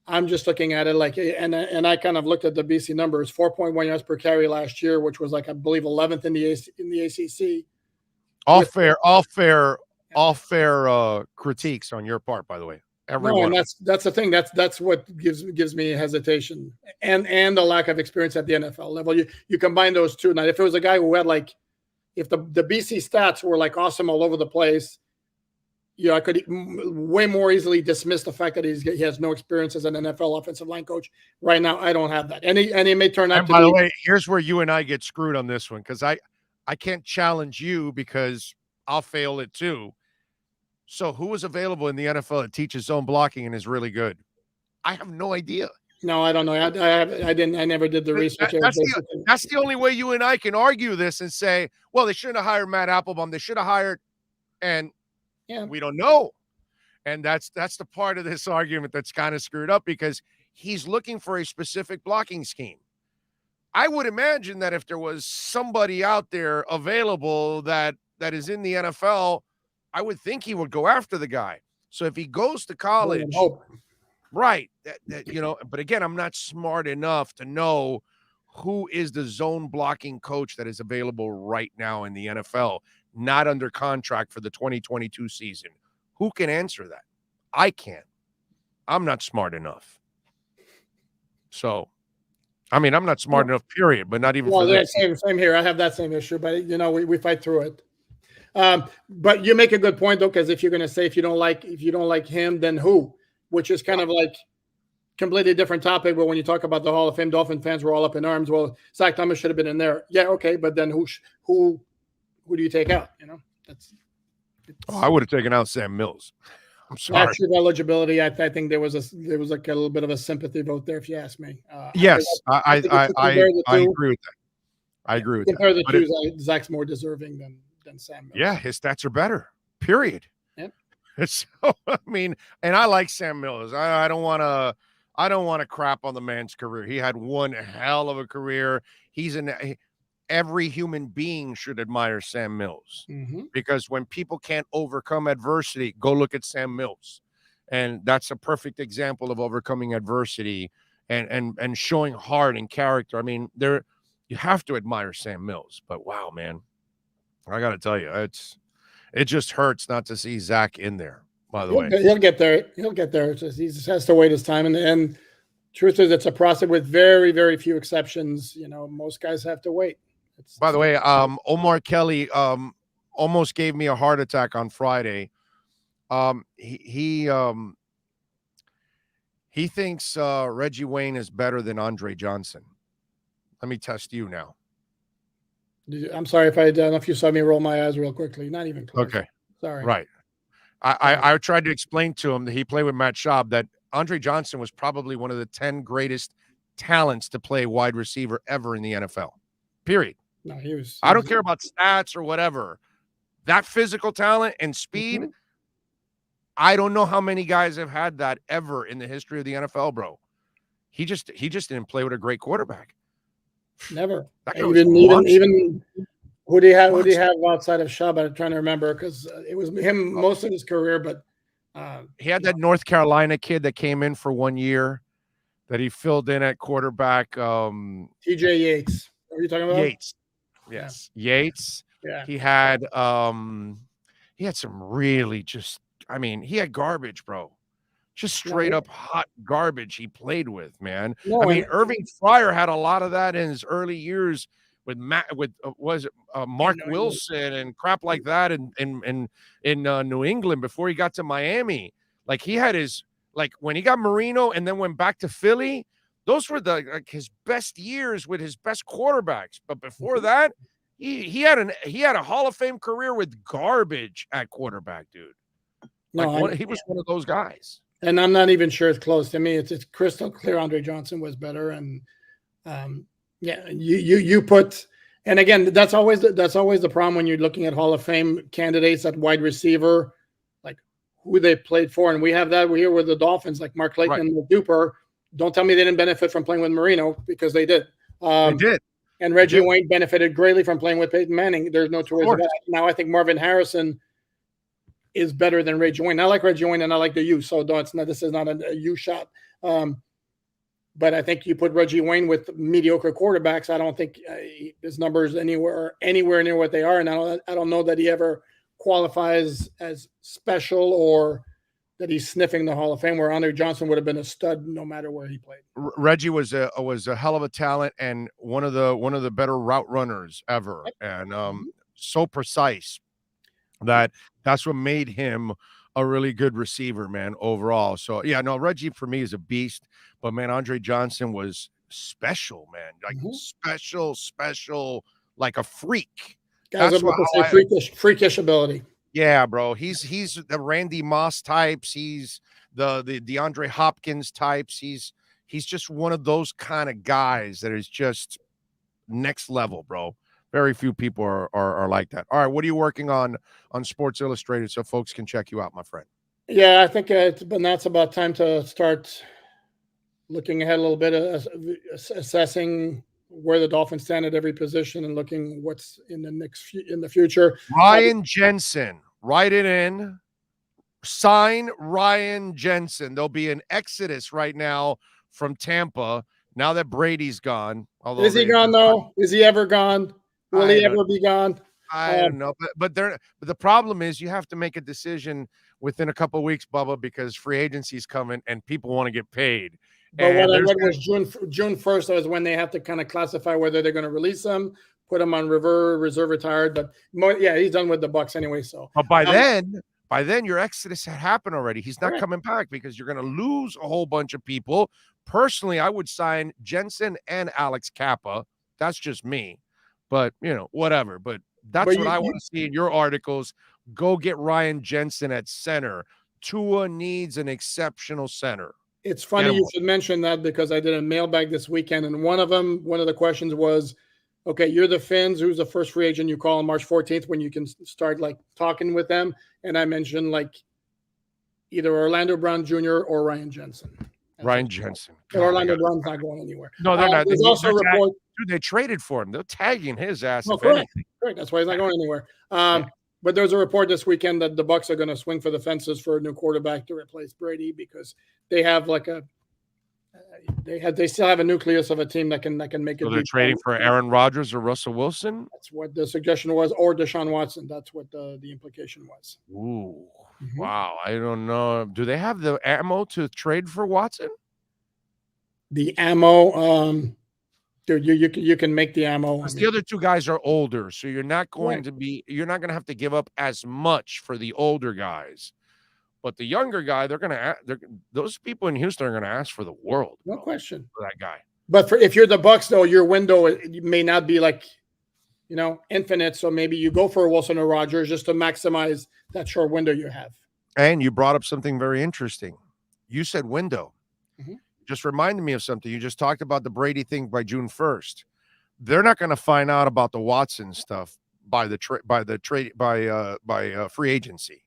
I'm just looking at it like, and I kind of looked at the BC numbers, 4.1 yards per carry last year, which was like, I believe 11th in the ACC. All fair critiques on your part, by the way. Everyone. No, and that's the thing. That's what gives me hesitation and the lack of experience at the NFL level. You combine those two. Now, if it was a guy who had like, if the BC stats were like awesome all over the place, I could way more easily dismiss the fact that he has no experience as an NFL offensive line coach. Right now, I don't have that, and he may turn out. And by the way, here's where you and I get screwed on this one, because I can't challenge you because I'll fail it too. So who is available in the NFL that teaches zone blocking and is really good? I have no idea. No, I don't know. I never did the research. That's the only way you and I can argue this and say, well, they shouldn't have hired Matt Applebaum. They should have hired, and we don't know. And that's the part of this argument that's kind of screwed up, because he's looking for a specific blocking scheme. I would imagine that if there was somebody out there available that is in the NFL, I would think he would go after the guy. So if he goes to college, right, but again, I'm not smart enough to know who is the zone blocking coach that is available right now in the NFL, not under contract for the 2022 season? Who can answer that? I can't. I'm not smart enough. So, I mean, I'm not smart enough, period, but not even for this. Same here. I have that same issue, but we fight through it. But you make a good point though, because if you're going to say if you don't like him, then who? Which is kind of like completely different topic. But when you talk about the Hall of Fame, Dolphin fans were all up in arms. Well, Zach Thomas should have been in there. Yeah, okay, but then who do you take out? I would have taken out Sam Mills. I'm sorry. Active eligibility. I think there was like a little bit of a sympathy vote there, if you ask me. Yes, I agree with that. I agree with that. Compare the two, Zach's more deserving than Sam Mills. Yeah, his stats are better. Period. Yep. So I mean, and I like Sam Mills. I don't want to crap on the man's career. He had one hell of a career. Every human being should admire Sam Mills, because when people can't overcome adversity, go look at Sam Mills. And that's a perfect example of overcoming adversity and showing heart and character. I mean, you have to admire Sam Mills, but wow, man, I got to tell you, it just hurts not to see Zach in there, by the way. He'll get there. He'll get there. He just has to wait his time. And truth is, it's a process with very, very few exceptions. Most guys have to wait. By the way, Omar Kelly almost gave me a heart attack on Friday. He thinks Reggie Wayne is better than Andre Johnson. Let me test you now. I'm sorry if I don't know if you saw me roll my eyes real quickly. Not even close. Okay. Sorry. Right. I tried to explain to him that he played with Matt Schaub that Andre Johnson was probably one of the 10 greatest talents to play wide receiver ever in the NFL. Period. No, I don't care about stats or whatever. That physical talent and speed, I don't know how many guys have had that ever in the history of the NFL, bro. He just didn't play with a great quarterback. Never. Even who do you have outside of Schaub? I'm trying to remember because it was him most of his career, but he had that North Carolina kid that came in for 1 year that he filled in at quarterback. TJ Yates. Are you talking about Yates? Yes, yeah. Yates. Yeah. He had some really he had garbage, bro. Just straight up hot garbage he played with, man. No, Irving Fryer had a lot of that in his early years with Mark Wilson and crap like that in New England before he got to Miami. Like he had when he got Marino and then went back to Philly. Those were his best years with his best quarterbacks. But before that, he had a Hall of Fame career with garbage at quarterback, dude. He was one of those guys. And I'm not even sure it's close. To me, it's crystal clear Andre Johnson was better. And you put, and again, that's always the problem when you're looking at Hall of Fame candidates at wide receiver, like who they played for. And we have that here with the Dolphins, like Mark Layton and Duper. Don't tell me they didn't benefit from playing with Marino, because they did. They did. And Reggie Wayne benefited greatly from playing with Peyton Manning. There's no two ways about it. Now I think Marvin Harrison is better than Reggie Wayne. I like Reggie Wayne and I like the U. So this is not a U shot. But I think you put Reggie Wayne with mediocre quarterbacks, I don't think his numbers anywhere near what they are. And I don't know that he ever qualifies as special or that he's sniffing the Hall of Fame, where Andre Johnson would have been a stud no matter where he played. Reggie was a hell of a talent and one of the better route runners ever, and so precise that's what made him a really good receiver, man, overall. So yeah, no, Reggie for me is a beast, but man, Andre Johnson was special, man, like special, like a freak. That's what I say, freakish ability. Yeah, bro. He's the Randy Moss types. He's the DeAndre Hopkins types. He's just one of those kind of guys that is just next level, bro. Very few people are like that. All right, what are you working on Sports Illustrated so folks can check you out, my friend? Yeah, I think that's about time to start looking ahead a little bit, assessing where the Dolphins stand at every position and looking what's in the future. Ryan Jensen, write it in. Sign Ryan Jensen. There'll be an exodus right now from Tampa now that Brady's gone. Although is he gone though? Is he ever gone? Will he ever be gone? I don't know, but the problem is you have to make a decision within a couple of weeks, Bubba, because free agency is coming and people want to get paid. But what was June 1st is when they have to kind of classify whether they're going to release him, put him on reserve retired. But he's done with the Bucks anyway. So, but by then your exodus had happened already. He's not coming back because you're going to lose a whole bunch of people. Personally, I would sign Jensen and Alex Kappa. That's just me, but whatever. But that's what I want to see in your articles. Go get Ryan Jensen at center. Tua needs an exceptional center. It's funny you should mention that because I did a mailbag this weekend, and one of the questions was, okay, you're the Finns. Who's the first free agent you call on March 14th when you can start talking with them? And I mentioned either Orlando Brown Jr. or Ryan Jensen. Ryan Jensen. Orlando Brown's not going anywhere. No, they're not. There's also a report. Dude, they traded for him. They're tagging his ass. Correct. That's why he's not going anywhere. But there's a report this weekend that the Bucks are going to swing for the fences for a new quarterback to replace Brady because they have they still have a nucleus of a team that can make it. So they're trading for Aaron Rodgers or Russell Wilson? That's what the suggestion was, or Deshaun Watson. That's what the implication was. Ooh, wow. I don't know. Do they have the ammo to trade for Watson? The ammo, dude, you can make the ammo. The other two guys are older, so you're not going to have to give up as much for the older guys. But the younger guy, those people in Houston are going to ask for the world. No question. For that guy. But if you're the Bucks, though, your window may not be infinite. So maybe you go for a Wilson or Rodgers just to maximize that short window you have. And you brought up something very interesting. You said window. Mm-hmm. Just reminded me of something. You just talked about the Brady thing by June 1st. They're not going to find out about the Watson stuff by free agency.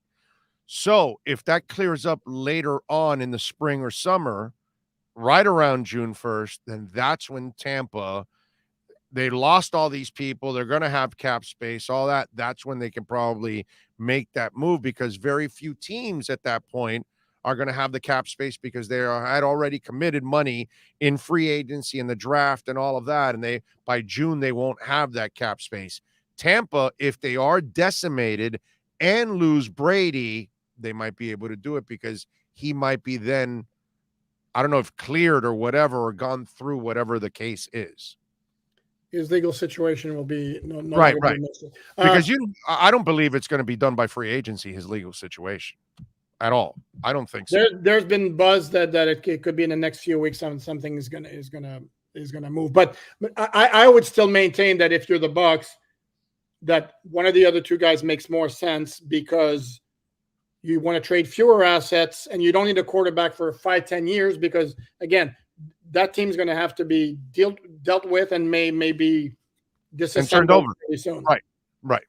So if that clears up later on in the spring or summer, right around June 1st, then that's when Tampa, they lost all these people. They're going to have cap space, all that. That's when they can probably make that move because very few teams at that point are going to have the cap space because they had already committed money in free agency and the draft and all of that. And by June, they won't have that cap space. Tampa, if they are decimated and lose Brady, they might be able to do it because he might be then, I don't know if cleared or whatever, or gone through whatever the case is. His legal situation will be right. Because I don't believe it's going to be done by free agency, his legal situation at all. I don't think so. There's been buzz that it could be in the next few weeks something is gonna move. But I would still maintain that if you're the Bucks, that one of the other two guys makes more sense because you want to trade fewer assets and you don't need a quarterback for 5-10 years because, again, that team's going to have to be dealt with and may be disassembled turned over pretty soon. Right.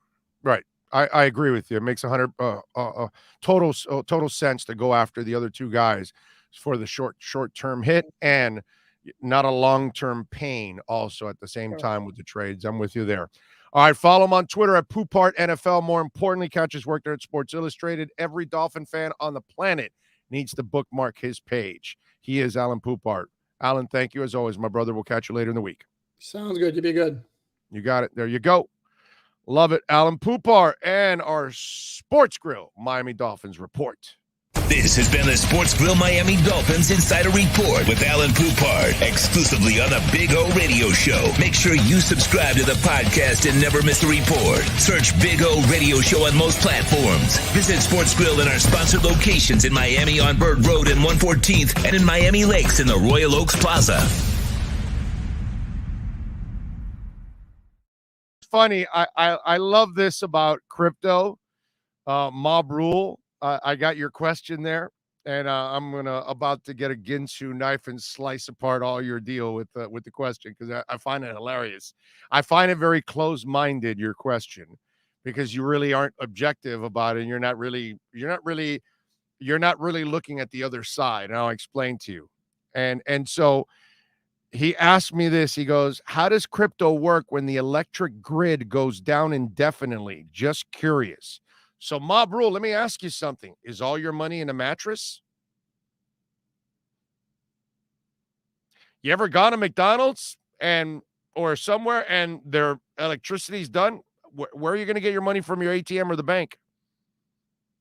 I agree with you. It makes total sense to go after the other two guys for the short-term hit and not a long-term pain also at the same time with the trades. I'm with you there. All right, follow him on Twitter at Poupart NFL. More importantly, catch his work there at Sports Illustrated. Every Dolphin fan on the planet needs to bookmark his page. He is Alan Poupart. Alan, thank you as always, my brother. We'll catch you later in the week. Sounds good. You be good. You got it. There you go. Love it. Alan Poupart and our Sports Grill Miami Dolphins report. This has been the Sports Grill Miami Dolphins Insider Report with Alan Poupart, exclusively on the Big O Radio Show. Make sure you subscribe to the podcast and never miss a report. Search Big O Radio Show on most platforms. Visit Sports Grill in our sponsored locations in Miami on Bird Road and 114th and in Miami Lakes in the Royal Oaks Plaza. Funny, I love this about crypto. Mob Rule. I got your question there, and I'm about to get a Ginsu knife and slice apart all your deal with the question because I find it hilarious. I find it very close-minded, your question, because you really aren't objective about it. And you're not really looking at the other side. And I'll explain to you. And so he asked me this. He goes, "How does crypto work when the electric grid goes down indefinitely? Just curious." So, Mob Rule, let me ask you something. Is all your money in a mattress? You ever gone to McDonald's and or somewhere and their electricity's done, where are you going to get your money from, your ATM or the bank?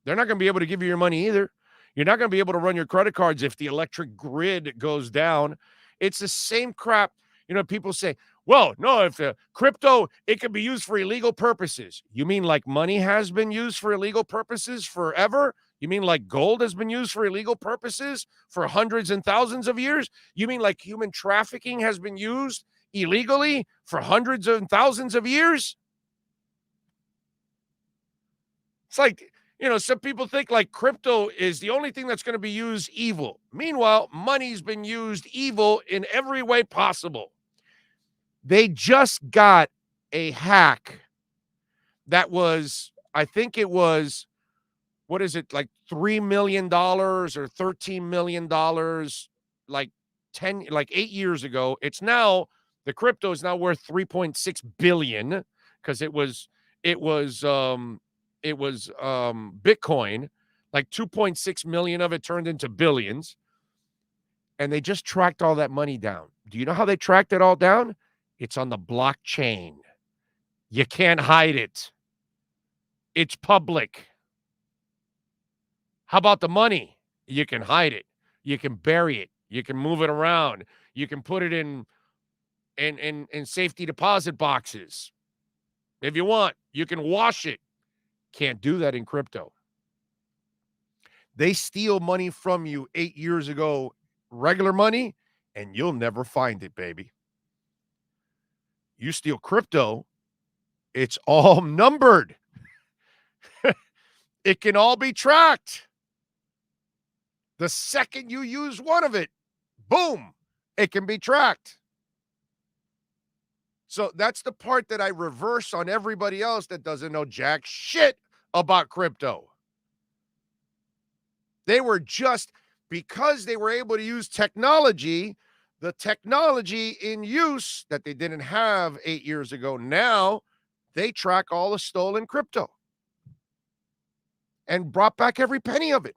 They're not going to be able to give you your money either. You're not going to be able to run your credit cards if the electric grid goes down. It's the same crap. You know, people say, well, no, if crypto, it can be used for illegal purposes. You mean like money has been used for illegal purposes forever? You mean like gold has been used for illegal purposes for hundreds and thousands of years? You mean like human trafficking has been used illegally for hundreds and thousands of years? It's like, you know, some people think like crypto is the only thing that's going to be used evil. Meanwhile, money's been used evil in every way possible. They just got a hack that was, I think it was, what is it, like $3 million or $13 million, like 8 years ago. It's now, the crypto is now worth 3.6 billion because it was Bitcoin, like 2.6 million of it turned into billions. And they just tracked all that money down. Do you know how they tracked it all down? It's on the blockchain. You can't hide it. It's public. How about the money? You can hide it. You can bury it. You can move it around. You can put it in safety deposit boxes. If you want, you can wash it. Can't do that in crypto. They steal money from you 8 years ago, regular money, and you'll never find it, baby. You steal crypto, it's all numbered. It can all be tracked. The second you use one of it, boom, it can be tracked. So that's the part that I reverse on everybody else that doesn't know jack shit about crypto. They were just, because they were able to use technology, the technology in use that they didn't have 8 years ago, now they track all the stolen crypto and brought back every penny of it.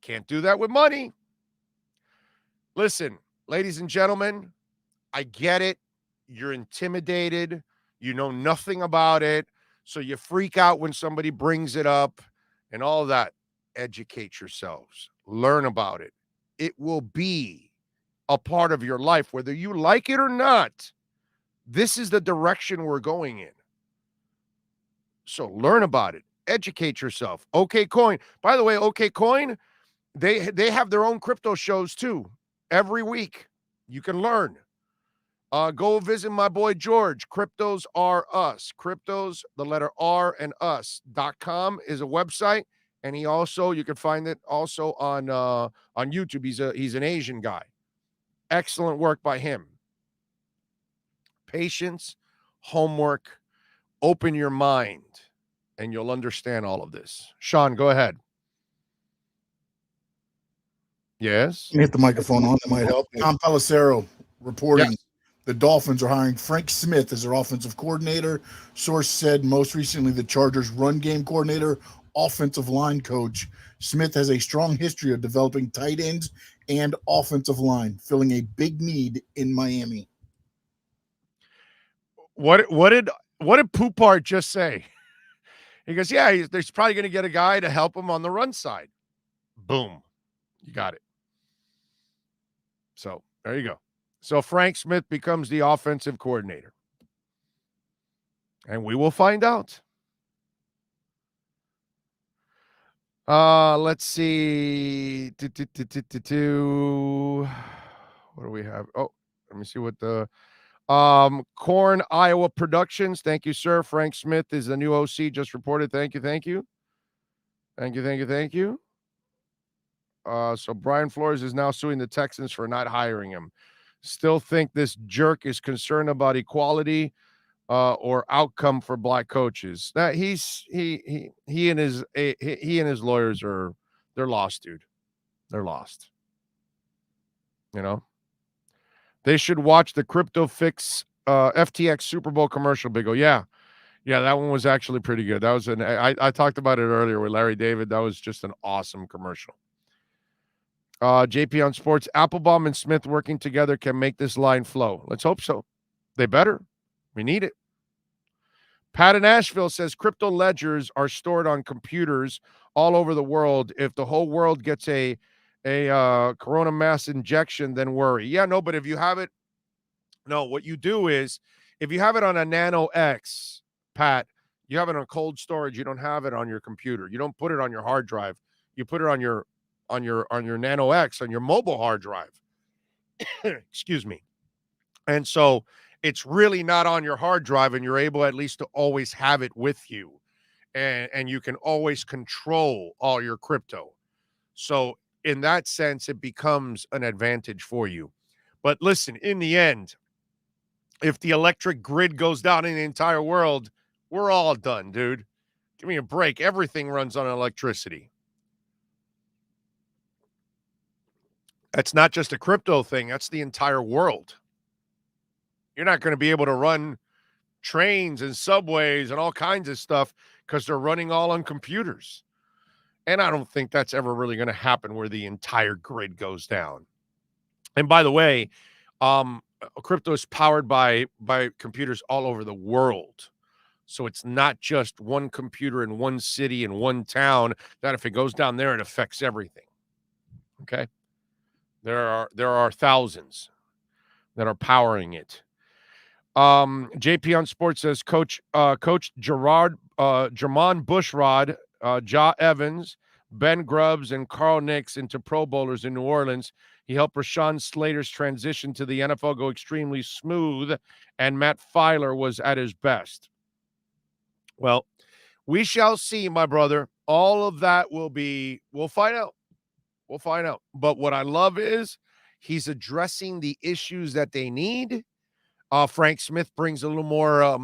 Can't do that with money. Listen, ladies and gentlemen, I get it. You're intimidated. You know nothing about it. So you freak out when somebody brings it up and all that. Educate yourselves. Learn about it. It will be a part of your life, whether you like it or not. This is the direction we're going in. So learn about it. Educate yourself. OK Coin. By the way, OK Coin, they have their own crypto shows too. Every week. You can learn. Go visit my boy George. Cryptos Are Us. Cryptos, the letter R and us.com is a website. And he also, you can find it also on YouTube. He's an Asian guy. Excellent work by him. Patience, homework, open your mind, and you'll understand all of this. Sean, go ahead. Yes? Hit the microphone on. That might help. Tom Pelissero reporting the Dolphins are hiring Frank Smith as their offensive coordinator. Source said most recently the Chargers run game coordinator, offensive line coach. Smith has a strong history of developing tight ends and offensive line, filling a big need in Miami. What did Poupart just say? He goes, yeah, there's probably going to get a guy to help him on the run side. Boom. You got it. So there you go. So Frank Smith becomes the offensive coordinator. And we will find out. Let's see. What do we have? Oh, let me see what the Corn Iowa Productions. Thank you, sir. Frank Smith is the new OC, just reported. Thank you. So Brian Flores is now suing the Texans for not hiring him. Still think this jerk is concerned about equality or outcome for black coaches. That he and his lawyers they're lost, dude. They're lost. You know, they should watch the Crypto Fix FTX Super Bowl commercial. Big O, yeah, that one was actually pretty good. That was I talked about it earlier with Larry David. That was just an awesome commercial. JP on Sports, Applebaum and Smith working together can make this line flow. Let's hope so. They better. We need it. Pat in Asheville says crypto ledgers are stored on computers all over the world. If the whole world gets a corona mass injection, then worry. Yeah, no, but if you have it, no, what you do is if you have it on a Nano X, Pat, you have it on cold storage. You don't have it on your computer. You don't put it on your hard drive. You put it on your Nano X, on your mobile hard drive. Excuse me. And so it's really not on your hard drive, and you're able at least to always have it with you. And you can always control all your crypto. So in that sense, it becomes an advantage for you. But listen, in the end, if the electric grid goes down in the entire world, we're all done, dude. Give me a break. Everything runs on electricity. That's not just a crypto thing. That's the entire world. You're not going to be able to run trains and subways and all kinds of stuff because they're running all on computers. And I don't think that's ever really going to happen where the entire grid goes down. And by the way, crypto is powered by computers all over the world. So it's not just one computer in one city in one town that if it goes down there, it affects everything. Okay? There are thousands that are powering it. JP on Sports says Coach Jermon Bushrod, Ja Evans, Ben Grubbs, and Carl Nicks into Pro Bowlers in New Orleans. He helped Rashawn Slater's transition to the NFL go extremely smooth, and Matt Filer was at his best. Well, we shall see, my brother. All of that we'll find out. We'll find out. But what I love is he's addressing the issues that they need. Frank Smith brings a little more,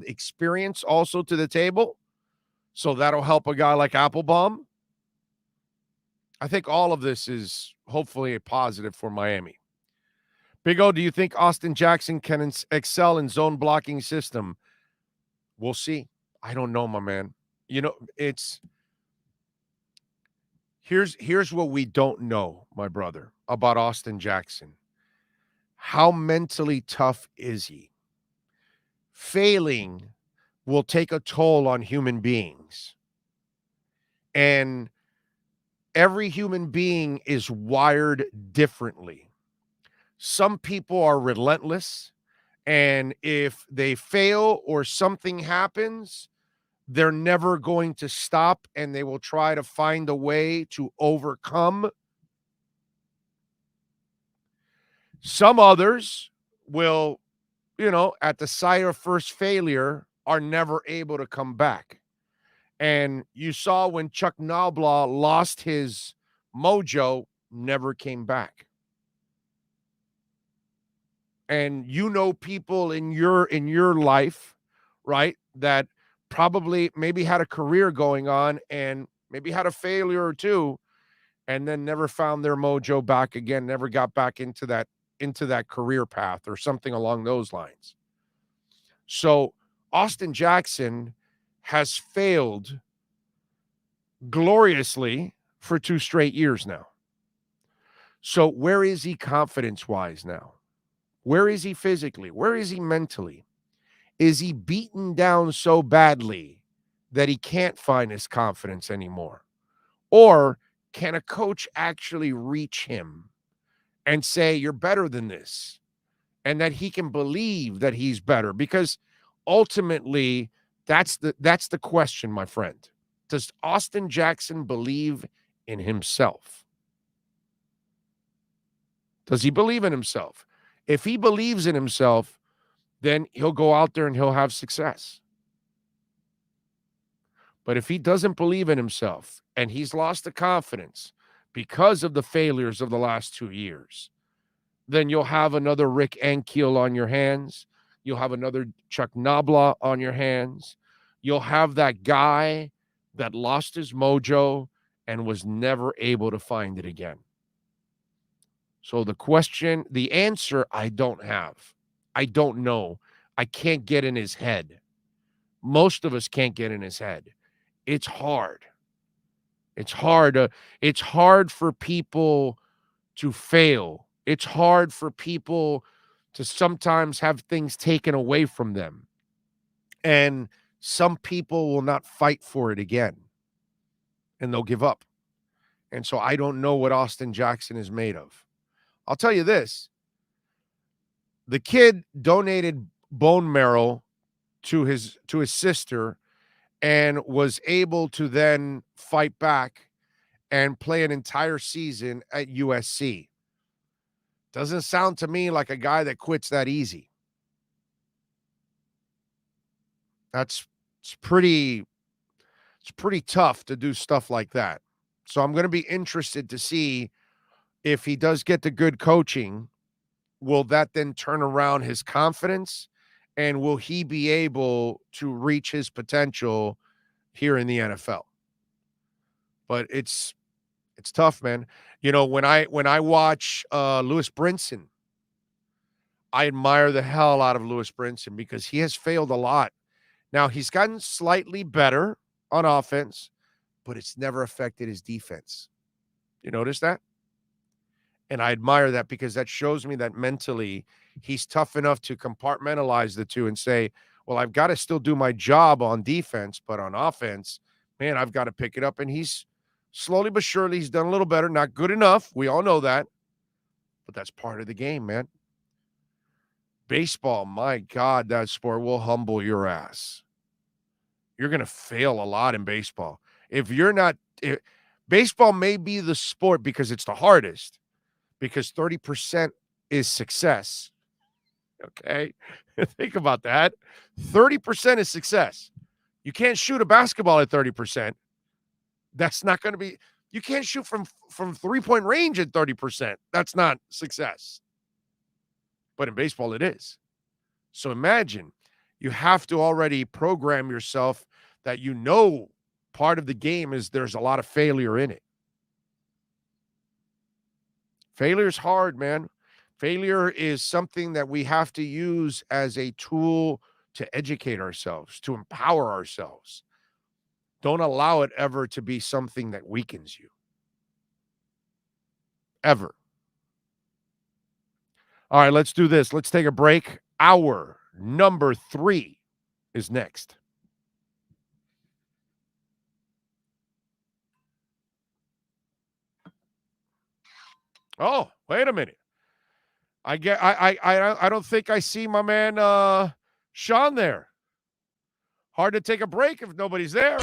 experience also to the table. So that'll help a guy like Applebaum. I think all of this is hopefully a positive for Miami. Big O, do you think Austin Jackson can excel in zone blocking system? We'll see. I don't know, my man. You know, here's what we don't know, my brother, about Austin Jackson. How mentally tough is he? Failing will take a toll on human beings. And every human being is wired differently. Some people are relentless, and if they fail or something happens, they're never going to stop, and they will try to find a way to overcome. Some others will, at the sight of first failure, are never able to come back. And you saw when Chuck Noblaw lost his mojo, never came back. And people in your life, right, that probably maybe had a career going on and maybe had a failure or two, and then never found their mojo back again, never got back into that career path or something along those lines. So Austin Jackson has failed gloriously for 2 straight years now. So where is he confidence-wise now? Where is he physically? Where is he mentally? Is he beaten down so badly that he can't find his confidence anymore? Or can a coach actually reach him and say, you're better than this, and that he can believe that he's better? Because ultimately, that's the question, my friend. Does Austin Jackson believe in himself? Does he believe in himself? If he believes in himself, then he'll go out there and he'll have success. But if he doesn't believe in himself and he's lost the confidence because of the failures of the last 2 years, then you'll have another Rick Ankiel on your hands. You'll have another Chuck Noblaw on your hands. You'll have that guy that lost his mojo and was never able to find it again. So the answer, I don't have. I don't know. I can't get in his head. Most of us can't get in his head. It's hard. It's hard. It's hard for people to fail. It's hard for people to sometimes have things taken away from them. And some people will not fight for it again. And they'll give up. And so I don't know what Austin Jackson is made of. I'll tell you this. The kid donated bone marrow to his sister and was able to then fight back and play an entire season at USC. Doesn't sound to me like a guy that quits that easy. It's pretty tough to do stuff like that. So I'm going to be interested to see if he does get the good coaching, will that then turn around his confidence? And will he be able to reach his potential here in the NFL? But it's tough, man. You know, when I watch Lewis Brinson, I admire the hell out of Lewis Brinson because he has failed a lot. Now, he's gotten slightly better on offense, but it's never affected his defense. You notice that? And I admire that because that shows me that mentally he's tough enough to compartmentalize the two and say, well, I've got to still do my job on defense, but on offense, man, I've got to pick it up. And he's slowly but surely, he's done a little better. Not good enough. We all know that. But that's part of the game, man. Baseball, my God, that sport will humble your ass. You're going to fail a lot in baseball. Baseball may be the sport because it's the hardest, because 30% is success. Okay? Think about that. 30% is success. You can't shoot a basketball at 30%. That's not going to be, you can't shoot from 3-point range at 30%. That's not success. But in baseball, it is. So imagine you have to already program yourself that you know part of the game is there's a lot of failure in it. Failure is hard, man. Failure is something that we have to use as a tool to educate ourselves, to empower ourselves. Don't allow it ever to be something that weakens you. Ever. All right, let's do this. Let's take a break. Hour number 3 is next. Oh, wait a minute. I don't think I see my man Sean there. Hard to take a break if nobody's there.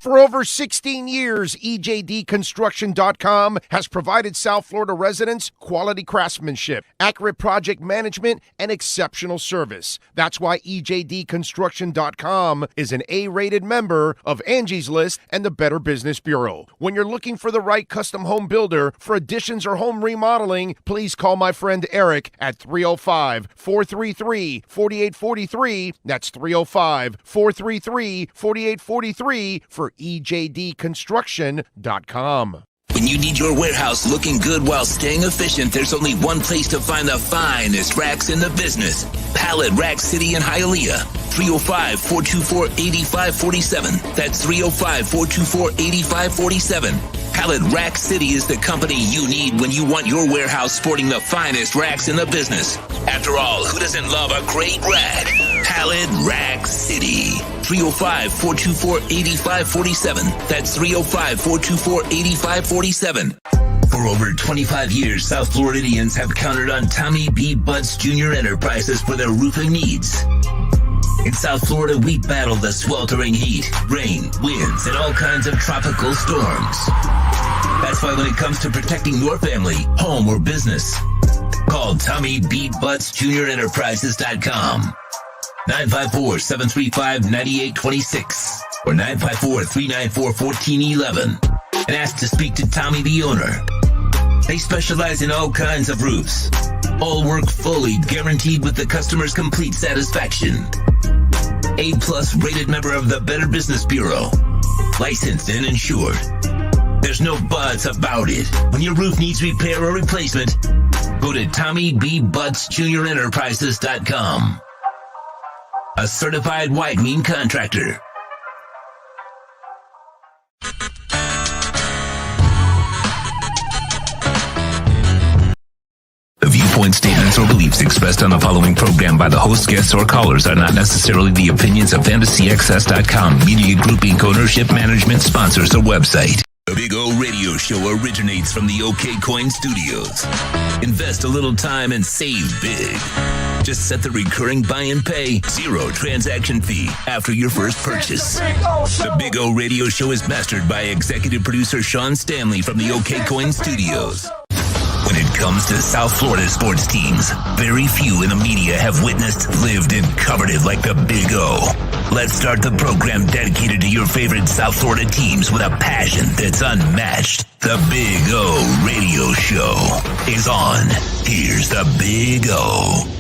For over 16 years, EJDconstruction.com has provided South Florida residents quality craftsmanship, accurate project management, and exceptional service. That's why EJDconstruction.com is an A-rated member of Angie's List and the Better Business Bureau. When you're looking for the right custom home builder for additions or home remodeling, please call my friend Eric at 305-433-4843. That's 305-433-4843 for EJDconstruction.com. When you need your warehouse looking good while staying efficient, there's only one place to find the finest racks in the business. Pallet Rack City in Hialeah. 305-424-8547. That's 305-424-8547. Pallet Rack City is the company you need when you want your warehouse sporting the finest racks in the business. After all, who doesn't love a great rack? Pallet Rack City. 305-424-8547. That's 305-424-8547. For over 25 years, South Floridians have counted on Tommy B. Butts Jr. Enterprises for their roofing needs. In South Florida, we battle the sweltering heat, rain, winds, and all kinds of tropical storms. That's why when it comes to protecting your family, home, or business, call Tommy B. Butts Jr. Enterprises.com. 954-735-9826 or 954-394-1411 and ask to speak to Tommy, the owner. They specialize in all kinds of roofs. All work fully guaranteed with the customer's complete satisfaction. A-plus rated member of the Better Business Bureau. Licensed and insured. There's no buts about it. When your roof needs repair or replacement, go to TommyBButtsJrEnterprises.com. a certified white mean contractor. The viewpoint statements or beliefs expressed on the following program by the host, guests, or callers are not necessarily the opinions of FantasyAccess.com, Media Group Inc. ownership, management, sponsors, or website. The Big O Radio Show originates from the OK Coin Studios. Invest a little time and save big. Just set the recurring buy and pay, 0 transaction fee after your first purchase. The Big O Radio Show is mastered by executive producer Sean Stanley from the OK Coin Studios. When it comes to South Florida sports teams, very few in the media have witnessed, lived, and covered it like the Big O. Let's start the program dedicated to your favorite South Florida teams with a passion that's unmatched. The Big O Radio Show is on. Here's the Big O.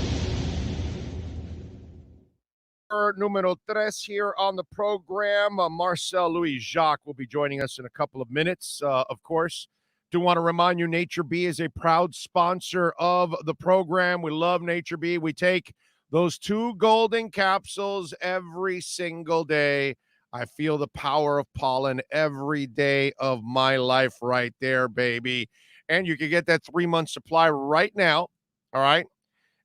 Numero 3 here on the program. Marcel Louis Jacques will be joining us in a couple of minutes, of course. Do want to remind you, Nature Bee is a proud sponsor of the program. We love Nature Bee. We take those 2 golden capsules every single day. I feel the power of pollen every day of my life right there, baby. And you can get that 3-month supply right now, all right?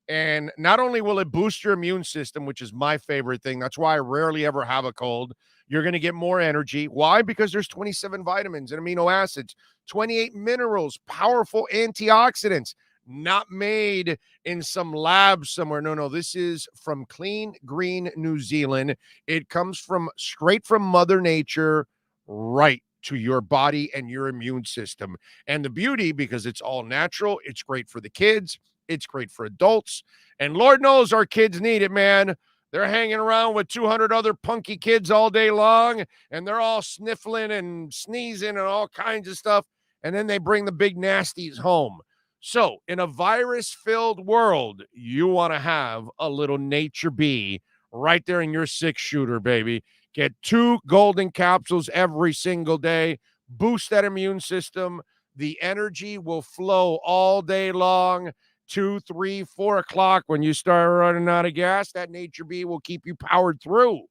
And not only will it boost your immune system, which is my favorite thing. That's why I rarely ever have a cold. You're going to get more energy. Why? Because there's 27 vitamins and amino acids, 28 minerals, powerful antioxidants, not made in some lab somewhere. No, this is from Clean Green, New Zealand. It comes from straight from Mother Nature right to your body and your immune system. And the beauty, because it's all natural, it's great for the kids, it's great for adults, and Lord knows our kids need it, man. They're hanging around with 200 other punky kids all day long, and they're all sniffling and sneezing and all kinds of stuff, and then they bring the big nasties home. So in a virus-filled world, you want to have a little Nature Bee right there in your 6-shooter, baby. Get 2 golden capsules every single day. Boost that immune system. The energy will flow all day long. 2, 3, 4 o'clock when you start running out of gas, that Nature Bee will keep you powered through.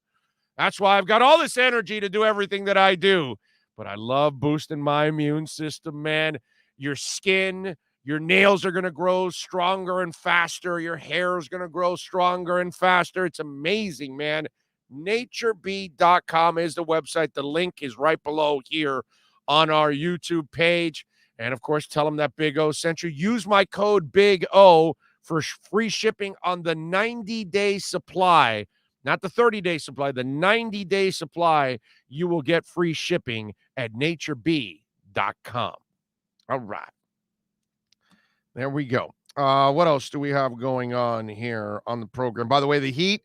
That's why I've got all this energy to do everything that I do. But I love boosting my immune system, man. Your skin, your nails are going to grow stronger and faster. Your hair is going to grow stronger and faster. It's amazing, man. naturebee.com is the website. The link is right below here on our YouTube page. And, of course, tell them that Big O sent you. Use my code Big O for free shipping on the 90-day supply, not the 30-day supply, the 90-day supply. You will get free shipping at naturebee.com. All right. There we go. What else do we have going on here on the program? By the way, the Heat,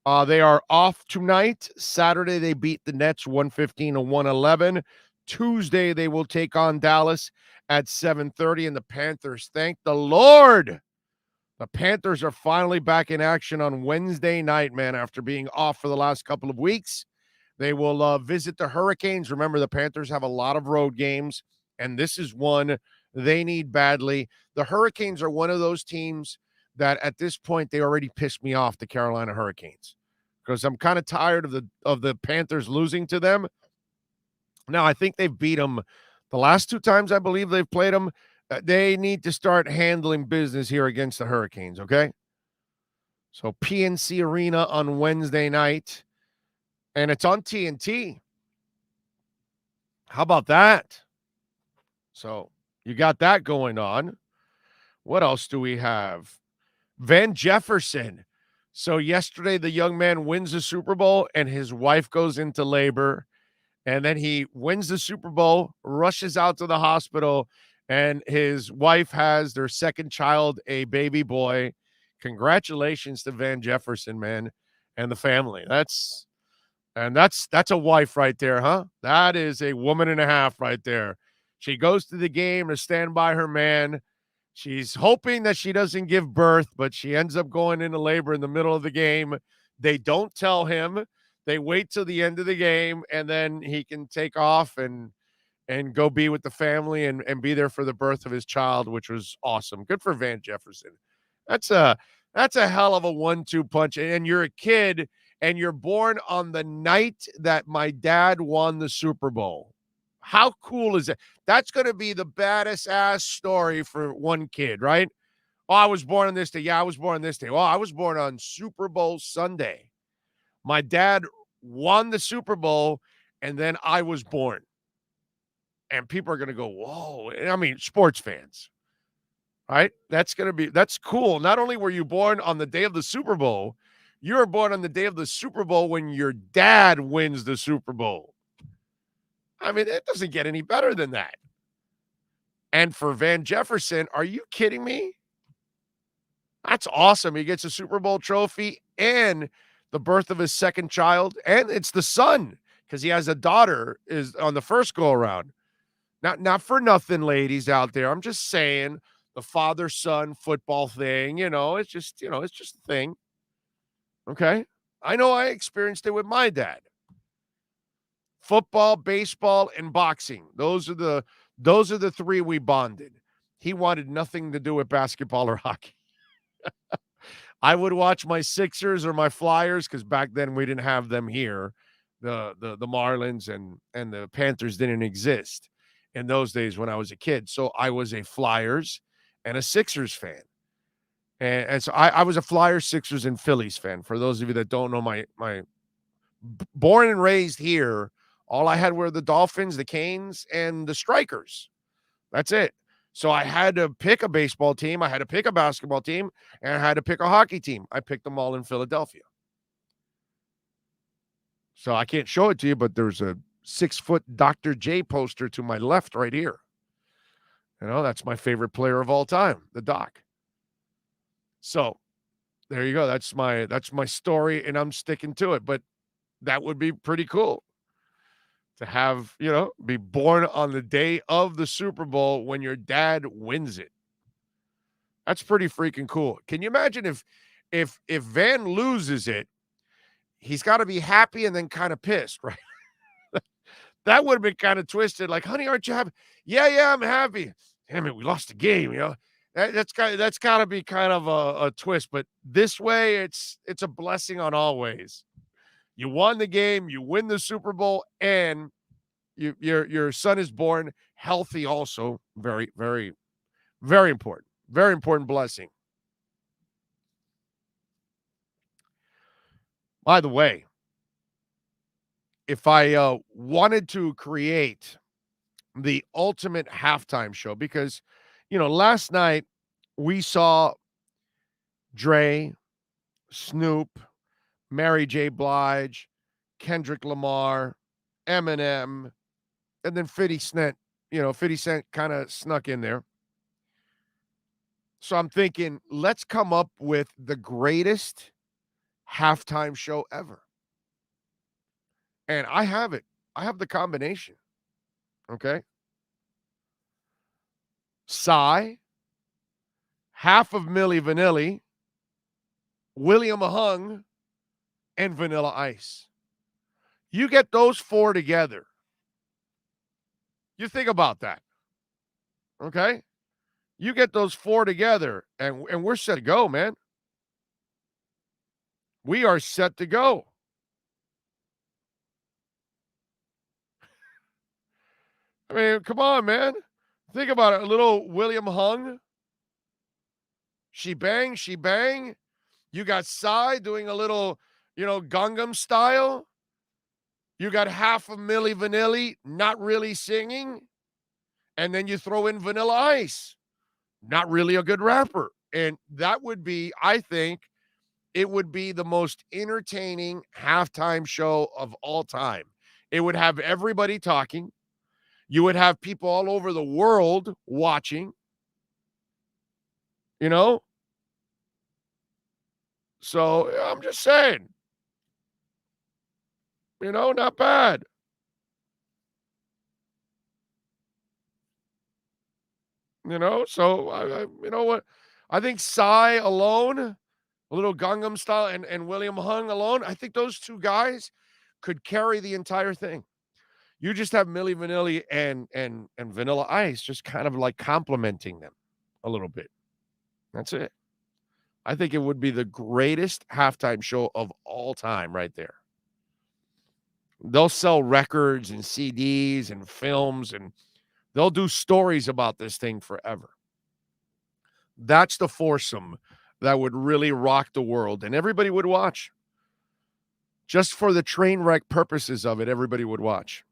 they are off tonight. Saturday, they beat the Nets 115-111. Tuesday, they will take on Dallas at 7:30, and the Panthers, thank the Lord, the Panthers are finally back in action on Wednesday night, man, after being off for the last couple of weeks. They will visit the Hurricanes. Remember, the Panthers have a lot of road games, and this is one they need badly. The Hurricanes are one of those teams that at this point, they already pissed me off, the Carolina Hurricanes, because I'm kind of tired of the Panthers losing to them. Now, I think they've beat them the last 2 times I believe they've played them. They need to start handling business here against the Hurricanes, okay? So PNC Arena on Wednesday night, and it's on TNT. How about that? So you got that going on. What else do we have? Van Jefferson. So yesterday, the young man wins the Super Bowl, and his wife goes into labor. And then he wins the Super Bowl, rushes out to the hospital, and his wife has their second child, a baby boy. Congratulations to Van Jefferson, man, and the family. That's a wife right there, huh? That is a woman and a half right there. She goes to the game to stand by her man. She's hoping that she doesn't give birth, but she ends up going into labor in the middle of the game. They don't tell him. They wait till the end of the game, and then he can take off and go be with the family and be there for the birth of his child, which was awesome. Good for Van Jefferson. That's a hell of a 1-2 punch. And you're a kid, and you're born on the night that my dad won the Super Bowl. How cool is that? That's going to be the baddest ass story for one kid, right? Oh, I was born on this day. Yeah, I was born on this day. Oh, I was born on Super Bowl Sunday. My dad won the Super Bowl, and then I was born. And people are going to go, whoa. I mean, sports fans, right? That's cool. Not only were you born on the day of the Super Bowl, you were born on the day of the Super Bowl when your dad wins the Super Bowl. I mean, it doesn't get any better than that. And for Van Jefferson, are you kidding me? That's awesome. He gets a Super Bowl trophy and the birth of his second child, and it's the son because he has a daughter is on the first go around. Not for nothing, ladies out there. I'm just saying the father-son football thing, it's just a thing. Okay? I know I experienced it with my dad. Football, baseball, and boxing. Those are the three we bonded. He wanted nothing to do with basketball or hockey. I would watch my Sixers or my Flyers because back then we didn't have them here. The Marlins and the Panthers didn't exist in those days when I was a kid. So I was a Flyers and a Sixers fan. And so I was a Flyers, Sixers, and Phillies fan. For those of you that don't know, my born and raised here, all I had were the Dolphins, the Canes, and the Strikers. That's it. So I had to pick a baseball team, I had to pick a basketball team, and I had to pick a hockey team. I picked them all in Philadelphia. So I can't show it to you, but there's a 6-foot Dr. J poster to my left right here. That's my favorite player of all time, the Doc. So there you go. That's my story, and I'm sticking to it. But that would be pretty cool to have, be born on the day of the Super Bowl when your dad wins it. That's pretty freaking cool. Can you imagine if Van loses it, he's got to be happy and then kind of pissed, right? That would have been kind of twisted. Like, honey, aren't you happy? Yeah, I'm happy. Damn it, we lost the game, That's got to be kind of a twist. But this way, it's a blessing on all ways. You won the game, you win the Super Bowl, and your son is born healthy also. Very, very, very important. Very important blessing. By the way, if I wanted to create the ultimate halftime show, because, last night we saw Dre, Snoop, Mary J. Blige, Kendrick Lamar, Eminem, and then 50 Cent. 50 Cent kind of snuck in there. So I'm thinking, let's come up with the greatest halftime show ever. And I have it. I have the combination. Okay? Psy, half of Milli Vanilli, William Hung, and Vanilla Ice. You get those four together. You think about that. Okay? You get those four together, and we're set to go, man. We are set to go. I mean, come on, man. Think about it. A little William Hung. She bang, she bang. You got Psy doing a little, Gangnam style. You got half of Milli Vanilli not really singing. And then you throw in Vanilla Ice. Not really a good rapper. And that would be, I think, it would be the most entertaining halftime show of all time. It would have everybody talking. You would have people all over the world watching. So I'm just saying. Not bad. So I you know what? I think Psy alone, a little Gangnam Style, and William Hung alone, I think those two guys could carry the entire thing. You just have Milli Vanilli and Vanilla Ice just kind of like complimenting them a little bit. That's it. I think it would be the greatest halftime show of all time right there. They'll sell records and CDs and films, and they'll do stories about this thing forever. That's the foursome that would really rock the world, and everybody would watch. Just for the train wreck purposes of it, everybody would watch.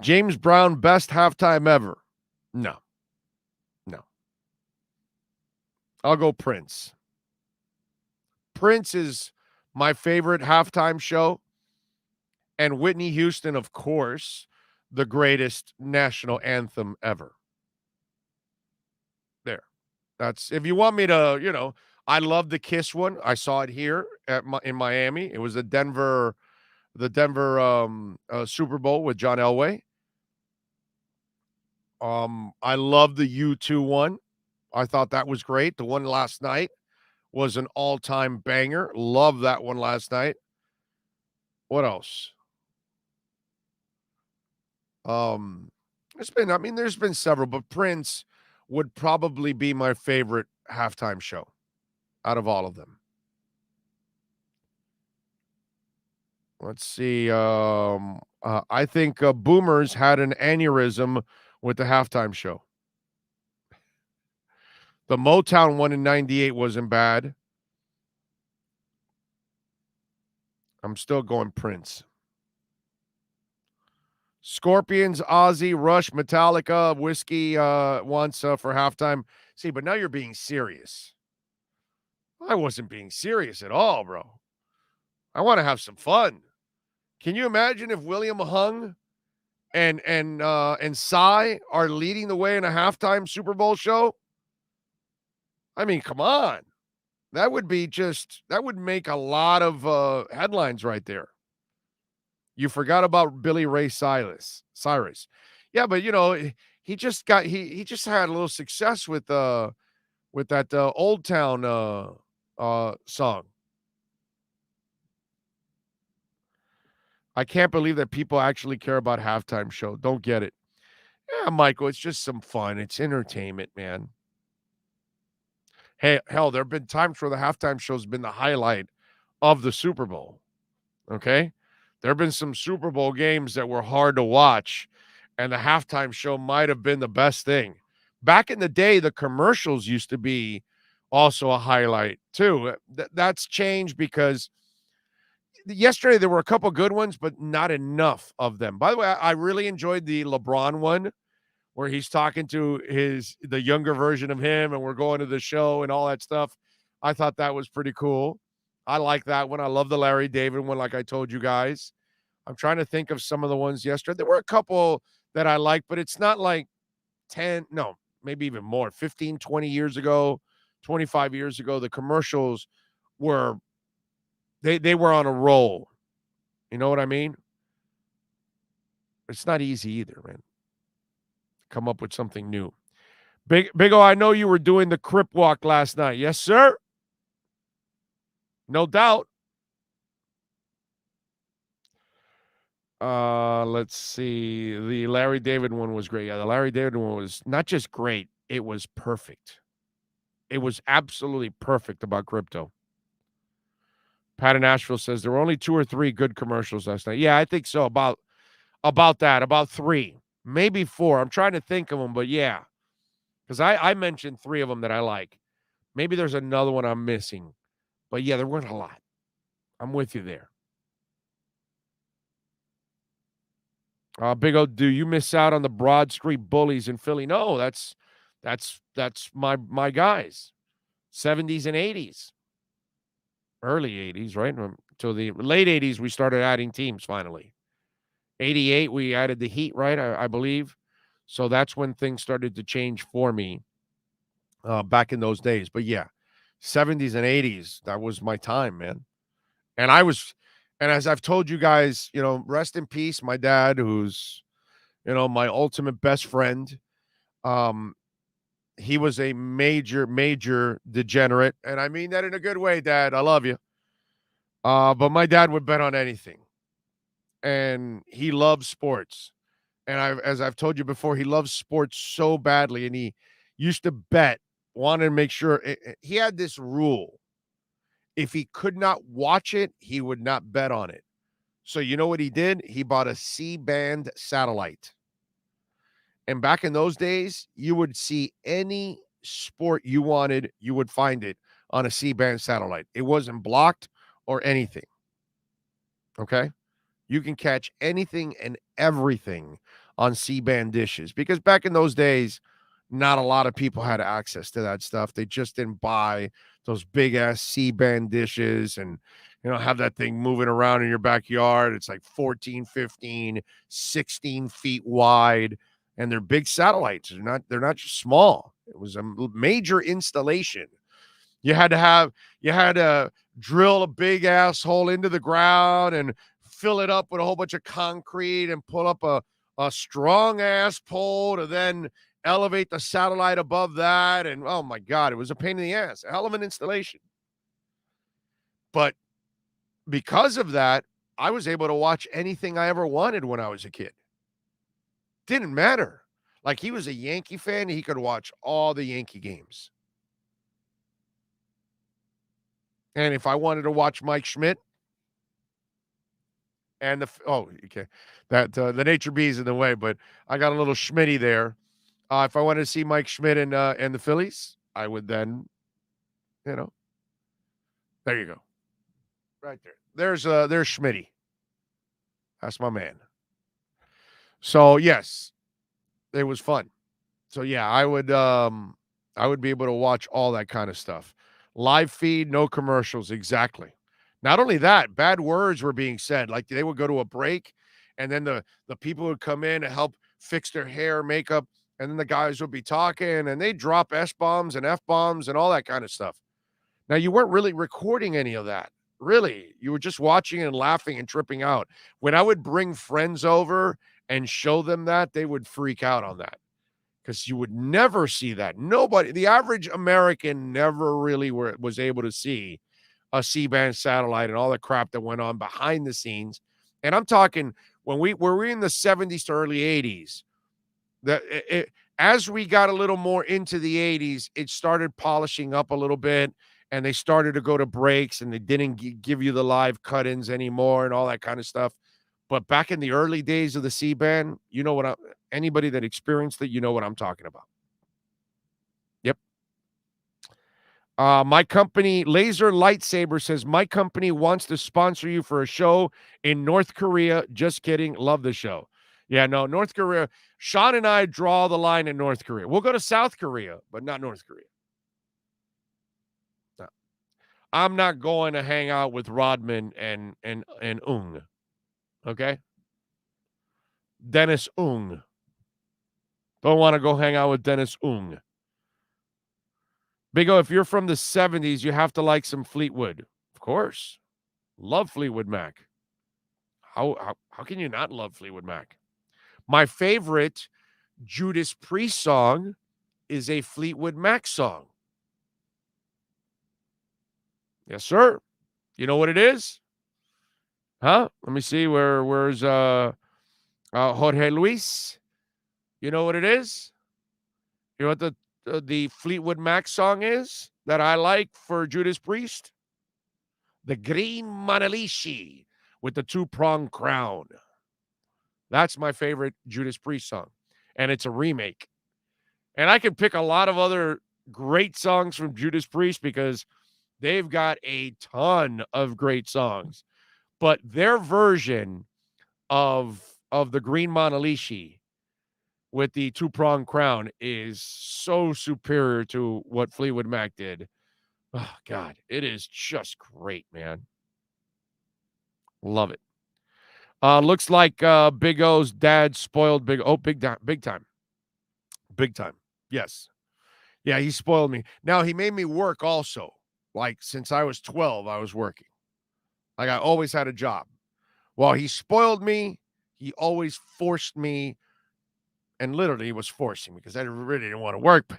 James Brown, best halftime ever. No. I'll go Prince. Prince is my favorite halftime show. And Whitney Houston, of course, the greatest national anthem ever. There. That's, if you want me to, I love the Kiss one. I saw it here in Miami. It was the Denver Super Bowl with John Elway. I love the U2 one. I thought that was great. The one last night was an all-time banger. Love that one last night. What else? There's been several, but Prince would probably be my favorite halftime show out of all of them. Let's see. I think Boomers had an aneurysm with the halftime show. The Motown one in 98 wasn't bad. I'm still going Prince. Scorpions, Ozzy, Rush, Metallica, Whiskey once for halftime. See, but now you're being serious. I wasn't being serious at all, bro. I want to have some fun. Can you imagine if William Hung and Psy are leading the way in a halftime Super Bowl show? I mean, come on. That would make a lot of headlines right there. You forgot about Billy Ray Cyrus. Yeah, but he just had a little success with that Old Town song. I can't believe that people actually care about halftime show. Don't get it. Yeah, Michael, it's just some fun. It's entertainment, man. Hey, hell, there have been times where the halftime show's been the highlight of the Super Bowl. Okay? There have been some Super Bowl games that were hard to watch, and the halftime show might have been the best thing. Back in the day, the commercials used to be also a highlight, too. That's changed because yesterday there were a couple good ones, but not enough of them. By the way, I really enjoyed the LeBron one where he's talking to the younger version of him, and we're going to the show and all that stuff. I thought that was pretty cool. I like that one. I love the Larry David one, like I told you guys. I'm trying to think of some of the ones yesterday. There were a couple that I liked, but it's not like 10, no, maybe even more, 15, 20 years ago, 25 years ago, the commercials were, they were on a roll. You know what I mean? It's not easy either, man. Come up with something new. Big O, I know you were doing the Crip Walk last night. Yes, sir. No doubt. Let's see. The Larry David one was great. Yeah, the Larry David one was not just great. It was perfect. It was absolutely perfect about crypto. Pat in Nashville says there were only 2 or 3 good commercials last night. Yeah, I think so. About 3, maybe 4. I'm trying to think of them, but yeah. Because I mentioned 3 of them that I like. Maybe there's another one I'm missing. But yeah, there weren't a lot. I'm with you there. Big O, do you miss out on the Broad Street Bullies in Philly? No, that's my guys. 70s and 80s. Early 80s, right? Until the late 80s, we started adding teams finally. 88, we added the Heat, right? I believe. So that's when things started to change for me back in those days. But yeah, 70s and 80s, that was my time, man. And as I've told you guys, rest in peace, my dad, who's, my ultimate best friend. He was a major, major degenerate. And I mean that in a good way, Dad. I love you. But my dad would bet on anything. And he loves sports. And as I've told you before, he loves sports so badly. And he used to bet wanted to make sure he had this rule. If he could not watch it, he would not bet on it. So you know what he did? He bought a C-band satellite. And back in those days, you would see any sport you wanted, you would find it on a C-band satellite. It wasn't blocked or anything. Okay? You can catch anything and everything on C-band dishes because back in those days, not a lot of people had access to that stuff. They just didn't buy those big ass C-band dishes and have that thing moving around in your backyard. It's like 14, 15, 16 feet wide, and they're big satellites. They're not just small. It was a major installation. You had to drill a big asshole into the ground and fill it up with a whole bunch of concrete and pull up a strong ass pole to then elevate the satellite above that. And oh my God, it was a pain in the ass. A hell of an installation. But because of that, I was able to watch anything I ever wanted when I was a kid. Didn't matter. Like he was a Yankee fan, he could watch all the Yankee games. And if I wanted to watch Mike Schmidt and the Nature Bee's in the way, but I got a little Schmitty there. If I wanted to see Mike Schmidt and the Phillies, I would then, there you go. Right there. There's Schmitty. That's my man. So yes, it was fun. So yeah, I would be able to watch all that kind of stuff. Live feed, no commercials, exactly. Not only that, bad words were being said. Like they would go to a break, and then the people would come in to help fix their hair, makeup, and then the guys would be talking, and they drop S-bombs and F-bombs and all that kind of stuff. Now, you weren't really recording any of that. Really. You were just watching and laughing and tripping out. When I would bring friends over and show them that, they would freak out on that. Because you would never see that. Nobody, the average American never really was able to see a C-band satellite and all the crap that went on behind the scenes. And I'm talking when we were in the 70s to early 80s, as we got a little more into the 80s, it started polishing up a little bit, and they started to go to breaks, and they didn't give you the live cut-ins anymore and all that kind of stuff. But back in the early days of the C-band, anybody that experienced it, you know what I'm talking about. Yep. My company, Laser Lightsaber, says, my company wants to sponsor you for a show in North Korea. Just kidding. Love the show. Yeah, no, North Korea. Sean and I draw the line in North Korea. We'll go to South Korea, but not North Korea. No. I'm not going to hang out with Rodman and Ung. Okay? Dennis Ung. Don't want to go hang out with Dennis Ung. Big O, if you're from the 70s, you have to like some Fleetwood. Of course. Love Fleetwood Mac. How can you not love Fleetwood Mac? My favorite Judas Priest song is a Fleetwood Mac song. Yes, sir. You know what it is? Huh? Let me see. Where's Jorge Luis? You know what it is? You know what the Fleetwood Mac song is that I like for Judas Priest? The Green Manalishi with the two-pronged crown. That's my favorite Judas Priest song. And it's a remake. And I can pick a lot of other great songs from Judas Priest because they've got a ton of great songs. But their version of the Green Manalishi with the two-pronged crown is so superior to what Fleetwood Mac did. Oh, God, it is just great, man. Love it. Looks like Big O's dad spoiled Big O. Big time. Big time. Yes. Yeah, he spoiled me. Now, he made me work also. Like, since I was 12, I was working. Like, I always had a job. While he spoiled me, he always forced me, and literally he was forcing me because I really didn't want to work,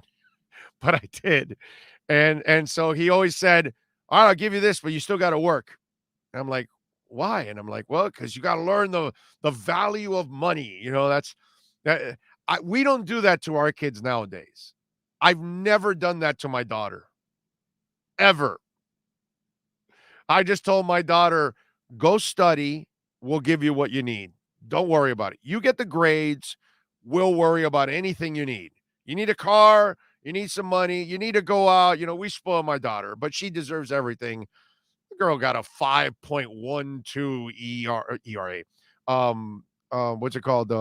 but I did. And so he always said, all right, I'll give you this, but you still got to work. And I'm like, why? And I'm like, well, because you got to learn the value of money. You know, we don't do that to our kids nowadays. I've never done that to my daughter. Ever. I just told my daughter, go study. We'll give you what you need. Don't worry about it. You get the grades. We'll worry about anything you need. You need a car. You need some money. You need to go out. We spoil my daughter, but she deserves everything. The girl got a 5.12 ERA. What's it called?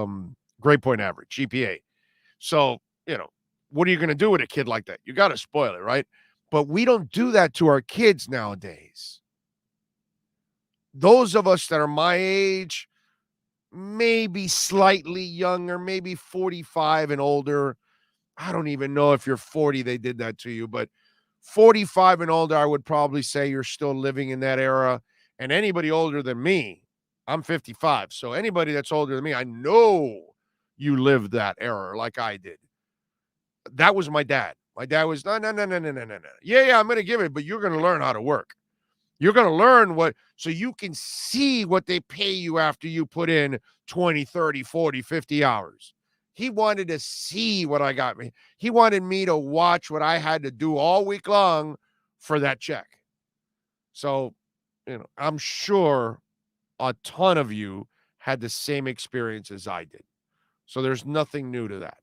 Grade point average, GPA. So, what are you going to do with a kid like that? You got to spoil it, right? But we don't do that to our kids nowadays. Those of us that are my age, maybe slightly younger, maybe 45 and older. I don't even know if you're 40, they did that to you, but 45 and older, I would probably say you're still living in that era. And anybody older than me, I'm 55. So anybody that's older than me, I know you lived that era like I did. That was my dad. My dad was, no. Yeah, I'm going to give it, but you're going to learn how to work. You're going to learn so you can see what they pay you after you put in 20, 30, 40, 50 hours. He wanted to see what I got me. He wanted me to watch what I had to do all week long for that check. So, I'm sure a ton of you had the same experience as I did. So there's nothing new to that.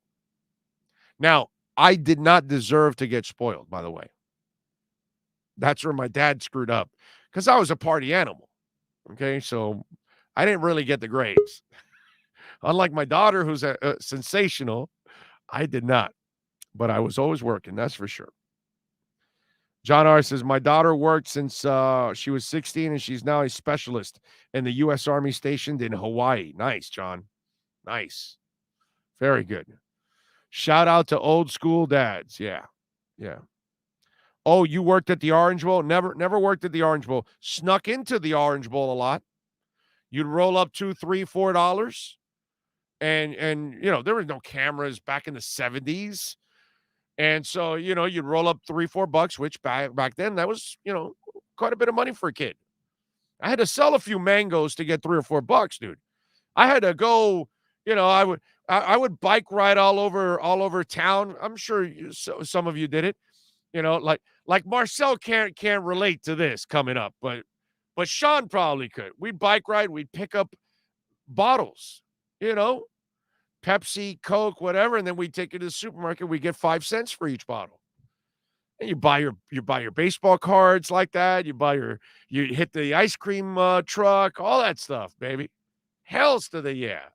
Now, I did not deserve to get spoiled, by the way. That's where my dad screwed up because I was a party animal. Okay, so I didn't really get the grades. Unlike my daughter, who's sensational, I did not. But I was always working, that's for sure. John R. says, my daughter worked since she was 16, and she's now a specialist in the U.S. Army stationed in Hawaii. Nice, John. Nice. Very good. Shout out to old school dads. Yeah. Oh, you worked at the Orange Bowl? Never worked at the Orange Bowl. Snuck into the Orange Bowl a lot. You'd roll up $2, $3, $4. And there were no cameras back in the 70s. And so, you'd roll up $3, $4, which back then that was, quite a bit of money for a kid. I had to sell a few mangoes to get $3 or $4, dude. I had to go, I would bike ride all over town. I'm sure some of you did it. Like Marcel can't relate to this coming up, but Sean probably could. We'd bike ride, we'd pick up bottles, Pepsi, Coke, whatever, and then we'd take it to the supermarket. We get 5 cents for each bottle. And you buy your baseball cards like that. You hit the ice cream truck, all that stuff, baby. Hells to the yeah.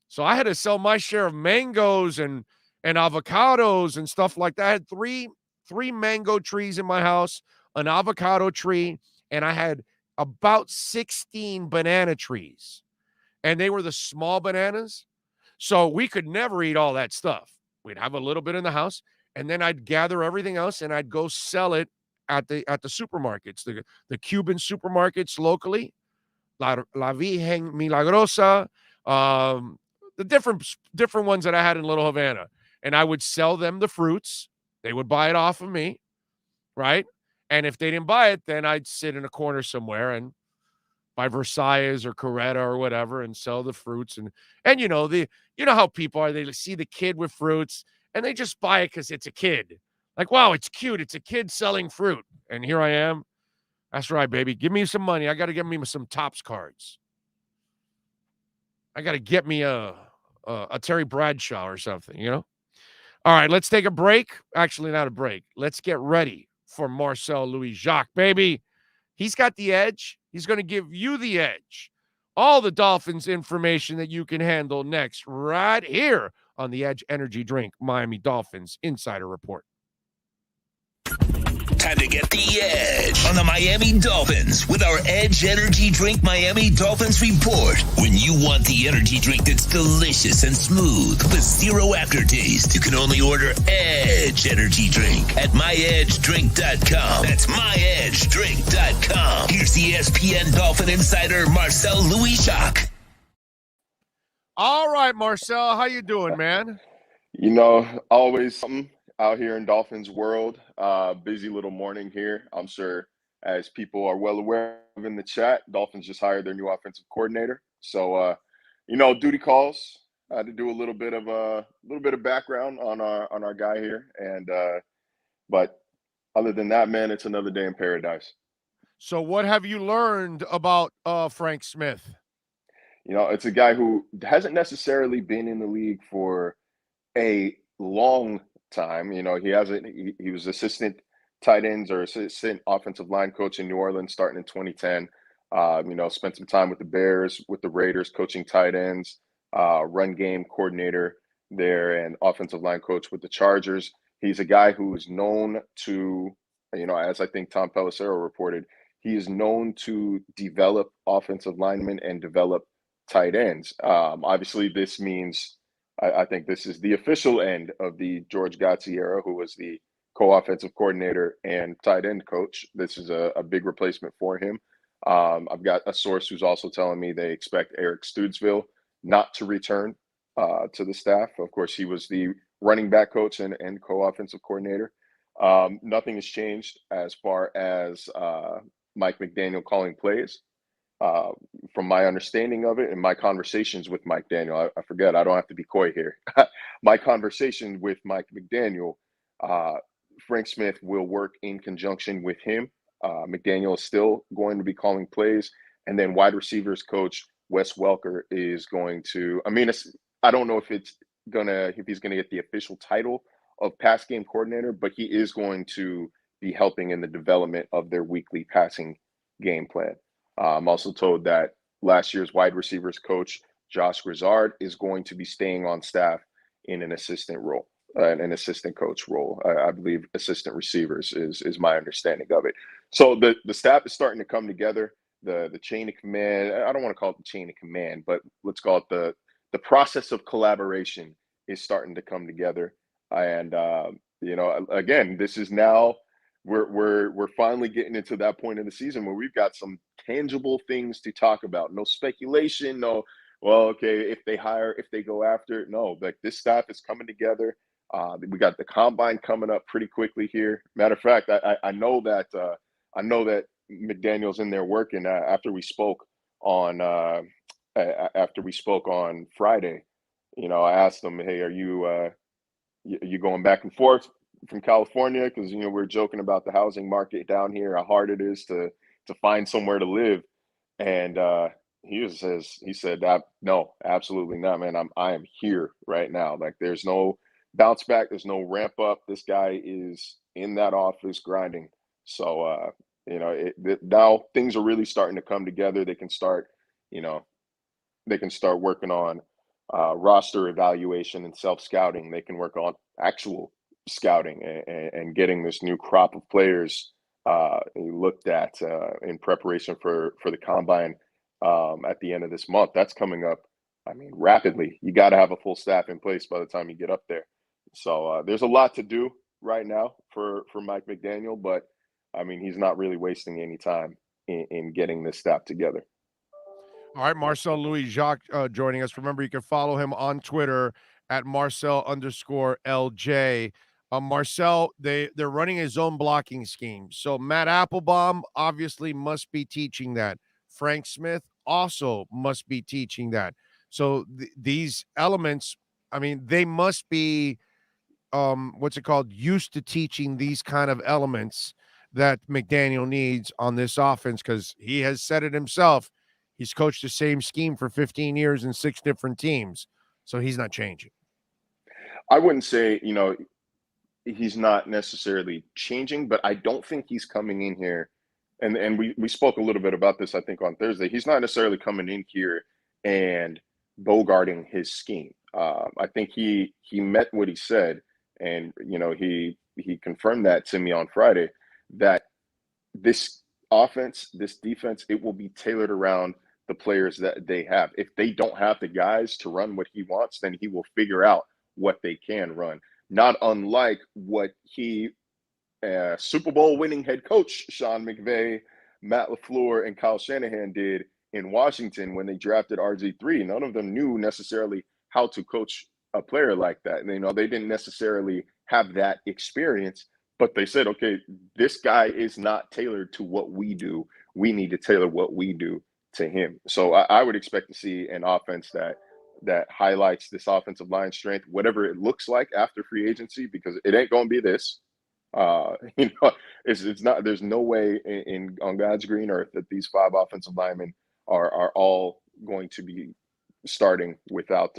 So I had to sell my share of mangoes and avocados and stuff like that. I had three mango trees in my house, an avocado tree, and I had about 16 banana trees. And they were the small bananas. So we could never eat all that stuff. We'd have a little bit in the house, and then I'd gather everything else and I'd go sell it at the supermarkets, the Cuban supermarkets locally, La Virgen Milagrosa, the different ones that I had in Little Havana. And I would sell them the fruits. They would buy it off of me, right? And if they didn't buy it, then I'd sit in a corner somewhere and buy Versailles or Coretta or whatever and sell the fruits. And how people are. They see the kid with fruits and they just buy it because it's a kid. Like, wow, it's cute. It's a kid selling fruit. And here I am. That's right, baby. Give me some money. I got to get me some Topps cards. I got to get me a Terry Bradshaw or something, All right, let's take a break. Actually, not a break. Let's get ready for Marcel Louis-Jacques, baby. He's got the edge. He's going to give you the edge. All the Dolphins information that you can handle next right here on the Edge Energy Drink Miami Dolphins Insider Report. Time to get the edge on the Miami Dolphins with our Edge Energy Drink Miami Dolphins report. When you want the energy drink that's delicious and smooth with zero aftertaste, you can only order Edge Energy Drink at myedgedrink.com. That's myedgedrink.com. Here's the ESPN Dolphin insider, Marcel Louis-Jacques. All right, Marcel, how you doing, man? Always something out here in Dolphins world. Busy little morning here. I'm sure, as people are well aware of in the chat, Dolphins just hired their new offensive coordinator. So, duty calls. to do a little bit of background on our guy here, and but other than that, man, it's another day in paradise. So, what have you learned about Frank Smith? You know, it's a guy who hasn't necessarily been in the league for a long time. You know, he hasn't. He was assistant tight ends or assistant offensive line coach in New Orleans starting in 2010. You know, spent some time with the Bears, with the Raiders, coaching tight ends, run game coordinator there, and offensive line coach with the Chargers. He's a guy who is known to, you know, as I think Tom Pelissero reported, he is known to develop offensive linemen and develop tight ends. Obviously, this means I think this is the official end of the George Godsey era, who was the co-offensive coordinator and tight end coach. This is a big replacement for him. I've got a source who's also telling me they expect Eric Studesville not to return to the staff. Of course, he was the running back coach and co-offensive coordinator. Nothing has changed as far as Mike McDaniel calling plays. From my understanding of it and my conversations with Mike Daniel, I forget, I don't have to be coy here. My conversation with Mike McDaniel, Frank Smith will work in conjunction with him. McDaniel is still going to be calling plays. And then wide receivers coach Wes Welker is going to, I don't know if he's going to get the official title of pass game coordinator, but he is going to be helping in the development of their weekly passing game plan. I'm also told that last year's wide receivers coach, Josh Grizzard, is going to be staying on staff in an assistant role, an assistant coach role. I believe assistant receivers is my understanding of it. So the staff is starting to come together. The chain of command, I don't want to call it the chain of command, but let's call it the process of collaboration is starting to come together. And, you know, again, this is now we're finally getting into that point in the season where we've got some tangible things to talk about. No speculation, no, well, okay, if they go after it. No, like this staff is coming together. We got the combine coming up pretty quickly here. Matter of fact, I know that McDaniel's in there working after we spoke on Friday. You know, I asked him, hey, are you going back and forth from California? Because, you know, we're joking about the housing market down here, how hard it is to find somewhere to live. And he said that no, absolutely not, man. I am here right now. Like there's no bounce back, there's no ramp up. This guy is in that office grinding. So you know, now things are really starting to come together. They can start working on roster evaluation and self-scouting. They can work on actual scouting and getting this new crop of players looked at in preparation for the combine at the end of this month. That's coming up, rapidly. You got to have a full staff in place by the time you get up there. So there's a lot to do right now for Mike McDaniel, but he's not really wasting any time in getting this staff together. All right, Marcel Louis Jacques joining us. Remember, you can follow him on Twitter at Marcel_LJ. Marcel, they're running a zone blocking scheme. So Matt Applebaum obviously must be teaching that. Frank Smith also must be teaching that. So these elements, they must be, used to teaching these kind of elements that McDaniel needs on this offense, because he has said it himself. He's coached the same scheme for 15 years in 6 different teams, so he's not changing. I wouldn't say, he's not necessarily changing, but I don't think he's coming in here. And we spoke a little bit about this, I think, on Thursday. He's not necessarily coming in here and bogarting his scheme. I think he meant what he said, and he confirmed that to me on Friday, that this offense, this defense, it will be tailored around the players that they have. If they don't have the guys to run what he wants, then he will figure out what they can run. Not unlike what Super Bowl winning head coach Sean McVay, Matt LaFleur, and Kyle Shanahan did in Washington when they drafted RG3. None of them knew necessarily how to coach a player like that. And, they didn't necessarily have that experience, but they said, okay, this guy is not tailored to what we do. We need to tailor what we do to him. So I would expect to see an offense that that highlights this offensive line strength, whatever it looks like after free agency, because it ain't going to be this. It's not. There's no way on God's green earth that these 5 offensive linemen are all going to be starting without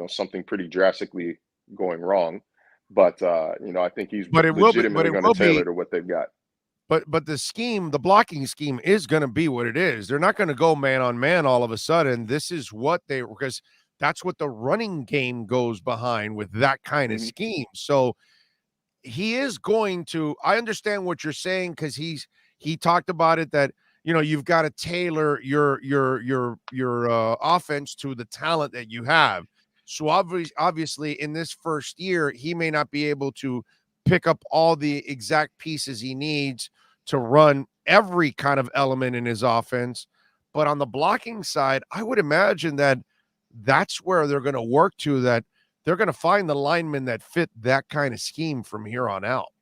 something pretty drastically going wrong. But I think he's legitimately going to tailor to what they've got. But the scheme, the blocking scheme is going to be what it is. They're not going to go man on man all of a sudden. This is what because that's what the running game goes behind with that kind of scheme. So he is going to, I understand what you're saying, because he talked about it, that you've got to tailor your offense to the talent that you have. So obviously in this first year, he may not be able to pick up all the exact pieces he needs to run every kind of element in his offense. But on the blocking side, I would imagine that that's where they're going to work to, that they're going to find the linemen that fit that kind of scheme from here on out.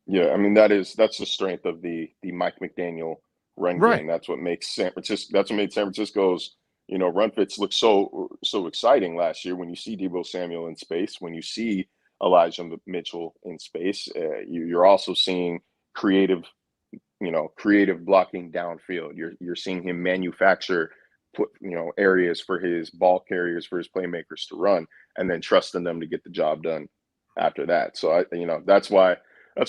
Yeah, I mean, that's the strength of the Mike McDaniel run game. That's what makes San Francisco's run fits look so exciting last year. When you see Deebo Samuel in space, when you see Elijah Mitchell in space, you're also seeing creative blocking downfield. You're seeing him manufacture areas for his ball carriers, for his playmakers to run, and then trusting them to get the job done after that. So that's what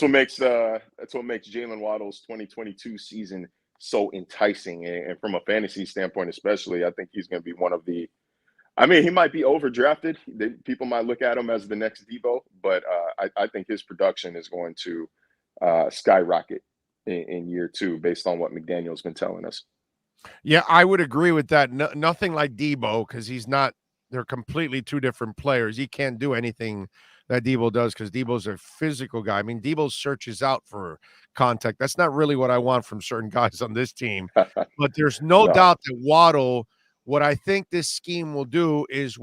makes Jalen Waddle's 2022 season so enticing. And from a fantasy standpoint, especially, I think he's going to be one of the. I mean, he might be overdrafted. People might look at him as the next Deebo, but I think his production is going to skyrocket in year 2, based on what McDaniel's been telling us. Yeah, I would agree with that. Nothing like Deebo, because he's not. They're completely 2 different players. He can't do anything that Deebo does, because Deebo's a physical guy. I mean, Deebo searches out for contact. That's not really what I want from certain guys on this team. But there's no doubt that Waddle, what I think this scheme will do is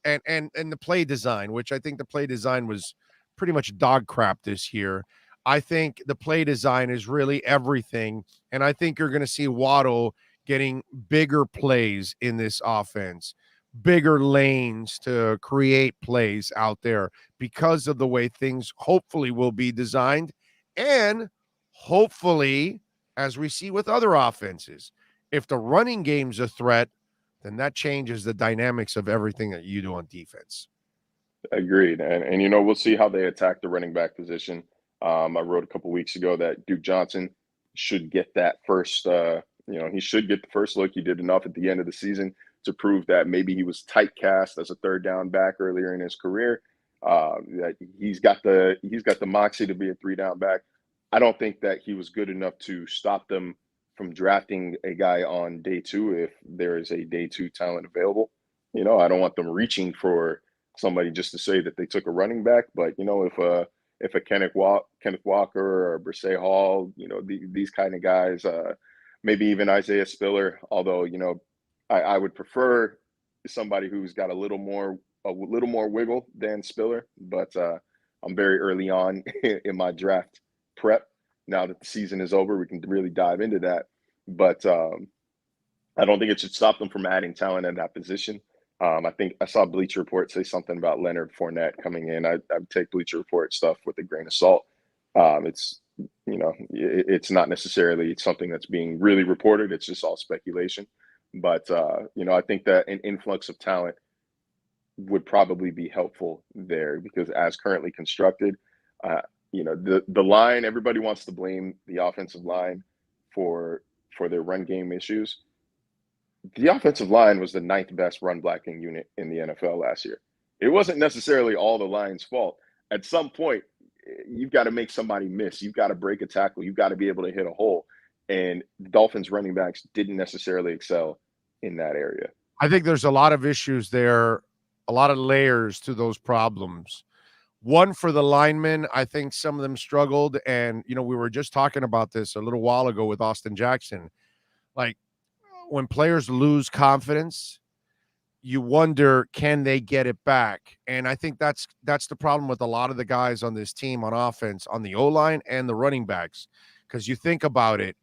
and the play design, which I think the play design was pretty much dog crap this year. I think the play design is really everything. And I think you're going to see Waddle getting bigger plays in this offense, bigger lanes to create plays out there, because of the way things hopefully will be designed. And hopefully, as we see with other offenses, if the running game's a threat, then that changes the dynamics of everything that you do on defense. Agreed. And we'll see how they attack the running back position. I wrote a couple weeks ago that Duke Johnson should get that first, he should get the first look. He did enough at the end of the season to prove that maybe he was typecast as a 3rd down back earlier in his career. That he's got the moxie to be a 3-down back. I don't think that he was good enough to stop them from drafting a guy on day 2 if there is a day 2 talent available. I don't want them reaching for somebody just to say that they took a running back. But if a Kenneth Walker or Brisset Hall, these kind of guys, maybe even Isaiah Spiller, although I would prefer somebody who's got a little more wiggle than Spiller. But I'm very early on in my draft prep. Now that the season is over, we can really dive into that. But I don't think it should stop them from adding talent at that position. I think I saw Bleacher Report say something about Leonard Fournette coming in. I take Bleacher Report stuff with a grain of salt. It's not necessarily something that's being really reported. It's just all speculation. But I think that an influx of talent would probably be helpful there, because as currently constructed, the line, everybody wants to blame the offensive line for their run game issues. The offensive line was the 9th best run blocking unit in the NFL last year. It wasn't necessarily all the line's fault. At some point, you've got to make somebody miss. You've got to break a tackle. You've got to be able to hit a hole. And the Dolphins running backs didn't necessarily excel in that area. I think there's a lot of issues there, a lot of layers to those problems. One, for the linemen, I think some of them struggled. And, we were just talking about this a little while ago with Austin Jackson. Like, when players lose confidence, you wonder, can they get it back? And I think that's the problem with a lot of the guys on this team on offense, on the O-line and the running backs. Because you think about it,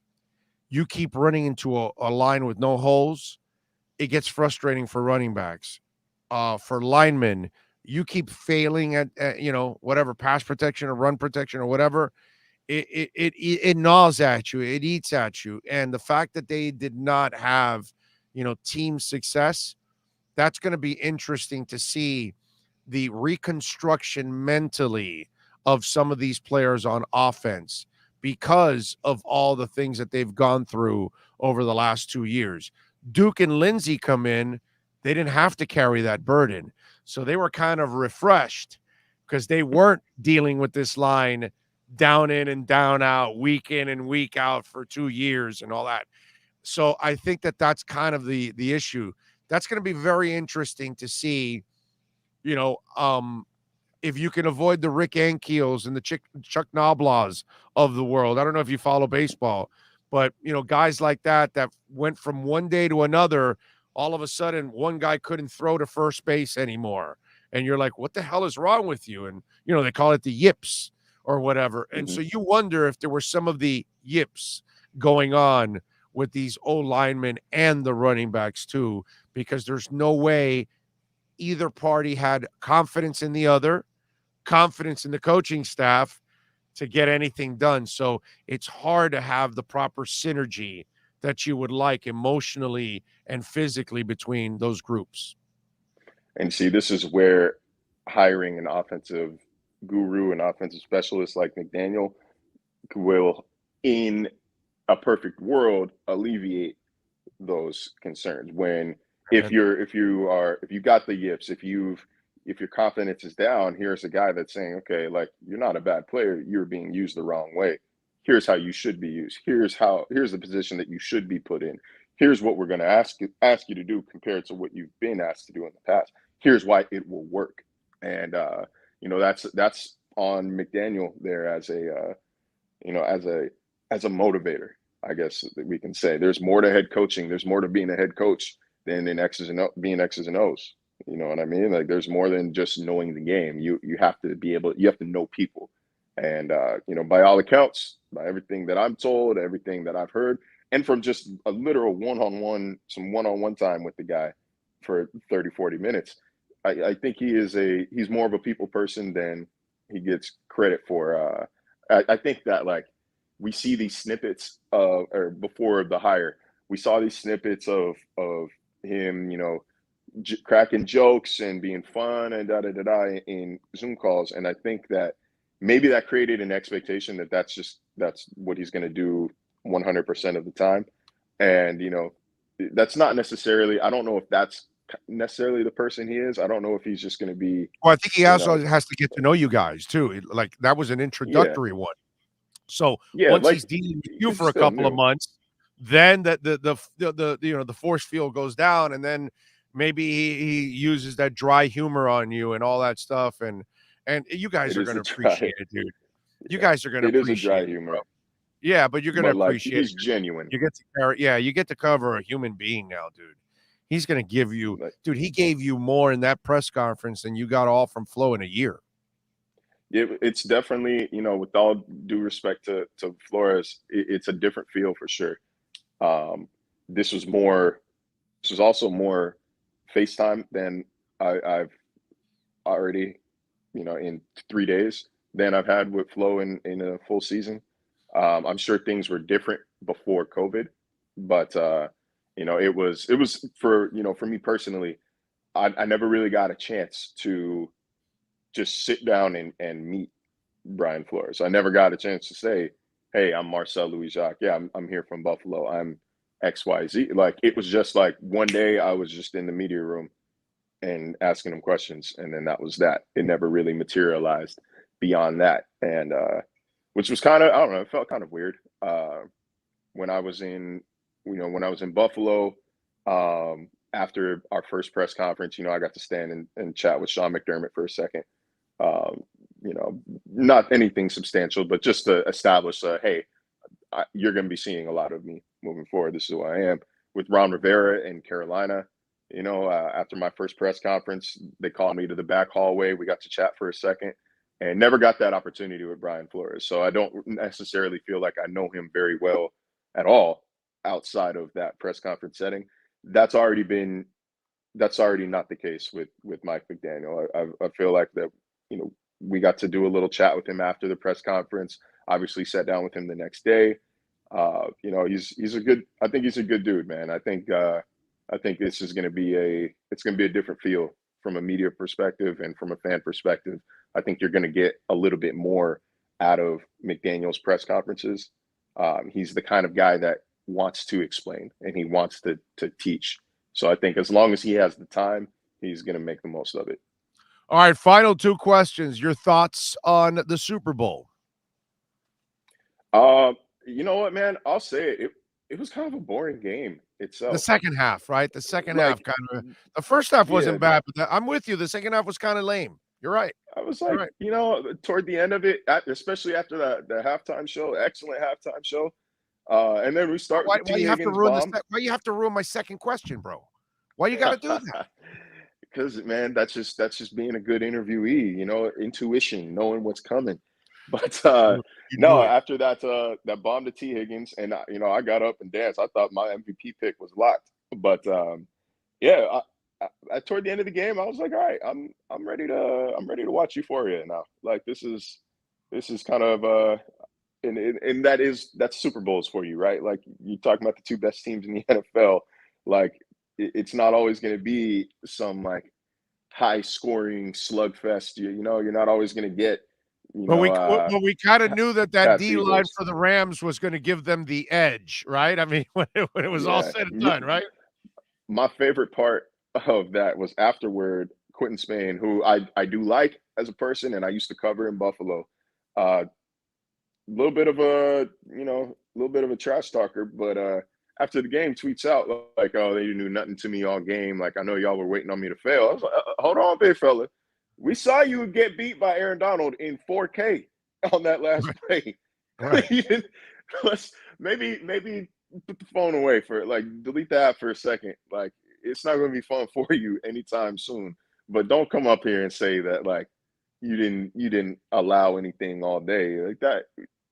you keep running into a line with no holes, it gets frustrating for running backs. for linemen, you keep failing at whatever pass protection or run protection or whatever, it gnaws at you, it eats at you. And the fact that they did not have, team success, that's going to be interesting to see the reconstruction mentally of some of these players on offense because of all the things that they've gone through over the last 2 years. Duke and Lindsey come in, they didn't have to carry that burden. So they were kind of refreshed because they weren't dealing with this line down in and down out, week in and week out for 2 years and all that. So I think that that's kind of the issue. That's going to be very interesting to see, if you can avoid the Rick Ankiels and the Chuck Knoblaws of the world. I don't know if you follow baseball, but, guys like that went from one day to another. All of a sudden, one guy couldn't throw to first base anymore. And you're like, what the hell is wrong with you? And, they call it the yips or whatever. And so you wonder if there were some of the yips going on with these O linemen and the running backs too, because there's no way either party had confidence in the other, confidence in the coaching staff to get anything done. So it's hard to have the proper synergy that you would like emotionally and physically between those groups. And see, this is where hiring an offensive guru, an offensive specialist like McDaniel will, in a perfect world, alleviate those concerns. When if you got the yips, if your confidence is down, here's a guy that's saying, okay, like, you're not a bad player, you're being used the wrong way. Here's how you should be used. Here's the position that you should be put in. Here's what we're going to ask you to do compared to what you've been asked to do in the past. Here's why it will work. And that's on McDaniel there as a motivator, I guess that we can say. There's more to head coaching. There's more to being a head coach than being X's and O's. You know what I mean? Like, there's more than just knowing the game. You have to know people. And, by all accounts, by everything that I'm told, everything that I've heard, and from just a literal one-on-one time with the guy for 30, 40 minutes, I think he's more of a people person than he gets credit for. I think that, like, we see these snippets or before the hire, we saw these snippets of him, cracking jokes and being fun and in Zoom calls. And I think that maybe that created an expectation that that's what he's going to do 100% of the time. And, that's not necessarily, I don't know if that's necessarily the person he is. I don't know if he's just going to be. Well, I think he also has to get to know you guys too. Like, that was an introductory one. So once he's dealing with you for a couple of months, then the force field goes down, and then maybe he uses that dry humor on you and all that stuff, and you guys are going to appreciate it, dude. You guys are going to appreciate it. It is a dry humor. Bro. Yeah, but you're going to appreciate it. He's genuine. You get to cover a human being now, dude. He's going to give you, dude. He gave you more in that press conference than you got all from Flo in a year. It's definitely, with all due respect to Flores, it's a different feel for sure. This was also more FaceTime than I've already, in 3 days than I've had with Flo in a full season. I'm sure things were different before COVID, but it was for me personally, I never really got a chance to just sit down and meet Brian Flores. I never got a chance to say, hey, I'm Marcel Louis-Jacques. Yeah, I'm here from Buffalo. I'm XYZ. Like, it was just like one day I was just in the media room and asking him questions, and then that was that. It never really materialized beyond that. And which was kind of, I don't know, it felt kind of weird. When I was in Buffalo, after our first press conference, I got to stand and chat with Sean McDermott for a second. Not anything substantial, but just to establish, hey, you're going to be seeing a lot of me moving forward. This is who I am. With Ron Rivera in Carolina, after my first press conference, they called me to the back hallway. We got to chat for a second, and never got that opportunity with Brian Flores. So I don't necessarily feel like I know him very well at all outside of that press conference setting. That's already been that's already not the case with Mike McDaniel. I feel like that, we got to do a little chat with him after the press conference. Obviously, sat down with him the next day. He's a good. I think he's a good dude, man. I think this is going to be a different feel from a media perspective and from a fan perspective. I think you're going to get a little bit more out of McDaniel's press conferences. He's the kind of guy that wants to explain and he wants to teach. So I think as long as he has the time, he's going to make the most of it. All right, final two questions. Your thoughts on the Super Bowl? You know what, man? I'll say it. It was kind of a boring game itself. The second half, right? The second half kind of. The first half wasn't bad, but I'm with you. The second half was kind of lame. You're right. I was like, toward the end of it, especially after the halftime show, excellent halftime show. And then we start. Why you have to ruin why you have to ruin my second question, bro? Why you got to do that? Because, man, that's just being a good interviewee. Intuition, knowing what's coming. But no, after that bomb to T. Higgins, and I got up and danced. I thought my MVP pick was locked. But toward the end of the game, I was like, all right, I'm ready to watch Euphoria now. Like this is kind of and that's Super Bowls for you, right? Like you talking about the two best teams in the NFL. Like it's not always going to be some like high scoring slugfest. You're not always going to get. But we kind of knew that D line for the Rams was going to give them the edge, right? I mean, when it was all said and done, right? My favorite part of that was afterward, Quentin Spain, who I do like as a person, and I used to cover in Buffalo. Little bit of a trash talker, but after the game, tweets out like, "Oh, they didn't do nothing to me all game. Like I know y'all were waiting on me to fail." I was like, "Hold on, big fella. We saw you get beat by Aaron Donald in 4K on that last play. Right. Let's maybe put the phone away delete that for a second. Like it's not going to be fun for you anytime soon. But don't come up here and say that like you didn't allow anything all day like that.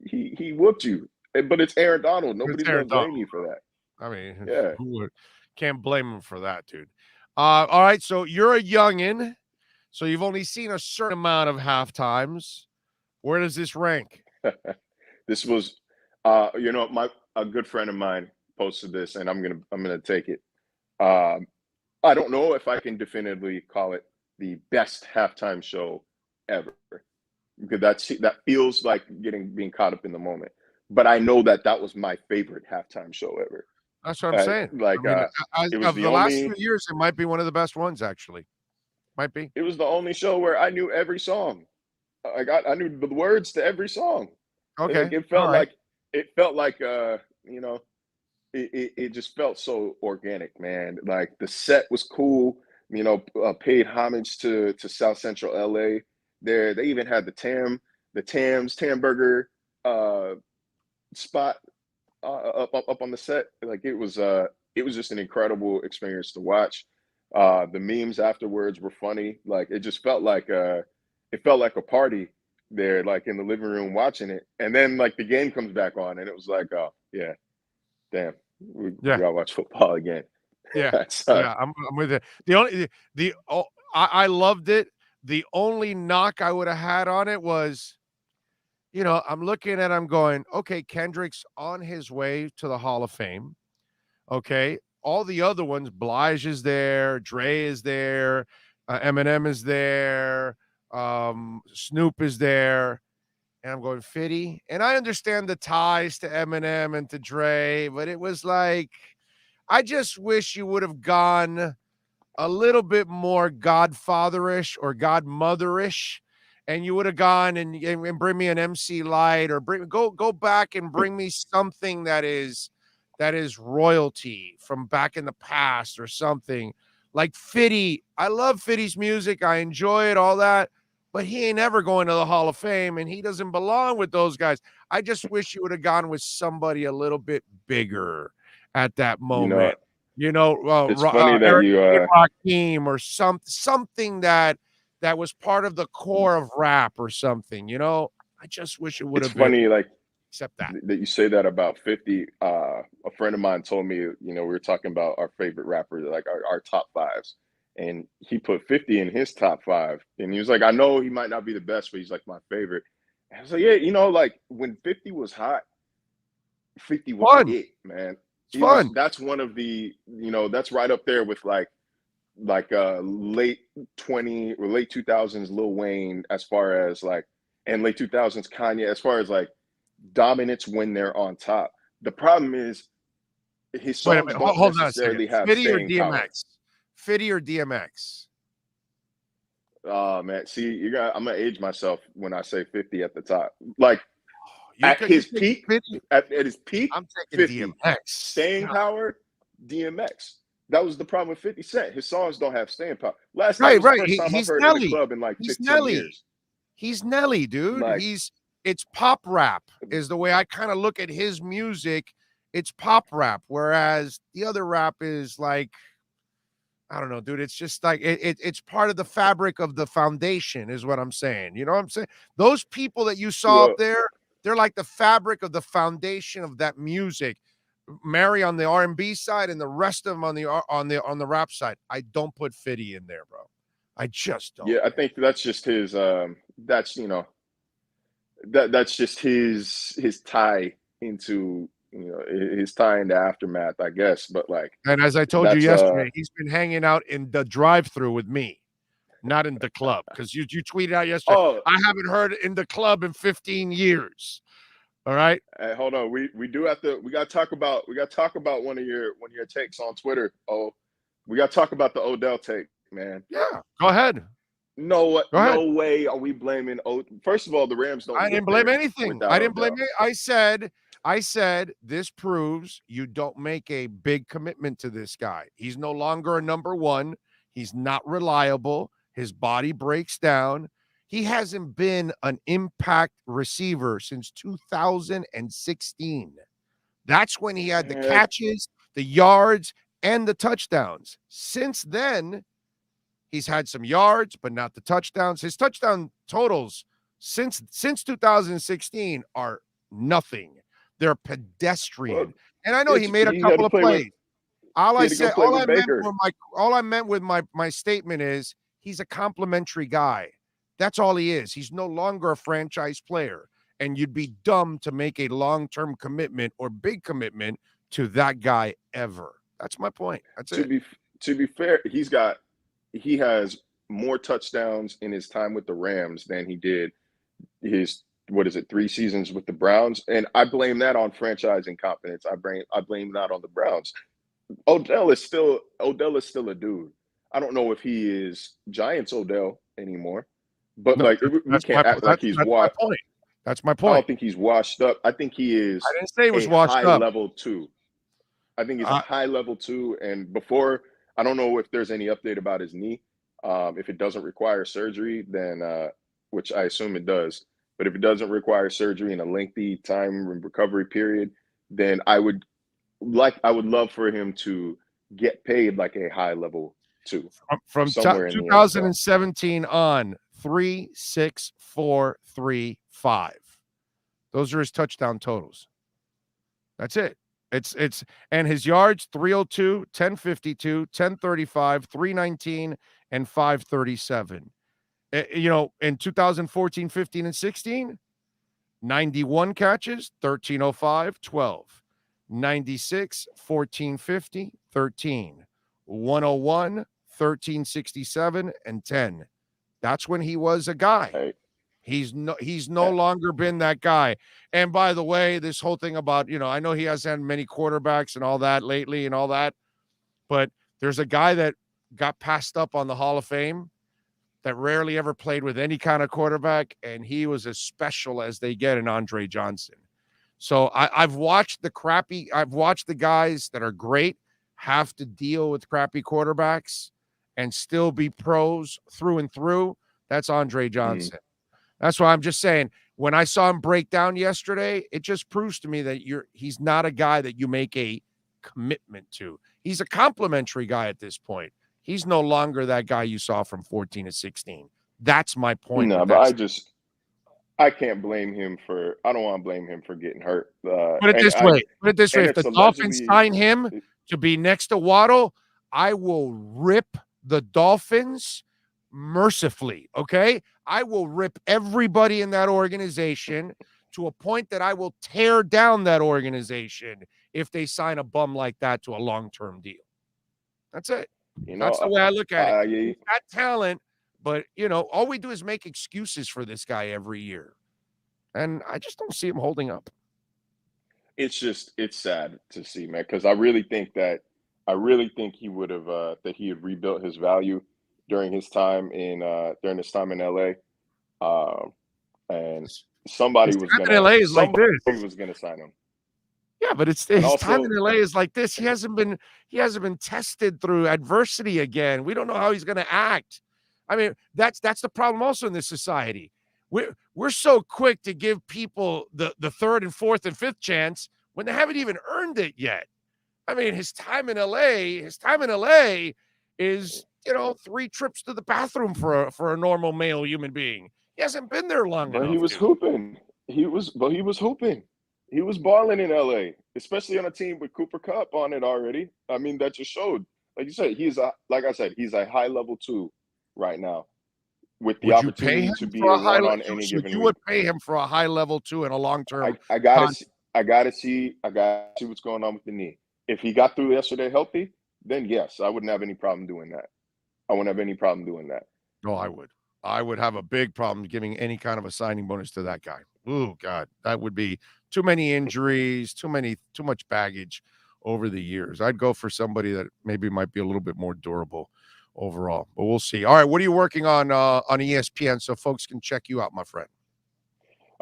He whooped you, but it's Aaron Donald. Nobody's going to blame you for that. I mean, can't blame him for that, dude. All right, so you're a youngin'. So you've only seen a certain amount of halftimes. Where does this rank? This was, a good friend of mine posted this, and I'm gonna take it. I don't know if I can definitively call it the best halftime show ever, because that feels like being caught up in the moment. But I know that was my favorite halftime show ever. That's what I'm saying. Like, it was the last few years, it might be one of the best ones, actually. Might be. It was the only show where I knew every song. I knew the words to every song. Okay. It felt like it just felt so organic, man. Like the set was cool. Paid homage to South Central LA. They even had the Tam Burger spot up on the set. Like it was just an incredible experience to watch. The memes afterwards were funny. Like it just felt like a party there, like in the living room watching it. And then like the game comes back on, and it was like, oh yeah, damn, we gotta watch football again. Yeah, I'm with it. I loved it. The only knock I would have had on it was, I'm looking at, I'm going, okay, Kendrick's on his way to the Hall of Fame. Okay. All the other ones, Blige is there, Dre is there, Eminem is there, Snoop is there, and I'm going 50. And I understand the ties to Eminem and to Dre, but it was like, I just wish you would have gone a little bit more Godfatherish or Godmotherish, and you would have gone and bring me an MC Light or go back and bring me something that is royalty from back in the past or something like Fitty. I love Fitty's music. I enjoy it, all that, but he ain't ever going to the Hall of Fame and he doesn't belong with those guys. I just wish you would have gone with somebody a little bit bigger at that moment. It's funny that Rakim or something that was part of the core of rap or something, I just wish it would have been. It's funny, like, except that you say that about 50. A friend of mine told me, we were talking about our favorite rappers, like our top fives. and he put 50 in his top 5. And he was like, I know he might not be the best, but he's like my favorite. And I was like, yeah, you know, like when 50 was hot, 50 was Fun. it, man. It's fun. That's one of the, you know, that's right up there with like late 20 or late 2000s Lil Wayne, as far as like, and late 2000s Kanye, as far as like dominance when they're on top. The problem is his songs don't necessarily have staying power. Fitty or DMX? Oh man, see, I'm gonna age myself when I say 50 at the top. Like at his peak, at his peak, I'm taking 50. DMX. Staying power, DMX. That was the problem with 50 Cent. His songs don't have staying power. Last night was the first time I've heard in the club in like 15 years. He's Nelly, dude. Like, it's pop rap is the way I kind of look at his music. It's pop rap, whereas the other rap is like, I don't know, dude. It's just like it's part of the fabric of the foundation, is what I'm saying. You know what I'm saying? Those people that you saw up there, they're like the fabric of the foundation of that music. Mary on the R&B side, and the rest of them on the rap side. I don't put 50 in there, bro. I just don't. Yeah, I think that's just his. That's, you know, that's just his tie into, you know, his tie into Aftermath, I guess. But like, and as I told you yesterday, he's been hanging out in the drive-thru with me, not in the club, because you tweeted out yesterday. Oh, I haven't heard it in the club in 15 years. All right. Hey, hold on. We got to talk about one of your takes on Twitter. Oh, we got to talk about the Odell take, man. Yeah, go ahead. No way are we blaming First of all, the Rams don't. I didn't blame anything. I didn't blame it. I said this proves you don't make a big commitment to this guy. He's no longer a number one. He's not reliable. His body breaks down. He hasn't been an impact receiver since 2016. That's when he had the catches, the yards, and the touchdowns. Since then, he's had some yards, but not the touchdowns. His touchdown totals since 2016 are nothing. They're pedestrian. And I know he made a couple of plays. All I meant with my statement is he's a complimentary guy. That's all he is. He's no longer a franchise player. And you'd be dumb to make a long-term commitment or big commitment to that guy ever. That's my point. That's it. To be fair, he has more touchdowns in his time with the Rams than he did his 3 seasons with the Browns. And I blame that on franchise incompetence. I blame that on the Browns. Odell is still a dude. I don't know if he is Giants Odell anymore. But we can't act like he's washed. That's my point. I don't think he's washed up. I think he is. I didn't say he was washed up. Level 2. I think he's a high level 2. And before, I don't know if there's any update about his knee. If it doesn't require surgery, then which I assume it does. But if it doesn't require surgery in a lengthy time recovery period, then I would love for him to get paid like a high level 2. From 2017 on. 3, 6, 4, 3, 5. Those are his touchdown totals. That's it. It's and his yards 302, 1052, 1035, 319, and 537. You know, in 2014, 15, and 16, 91 catches, 1305, 12. 96, 1450, 13. 101, 1367, and 10. That's when he was a guy. Hey. He's no longer been that guy. And by the way, this whole thing about, you know, I know he hasn't had many quarterbacks and all that lately and all that, but there's a guy that got passed up on the Hall of Fame that rarely ever played with any kind of quarterback, and he was as special as they get in Andre Johnson. So I've watched the guys that are great have to deal with crappy quarterbacks and still be pros through and through. That's Andre Johnson. That's why I'm just saying, when I saw him break down yesterday, it just proves to me that he's not a guy that you make a commitment to. He's a complimentary guy at this point. He's no longer that guy you saw from 14 to 16. That's my point. No, but I can't blame him for. I don't want to blame him for getting hurt. Put it this way. If the Dolphins sign him to be next to Waddle, I will rip the Dolphins mercifully, okay? I will rip everybody in that organization to a point that I will tear down that organization if they sign a bum like that to a long-term deal. That's it. That's the way I look at it. He's got talent, but, all we do is make excuses for this guy every year. And I just don't see him holding up. It's sad to see, man, because I really think he would have that he had rebuilt his value during his time in LA. And somebody was gonna sign him. Yeah, but his time in LA is like this. He hasn't been tested through adversity again. We don't know how he's going to act. I mean, that's the problem also in this society. We're so quick to give people the third and fourth and fifth chance when they haven't even earned it yet. I mean, his time in LA is, 3 trips to the bathroom for a normal male human being. He hasn't been there long enough. But he was hooping. He was hooping. He was balling in LA, especially on a team with Cooper Kupp on it already. I mean, that just showed. Like you said, he's a high level 2 right now, with the opportunity to be a 1 on any given week. You would pay him for a high level 2 and a long term. I gotta see what's going on with the knee. If he got through yesterday healthy, then yes, I wouldn't have any problem doing that. No, I would. I would have a big problem giving any kind of a signing bonus to that guy. Oh God, that would be too many injuries, too much baggage over the years. I'd go for somebody that maybe might be a little bit more durable overall, but we'll see. All right, what are you working on ESPN so folks can check you out, my friend?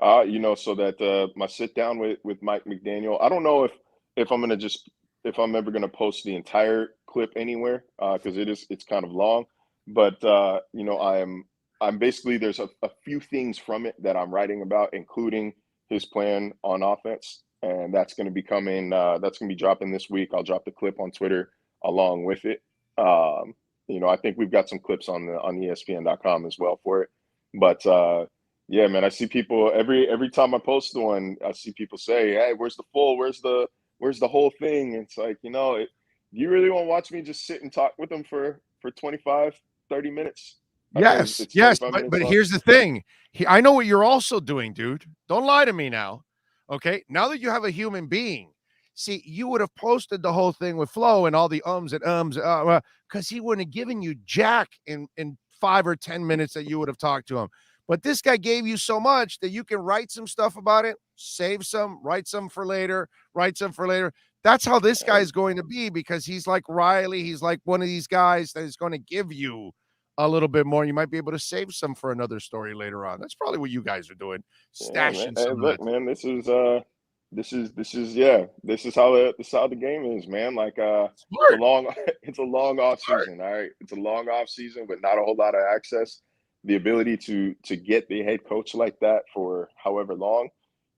So that my sit down with Mike McDaniel. I don't know if I'm ever gonna post the entire clip anywhere because it's kind of long, but I'm basically there's a few things from it that I'm writing about, including his plan on offense, and that's going to be coming. That's going to be dropping this week. I'll drop the clip on Twitter along with it. I think we've got some clips on ESPN.com as well for it. But yeah, man, I see people every time I post one, I see people say, "Hey, where's the full? Where's the whole thing?" And it's like, you really want to watch me just sit and talk with them for 25, 30 minutes? Yes, but here's the thing. I know what you're also doing, dude. Don't lie to me now. Okay, now that you have a human being, see, you would have posted the whole thing with Flo and all the ums and because he wouldn't have given you jack in 5 or 10 minutes that you would have talked to him. But this guy gave you so much that you can write some stuff about it, save some, write some for later. That's how this guy is going to be, because he's like Riley. He's like one of these guys that is going to give you a little bit more. You might be able to save some for another story later on. That's probably what you guys are doing. Stashing some. Look, man, this is how the game is, man. Like it's a long off season. All right. It's a long off season with not a whole lot of access. The ability to get the head coach like that for however long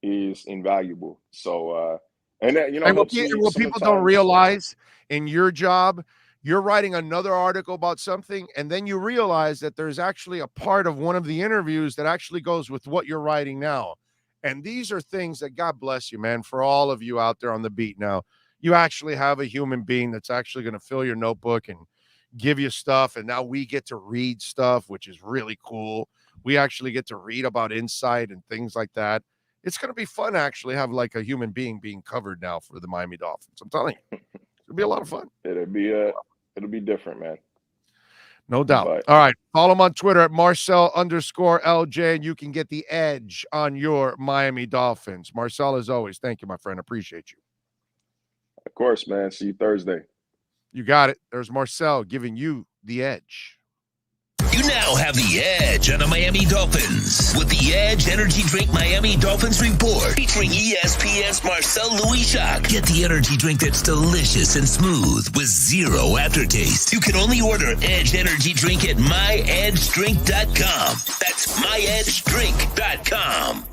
is invaluable. So what people don't realize in your job, you're writing another article about something, and then you realize that there's actually a part of one of the interviews that actually goes with what you're writing now. And these are things that, God bless you, man, for all of you out there on the beat now. You actually have a human being that's actually going to fill your notebook and give you stuff. And now we get to read stuff, which is really cool. We actually get to read about insight and things like that. It's going to be fun to actually have like a human being being covered now for the Miami Dolphins. I'm telling you, it'll be a lot of fun. It'll be different, man. No doubt. But, all right. Follow him on Twitter at Marcel_LJ, and you can get the edge on your Miami Dolphins. Marcel, as always, thank you, my friend. Appreciate you. Of course, man. See you Thursday. You got it. There's Marcel giving you the edge. You now have the edge on the Miami Dolphins with the Edge Energy Drink Miami Dolphins Report featuring ESPN's Marcel Louis-Jacques. Get the energy drink that's delicious and smooth with zero aftertaste. You can only order Edge Energy Drink at myedgedrink.com. That's myedgedrink.com.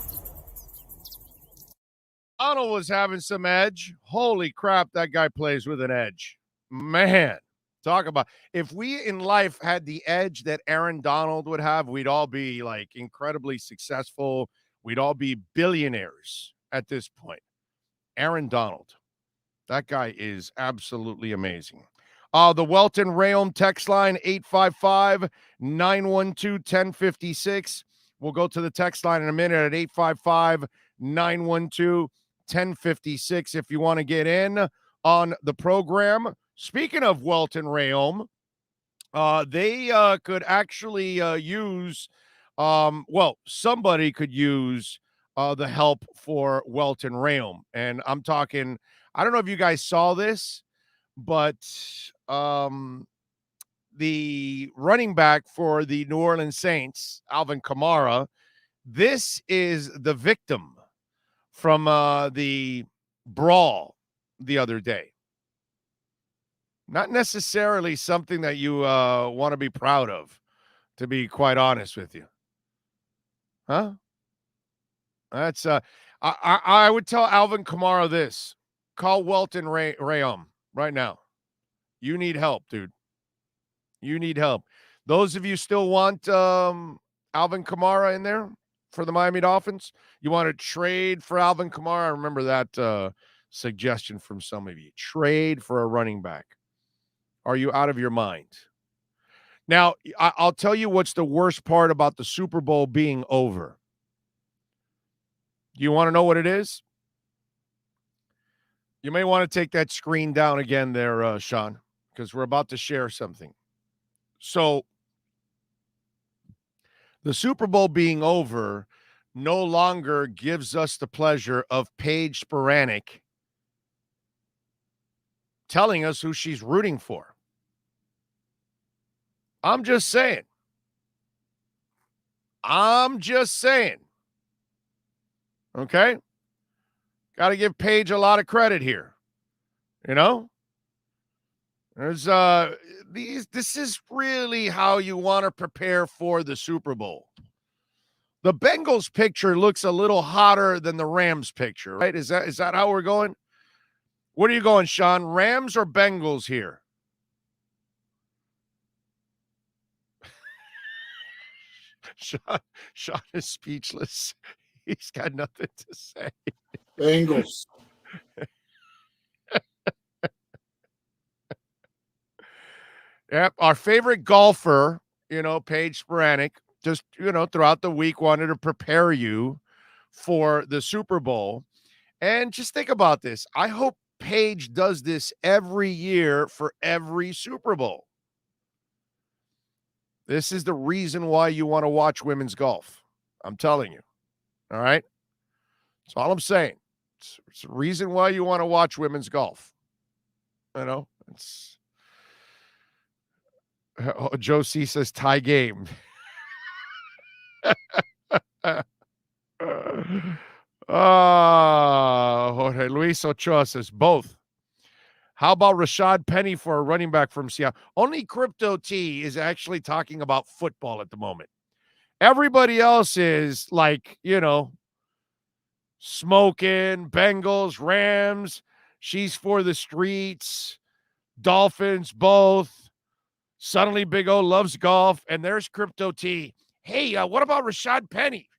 Donald was having some edge. Holy crap, that guy plays with an edge. Man. Talk about if we in life had the edge that Aaron Donald would have, we'd all be like incredibly successful. We'd all be billionaires at this point. Aaron Donald, that guy is absolutely amazing. The Welton Rayom text line, 855-912-1056. We'll go to the text line in a minute at 855-912-1056 if you want to get in on the program. Speaking of Welton Rayom, they could actually use, somebody could use the help for Welton Rayom. And I'm talking, I don't know if you guys saw this, but the running back for the New Orleans Saints, Alvin Kamara, this is the victim from the brawl the other day. Not necessarily something that you want to be proud of, to be quite honest with you. Huh? That's I would tell Alvin Kamara this. Call Welton Rayom right now. You need help, dude. You need help. Those of you still want Alvin Kamara in there for the Miami Dolphins? You want to trade for Alvin Kamara? I remember that suggestion from some of you. Trade for a running back. Are you out of your mind? Now, I'll tell you what's the worst part about the Super Bowl being over. You want to know what it is? You may want to take that screen down again there, Sean, because we're about to share something. So, the Super Bowl being over no longer gives us the pleasure of Paige Spiranek telling us who she's rooting for. I'm just saying. Okay? Got to give Paige a lot of credit here. You know? There's this is really how you want to prepare for the Super Bowl. The Bengals picture looks a little hotter than the Rams picture, right? Is that how we're going? What are you going, Sean? Rams or Bengals here? Sean is speechless. He's got nothing to say. Bengals. Yep, our favorite golfer, Paige Spiranek, just, throughout the week wanted to prepare you for the Super Bowl. And just think about this. I hope Paige does this every year for every Super Bowl. This is the reason why you want to watch women's golf. I'm telling you. All right? That's all I'm saying. It's the reason why you want to watch women's golf. It's Joe C says tie game. Jorge Luis Ochoa says both. How about Rashad Penny for a running back from Seattle? Only Crypto T is actually talking about football at the moment. Everybody else is like, smoking, Bengals, Rams. She's for the streets. Dolphins, both. Suddenly Big O loves golf. And there's Crypto T. Hey, what about Rashad Penny?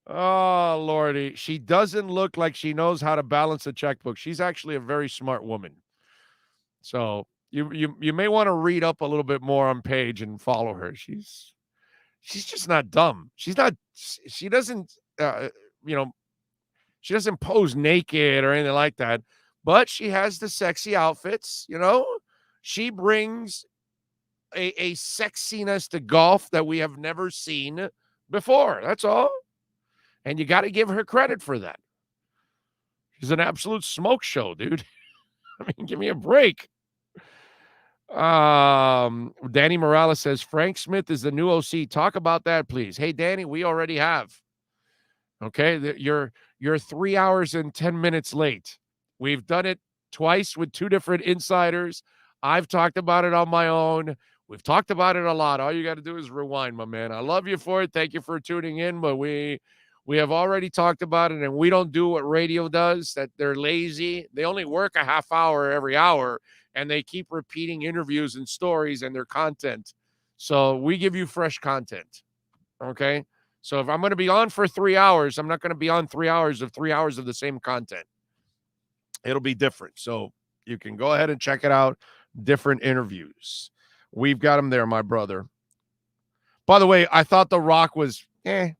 Oh, Lordy. She doesn't look like she knows how to balance a checkbook. She's actually a very smart woman. So you may want to read up a little bit more on Paige and follow her. She's just not dumb. She doesn't pose naked or anything like that, but she has the sexy outfits, She brings a sexiness to golf that we have never seen before. That's all. And you got to give her credit for that. She's an absolute smoke show, dude. I mean, give me a break. Danny Morales says, Frank Smith is the new OC. Talk about that, please. Hey, Danny, we already have. Okay, you're 3 hours and 10 minutes late. We've done it twice with two different insiders. I've talked about it on my own. We've talked about it a lot. All you got to do is rewind, my man. I love you for it. Thank you for tuning in, but we have already talked about it, and we don't do what radio does, that they're lazy. They only work a half hour every hour, and they keep repeating interviews and stories and their content. So we give you fresh content, okay? So if I'm going to be on for 3 hours, I'm not going to be on 3 hours of the same content. It'll be different. So you can go ahead and check it out. Different interviews. We've got him there, my brother. By the way, I thought The Rock was, I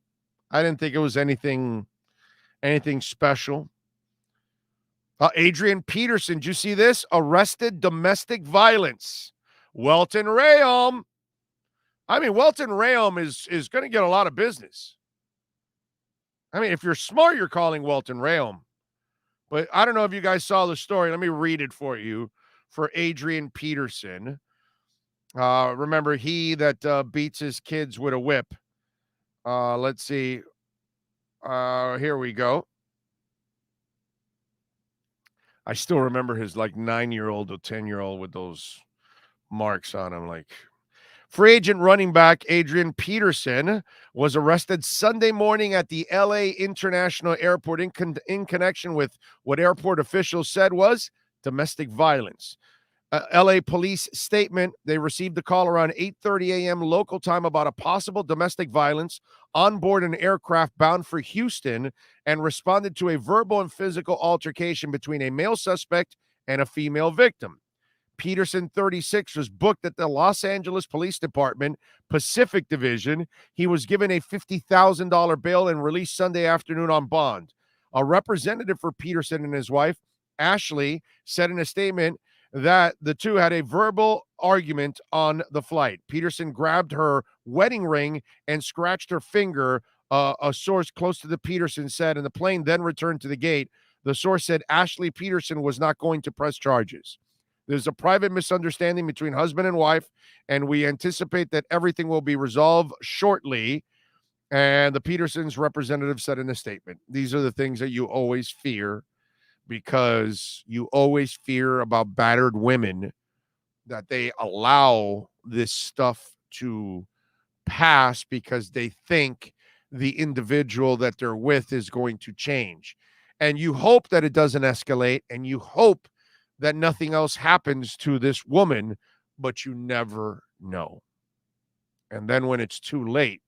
didn't think it was anything special. Adrian Peterson, did you see this? Arrested domestic violence. Welton Rayom. I mean, Welton Rayom is going to get a lot of business. I mean, if you're smart, you're calling Welton Rayom. But I don't know if you guys saw the story. Let me read it for you for Adrian Peterson. Remember, he that beats his kids with a whip. Let's see. Here we go. I still remember his 9-year-old or 10-year-old with those marks on him. Free agent running back Adrian Peterson was arrested Sunday morning at the LA International Airport in connection with what airport officials said was domestic violence. LA police statement, they received a call around 8:30 a.m. local time about a possible domestic violence on board an aircraft bound for Houston and responded to a verbal and physical altercation between a male suspect and a female victim. Peterson, 36, was booked at the Los Angeles Police Department, Pacific Division. He was given a $50,000 bail and released Sunday afternoon on bond. A representative for Peterson and his wife, Ashley, said in a statement that the two had a verbal argument on the flight. Peterson grabbed her wedding ring and scratched her finger, a source close to the Peterson said, and the plane then returned to the gate. The source said Ashley Peterson was not going to press charges. There's a private misunderstanding between husband and wife, and we anticipate that everything will be resolved shortly. And the Petersons' representative said in a statement, these are the things that you always fear, because you always fear about battered women, that they allow this stuff to pass because they think the individual that they're with is going to change. And you hope that it doesn't escalate, and you hope that nothing else happens to this woman, but you never know. And then when it's too late,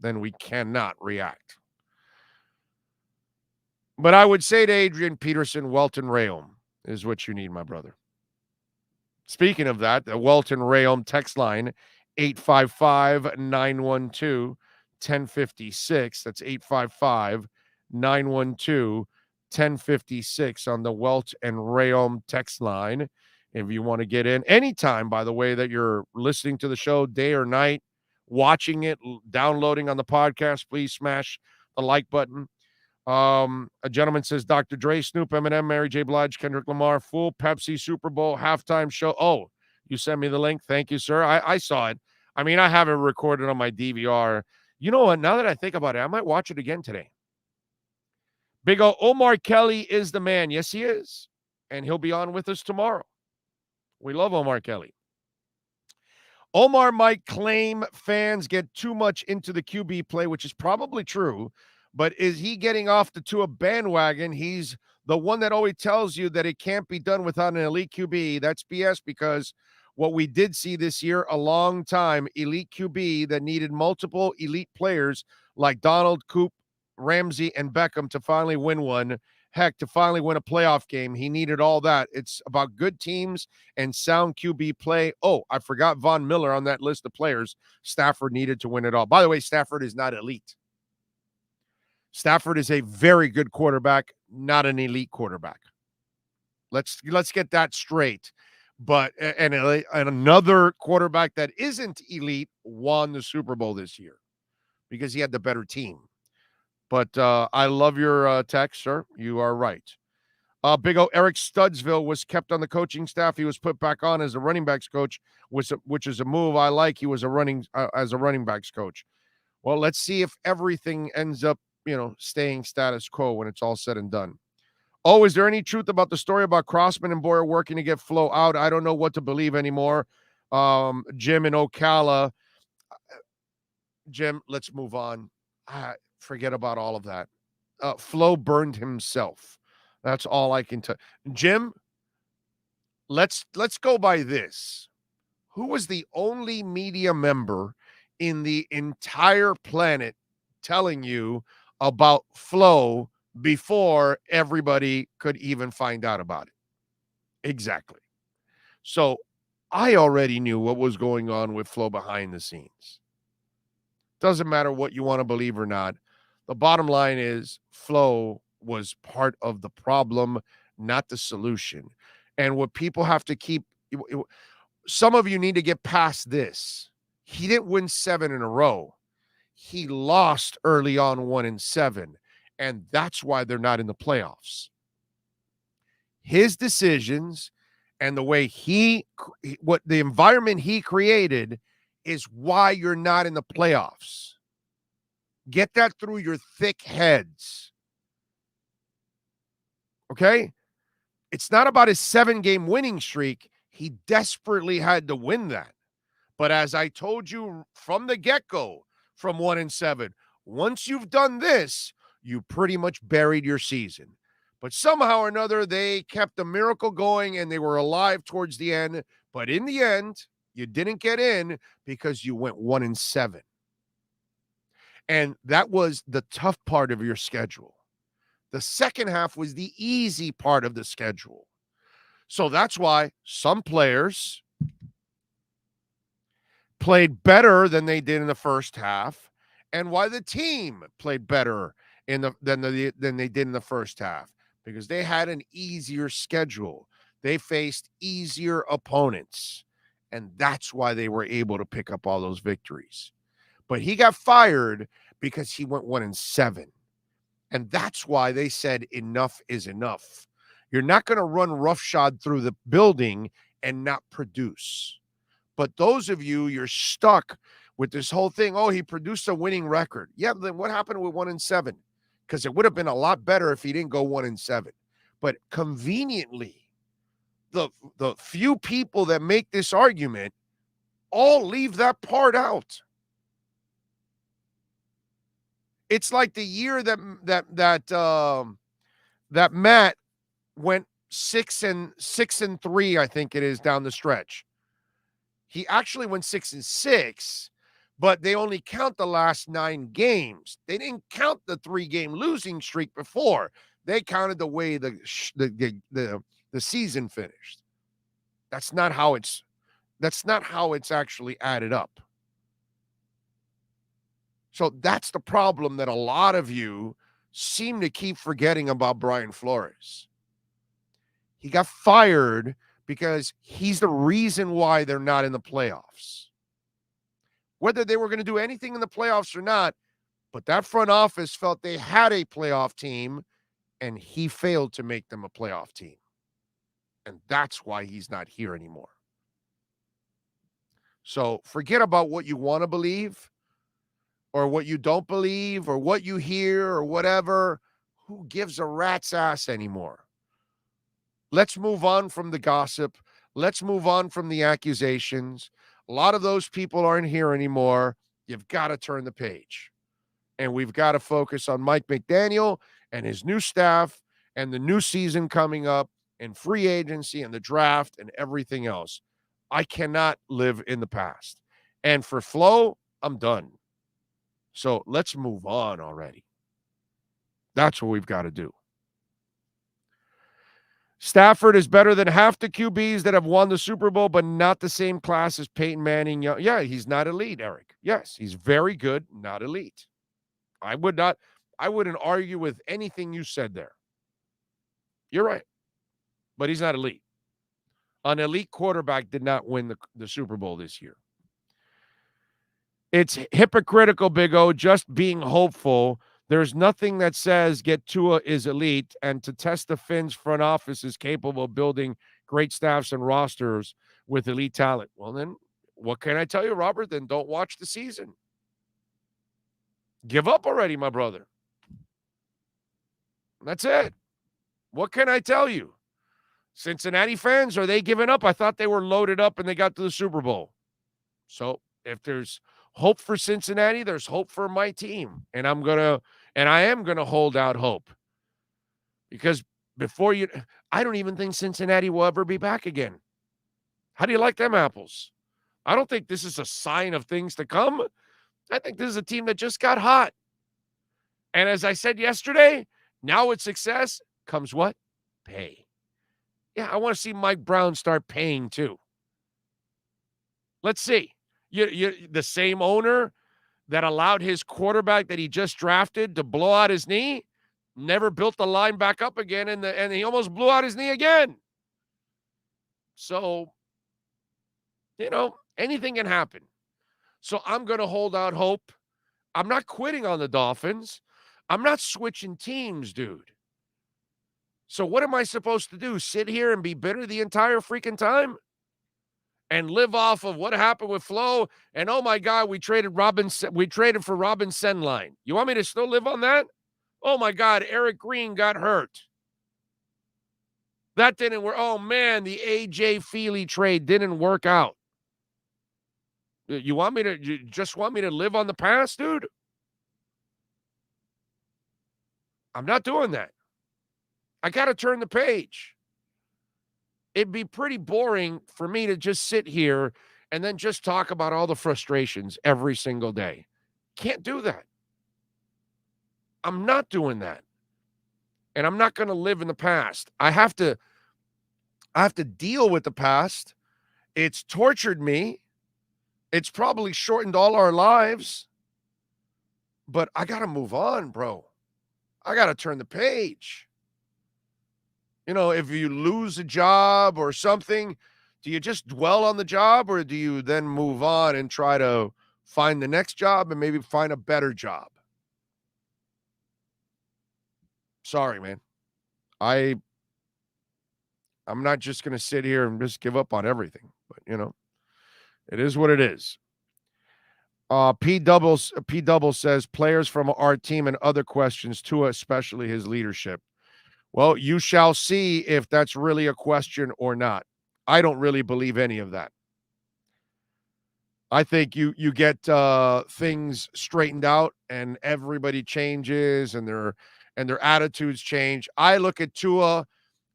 then we cannot react. But I would say to Adrian Peterson, Welton Rayom is what you need, my brother. Speaking of that, the Welton Rayom text line, 855-912-1056. That's 855-912-1056 on the Welt and Rayom text line. If you want to get in anytime, by the way, that you're listening to the show day or night, watching it, downloading on the podcast, please smash the like button. A gentleman says, Dr. Dre, Snoop, Eminem, Mary J. Blige, Kendrick Lamar, full Pepsi Super Bowl halftime show. Oh, you sent me the link. Thank you, sir. I saw it. I mean, I have it recorded on my DVR. You know what? Now that I think about it, I might watch it again today. Big O, Omar Kelly is the man. Yes, he is. And he'll be on with us tomorrow. We love Omar Kelly. Omar might claim fans get too much into the QB play, which is probably true. But is he getting off the Tua bandwagon? He's the one that always tells you that it can't be done without an elite QB. That's BS, because what we did see this year, a long time, elite QB that needed multiple elite players like Donald, Coop, Ramsey, and Beckham to finally win one. Heck, to finally win a playoff game, he needed all that. It's about good teams and sound QB play. Oh, I forgot Von Miller on that list of players. Stafford needed to win it all. By the way, Stafford is not elite. Stafford is a very good quarterback, not an elite quarterback. Let's get that straight. But and another quarterback that isn't elite won the Super Bowl this year because he had the better team. But I love your text, sir. You are right. Big O, Eric Studsville was kept on the coaching staff. He was put back on as a running backs coach, which is a move I like. He was as a running backs coach. Well, let's see if everything ends up, staying status quo when it's all said and done. Oh, is there any truth about the story about Crossman and Boyer working to get Flo out? I don't know what to believe anymore. Jim and Ocala. Jim, let's move on. Forget about all of that. Flo burned himself. That's all I can tell. Jim, let's go by this. Who was the only media member in the entire planet telling you about Flo before everybody could even find out about it. Exactly. So I already knew what was going on with Flo behind the scenes. Doesn't matter what you want to believe or not. The bottom line is Flo was part of the problem, not the solution. And what people have to keep, some of you need to get past this. He didn't win 7 in a row. He lost early on 1-7. And that's why they're not in the playoffs. His decisions and the way what the environment he created is why you're not in the playoffs. Get that through your thick heads. Okay? It's not about his 7-game winning streak. He desperately had to win that. But as I told you from the get-go, from 1-7, once you've done this, you pretty much buried your season. But somehow or another, they kept the miracle going and they were alive towards the end. But in the end, you didn't get in because you went 1-7. And that was the tough part of your schedule. The second half was the easy part of the schedule. So that's why some players played better than they did in the first half, and why the team played better than they did in the first half, because they had an easier schedule. They faced easier opponents, and that's why they were able to pick up all those victories. But he got fired because he went 1-7. And that's why they said enough is enough. You're not going to run roughshod through the building and not produce. But those of you, you're stuck with this whole thing. Oh, he produced a winning record. Yeah, then what happened with 1-7? Because it would have been a lot better if he didn't go 1-7. But conveniently, the few people that make this argument all leave that part out. It's like the year that Matt went 6-3, I think it is, down the stretch. He actually went 6-6, but they only count the last 9 games. They didn't count the 3-game losing streak before. They counted the way the season finished. That's not how it's actually added up. So that's the problem that a lot of you seem to keep forgetting about Brian Flores. He got fired because he's the reason why they're not in the playoffs. Whether they were going to do anything in the playoffs or not, but that front office felt they had a playoff team, and he failed to make them a playoff team. And that's why he's not here anymore. So forget about what you want to believe or what you don't believe or what you hear or whatever. Who gives a rat's ass anymore? Let's move on from the gossip. Let's move on from the accusations. A lot of those people aren't here anymore. You've got to turn the page. And we've got to focus on Mike McDaniel and his new staff and the new season coming up and free agency and the draft and everything else. I cannot live in the past. And for Flo, I'm done. So let's move on already. That's what we've got to do. Stafford is better than half the QBs that have won the Super Bowl, but not the same class as Peyton Manning. Yeah, he's not elite, Eric. Yes, he's very good, not elite. I wouldn't argue with anything you said there. You're right. But he's not elite. An elite quarterback did not win the Super Bowl this year. It's hypocritical, Big O, just being hopeful. There's nothing that says Get Tua is elite, and to test the Finns front office is capable of building great staffs and rosters with elite talent. Well, then, what can I tell you, Robert? Then don't watch the season. Give up already, my brother. That's it. What can I tell you? Cincinnati fans, are they giving up? I thought they were loaded up and they got to the Super Bowl. So if there's hope for Cincinnati, there's hope for my team. And I am going to hold out hope. Because I don't even think Cincinnati will ever be back again. How do you like them apples? I don't think this is a sign of things to come. I think this is a team that just got hot. And as I said yesterday, now with success comes what? Pay. Yeah, I want to see Mike Brown start paying too. Let's see. The same owner that allowed his quarterback that he just drafted to blow out his knee, never built the line back up again, and he almost blew out his knee again. So, anything can happen. So I'm going to hold out hope. I'm not quitting on the Dolphins. I'm not switching teams, dude. So what am I supposed to do? Sit here and be bitter the entire freaking time? And live off of what happened with Flo? And oh my God, we traded for Robin Senline. You want me to still live on that? Oh my God, Eric Green got hurt. That didn't work. Oh man, the AJ Feely trade didn't work out. You just want me to live on the past, dude? I'm not doing that. I got to turn the page. It'd be pretty boring for me to just sit here and then just talk about all the frustrations every single day. Can't do that. I'm not doing that. And I'm not going to live in the past. I have to deal with the past. It's tortured me. It's probably shortened all our lives. But I got to move on, bro. I got to turn the page. If you lose a job or something, do you just dwell on the job, or do you then move on and try to find the next job and maybe find a better job? Sorry, man. I'm not just going to sit here and just give up on everything, but it is what it is. P Double says players from our team and other questions too, especially his leadership. Well, you shall see if that's really a question or not. I don't really believe any of that. I think you get things straightened out and everybody changes and their attitudes change. I look at Tua,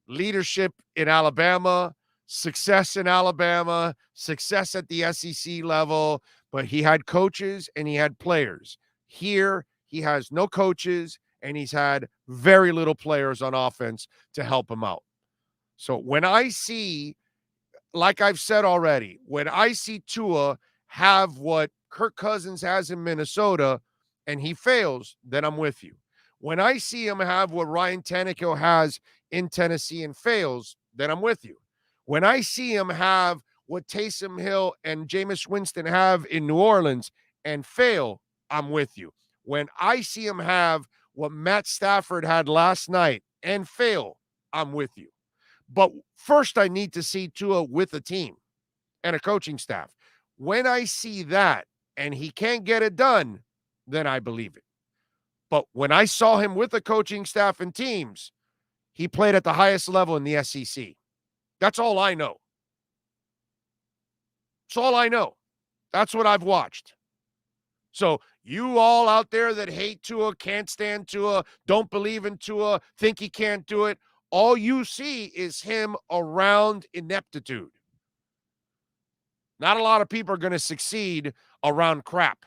leadership in Alabama, success in Alabama, success at the SEC level, but he had coaches and he had players. Here, he has no coaches and he's had very little players on offense to help him out. So when I see, like I've said already, when I see Tua have what Kirk Cousins has in Minnesota and he fails, then I'm with you. When I see him have what Ryan Tannehill has in Tennessee and fails, then I'm with you. When I see him have what Taysom Hill and Jameis Winston have in New Orleans and fail, I'm with you. When I see him have what Matt Stafford had last night and fail, I'm with you. But first, I need to see Tua with a team and a coaching staff. When I see that and he can't get it done, then I believe it. But when I saw him with a coaching staff and teams, he played at the highest level in the SEC. That's all I know. That's all I know. That's what I've watched. So you all out there that hate Tua, can't stand Tua, don't believe in Tua, think he can't do it, all you see is him around ineptitude. Not a lot of people are going to succeed around crap.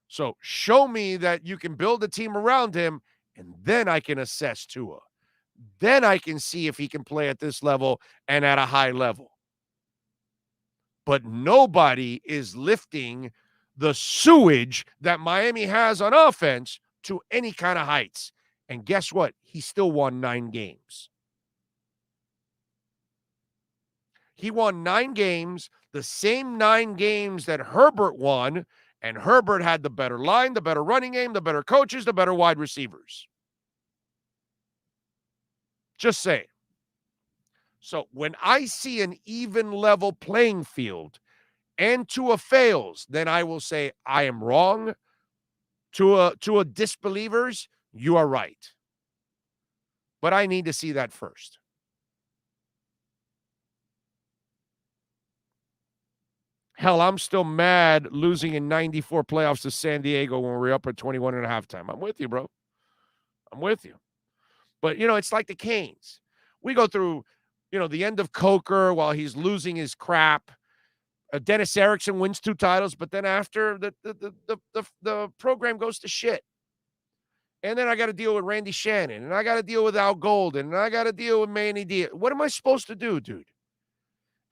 So show me that you can build a team around him, and then I can assess Tua. Then I can see if he can play at this level and at a high level. But nobody is lifting the sewage that Miami has on offense to any kind of heights. And guess what? He still won 9 games. He won 9 games, the same 9 games that Herbert won, and Herbert had the better line, the better running game, the better coaches, the better wide receivers. Just saying. So when I see an even level playing field and Tua fails, then I will say I am wrong. Tua disbelievers, you are right. But I need to see that first. Hell, I'm still mad losing in 94 playoffs to San Diego when we were up at 21 at halftime. I'm with you, bro. I'm with you. But, it's like the Canes. We go through, the end of Coker while he's losing his crap. Dennis Erickson wins 2 titles, but then after the program goes to shit. And then I got to deal with Randy Shannon, and I got to deal with Al Golden, and I got to deal with Manny Diaz. What am I supposed to do, dude?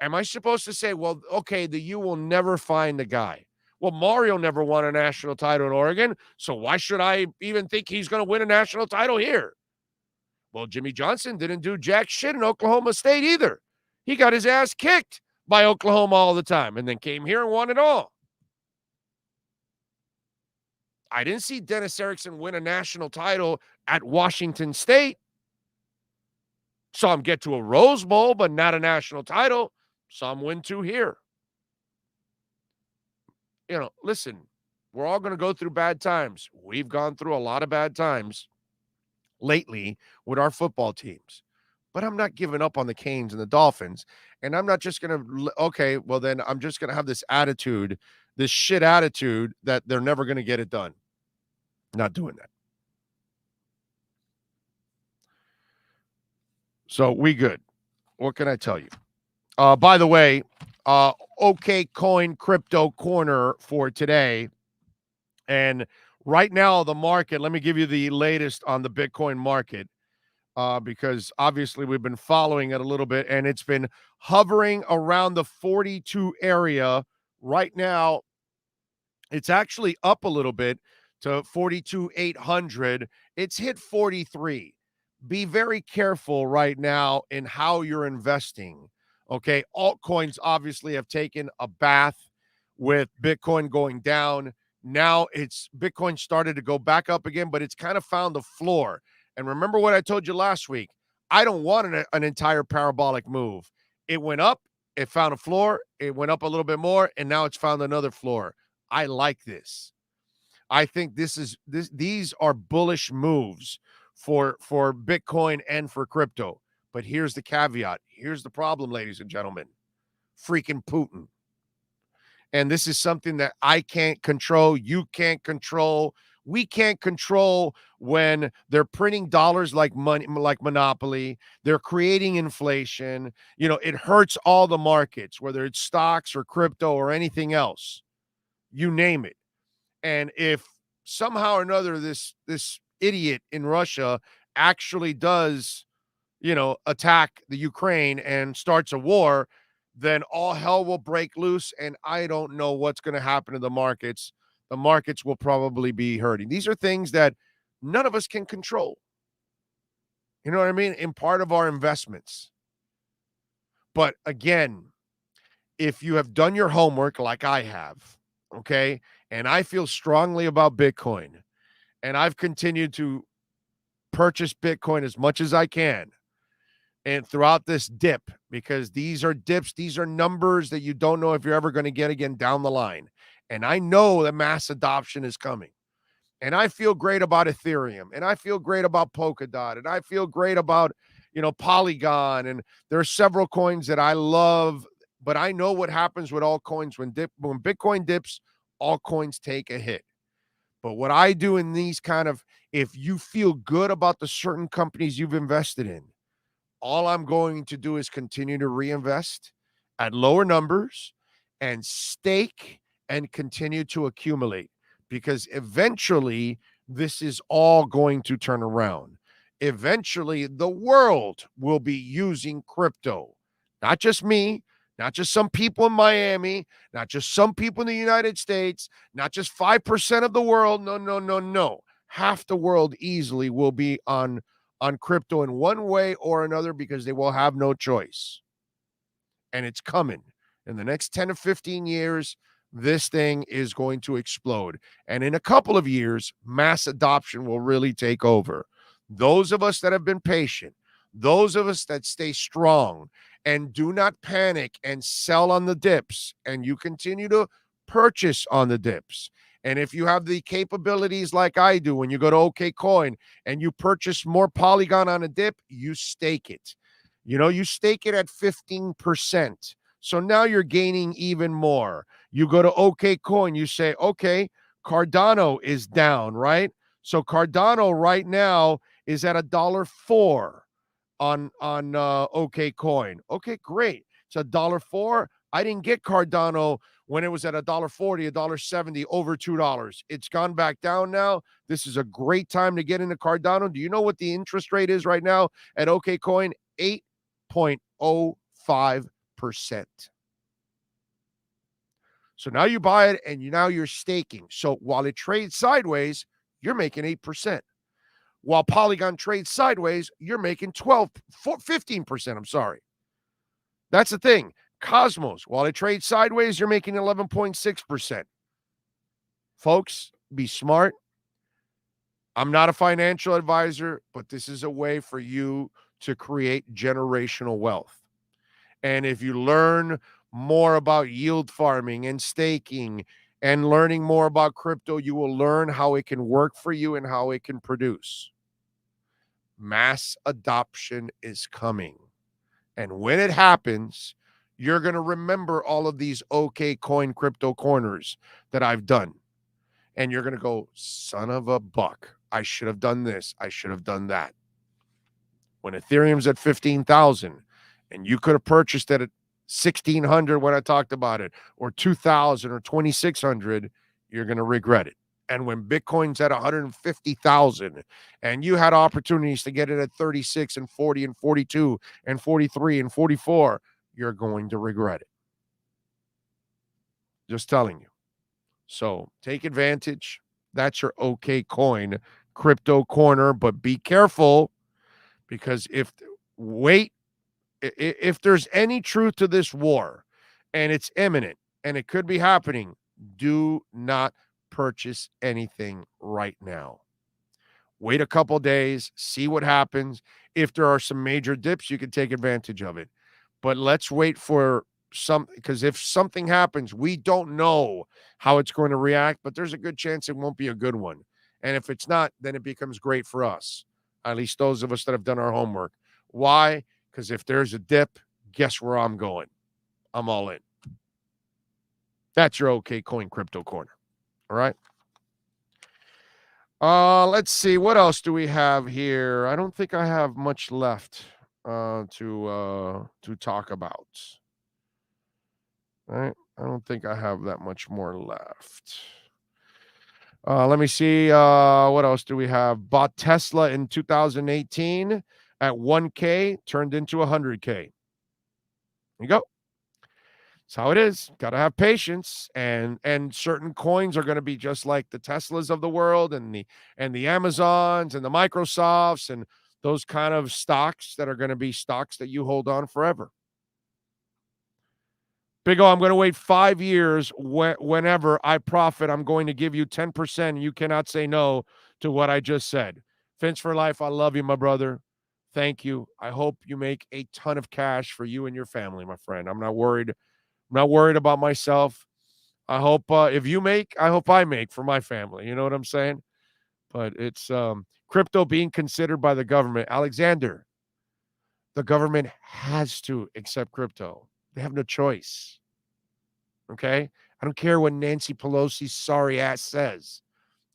Am I supposed to say, well, okay, the U will never find the guy? Well, Mario never won a national title in Oregon, so why should I even think he's going to win a national title here? Well, Jimmy Johnson didn't do jack shit in Oklahoma State either. He got his ass kicked by Oklahoma all the time and then came here and won it all. I didn't see Dennis Erickson win a national title at Washington State. Saw him get to a Rose Bowl, but not a national title. Saw him win 2 here. Listen, we're all going to go through bad times. We've gone through a lot of bad times lately with our football teams. But I'm not giving up on the Canes and the Dolphins. And I'm not just going to, then I'm just going to have this attitude, this shit attitude that they're never going to get it done. Not doing that. So we good. What can I tell you? By the way, OK Coin Crypto Corner for today. And right now, the market, let me give you the latest on the Bitcoin market, because obviously we've been following it a little bit, and it's been hovering around the 42 area. Right now, it's actually up a little bit to 42,800. It's hit 43. Be very careful right now in how you're investing. Okay, altcoins obviously have taken a bath with Bitcoin going down. Now Bitcoin started to go back up again, but it's kind of found the floor. And remember what I told you last week. I don't want an entire parabolic move. It went up, it found a floor, it went up a little bit more, and now it's found another floor. I like this. I think these are bullish moves for Bitcoin and for crypto. But here's the caveat. Here's the problem, ladies and gentlemen. Freaking Putin. And this is something that I can't control. You can't control. We can't control when they're printing dollars like money, like Monopoly. They're creating inflation. It hurts all the markets, whether it's stocks or crypto or anything else. You name it. And if somehow or another this idiot in Russia actually does, attack the Ukraine and starts a war, then all hell will break loose, and I don't know what's going to happen to the markets. The markets will probably be hurting. These are things that none of us can control. You know what I mean? In part of our investments. But again, if you have done your homework like I have, okay, and I feel strongly about Bitcoin, and I've continued to purchase Bitcoin as much as I can, and throughout this dip, because these are dips, these are numbers that you don't know if you're ever going to get again down the line. And I know that mass adoption is coming. And I feel great about Ethereum, and I feel great about Polkadot, and I feel great about, Polygon. And there are several coins that I love, but I know what happens with all coins when Bitcoin dips, all coins take a hit. But what I do in these if you feel good about the certain companies you've invested in, all I'm going to do is continue to reinvest at lower numbers and stake and continue to accumulate, because eventually this is all going to turn around. Eventually the world will be using crypto. Not just me, not just some people in Miami, not just some people in the United States, not just 5% of the world. No. Half the world easily will be on crypto in one way or another, because they will have no choice. And it's coming. In the next 10 to 15 years, this thing is going to explode. And in a couple of years, mass adoption will really take over. Those of us that have been patient, those of us that stay strong and do not panic and sell on the dips, and you continue to purchase on the dips. And if you have the capabilities like I do, when you go to OK Coin and you purchase more Polygon on a dip, you stake it. You stake it at 15%. So now you're gaining even more. You go to OK Coin, you say, okay, Cardano is down, right? So Cardano right now is at $1.04 on OK Coin. Okay, great. It's $1.04. I didn't get Cardano when it was at $1.40, $1.70, over $2. It's gone back down now. This is a great time to get into Cardano. Do you know what the interest rate is right now at OKCoin? 8.05%. So now you buy it and now you're staking. So while it trades sideways, you're making 8%. While Polygon trades sideways, you're making 15%. I'm sorry. That's the thing. Cosmos, while it trades sideways, you're making 11.6%. Folks, be smart. I'm not a financial advisor, but this is a way for you to create generational wealth. And if you learn more about yield farming and staking and learning more about crypto, you will learn how it can work for you and how it can produce. Mass adoption is coming. And when it happens, you're going to remember all of these OKCoin crypto corners that I've done. And you're going to go, son of a buck, I should have done this. I should have done that. When Ethereum's at 15,000 and you could have purchased it at 1,600 when I talked about it, or 2,000 or 2,600, you're going to regret it. And when Bitcoin's at 150,000 and you had opportunities to get it at 36 and 40 and 42 and 43 and 44, you're going to regret it. Just telling you. So take advantage. That's your OKCoin crypto corner, but be careful, because if there's any truth to this war and it's imminent and it could be happening, do not purchase anything right now. Wait a couple days, see what happens. If there are some major dips, you can take advantage of it. But let's wait for something, because if something happens, we don't know how it's going to react, but there's a good chance it won't be a good one. And if it's not, then it becomes great for us, at least those of us that have done our homework. Why? Because if there's a dip, guess where I'm going? I'm all in. That's your OKCoin crypto corner. All right. Let's see. What else do we have here? I don't think I have much left to talk about. All right. I don't think I have that much more left. Let me see. What else do we have? Bought Tesla in 2018 at 1K, turned into 100K. There you go. That's how it is. Got to have patience, and certain coins are going to be just like the Teslas of the world and the Amazons and the Microsofts and those kind of stocks that are going to be stocks that you hold on forever. Big O, I'm going to wait 5 years. Whenever I profit, I'm going to give you 10%. You cannot say no to what I just said. Finch for life, I love you, my brother. Thank you. I hope you make a ton of cash for you and your family, my friend. I'm not worried. I'm not worried about myself. I hope if you make, I hope I make for my family. You know what I'm saying? But it's crypto being considered by the government. Alexander, the government has to accept crypto. They have no choice. Okay? I don't care what Nancy Pelosi's sorry ass says.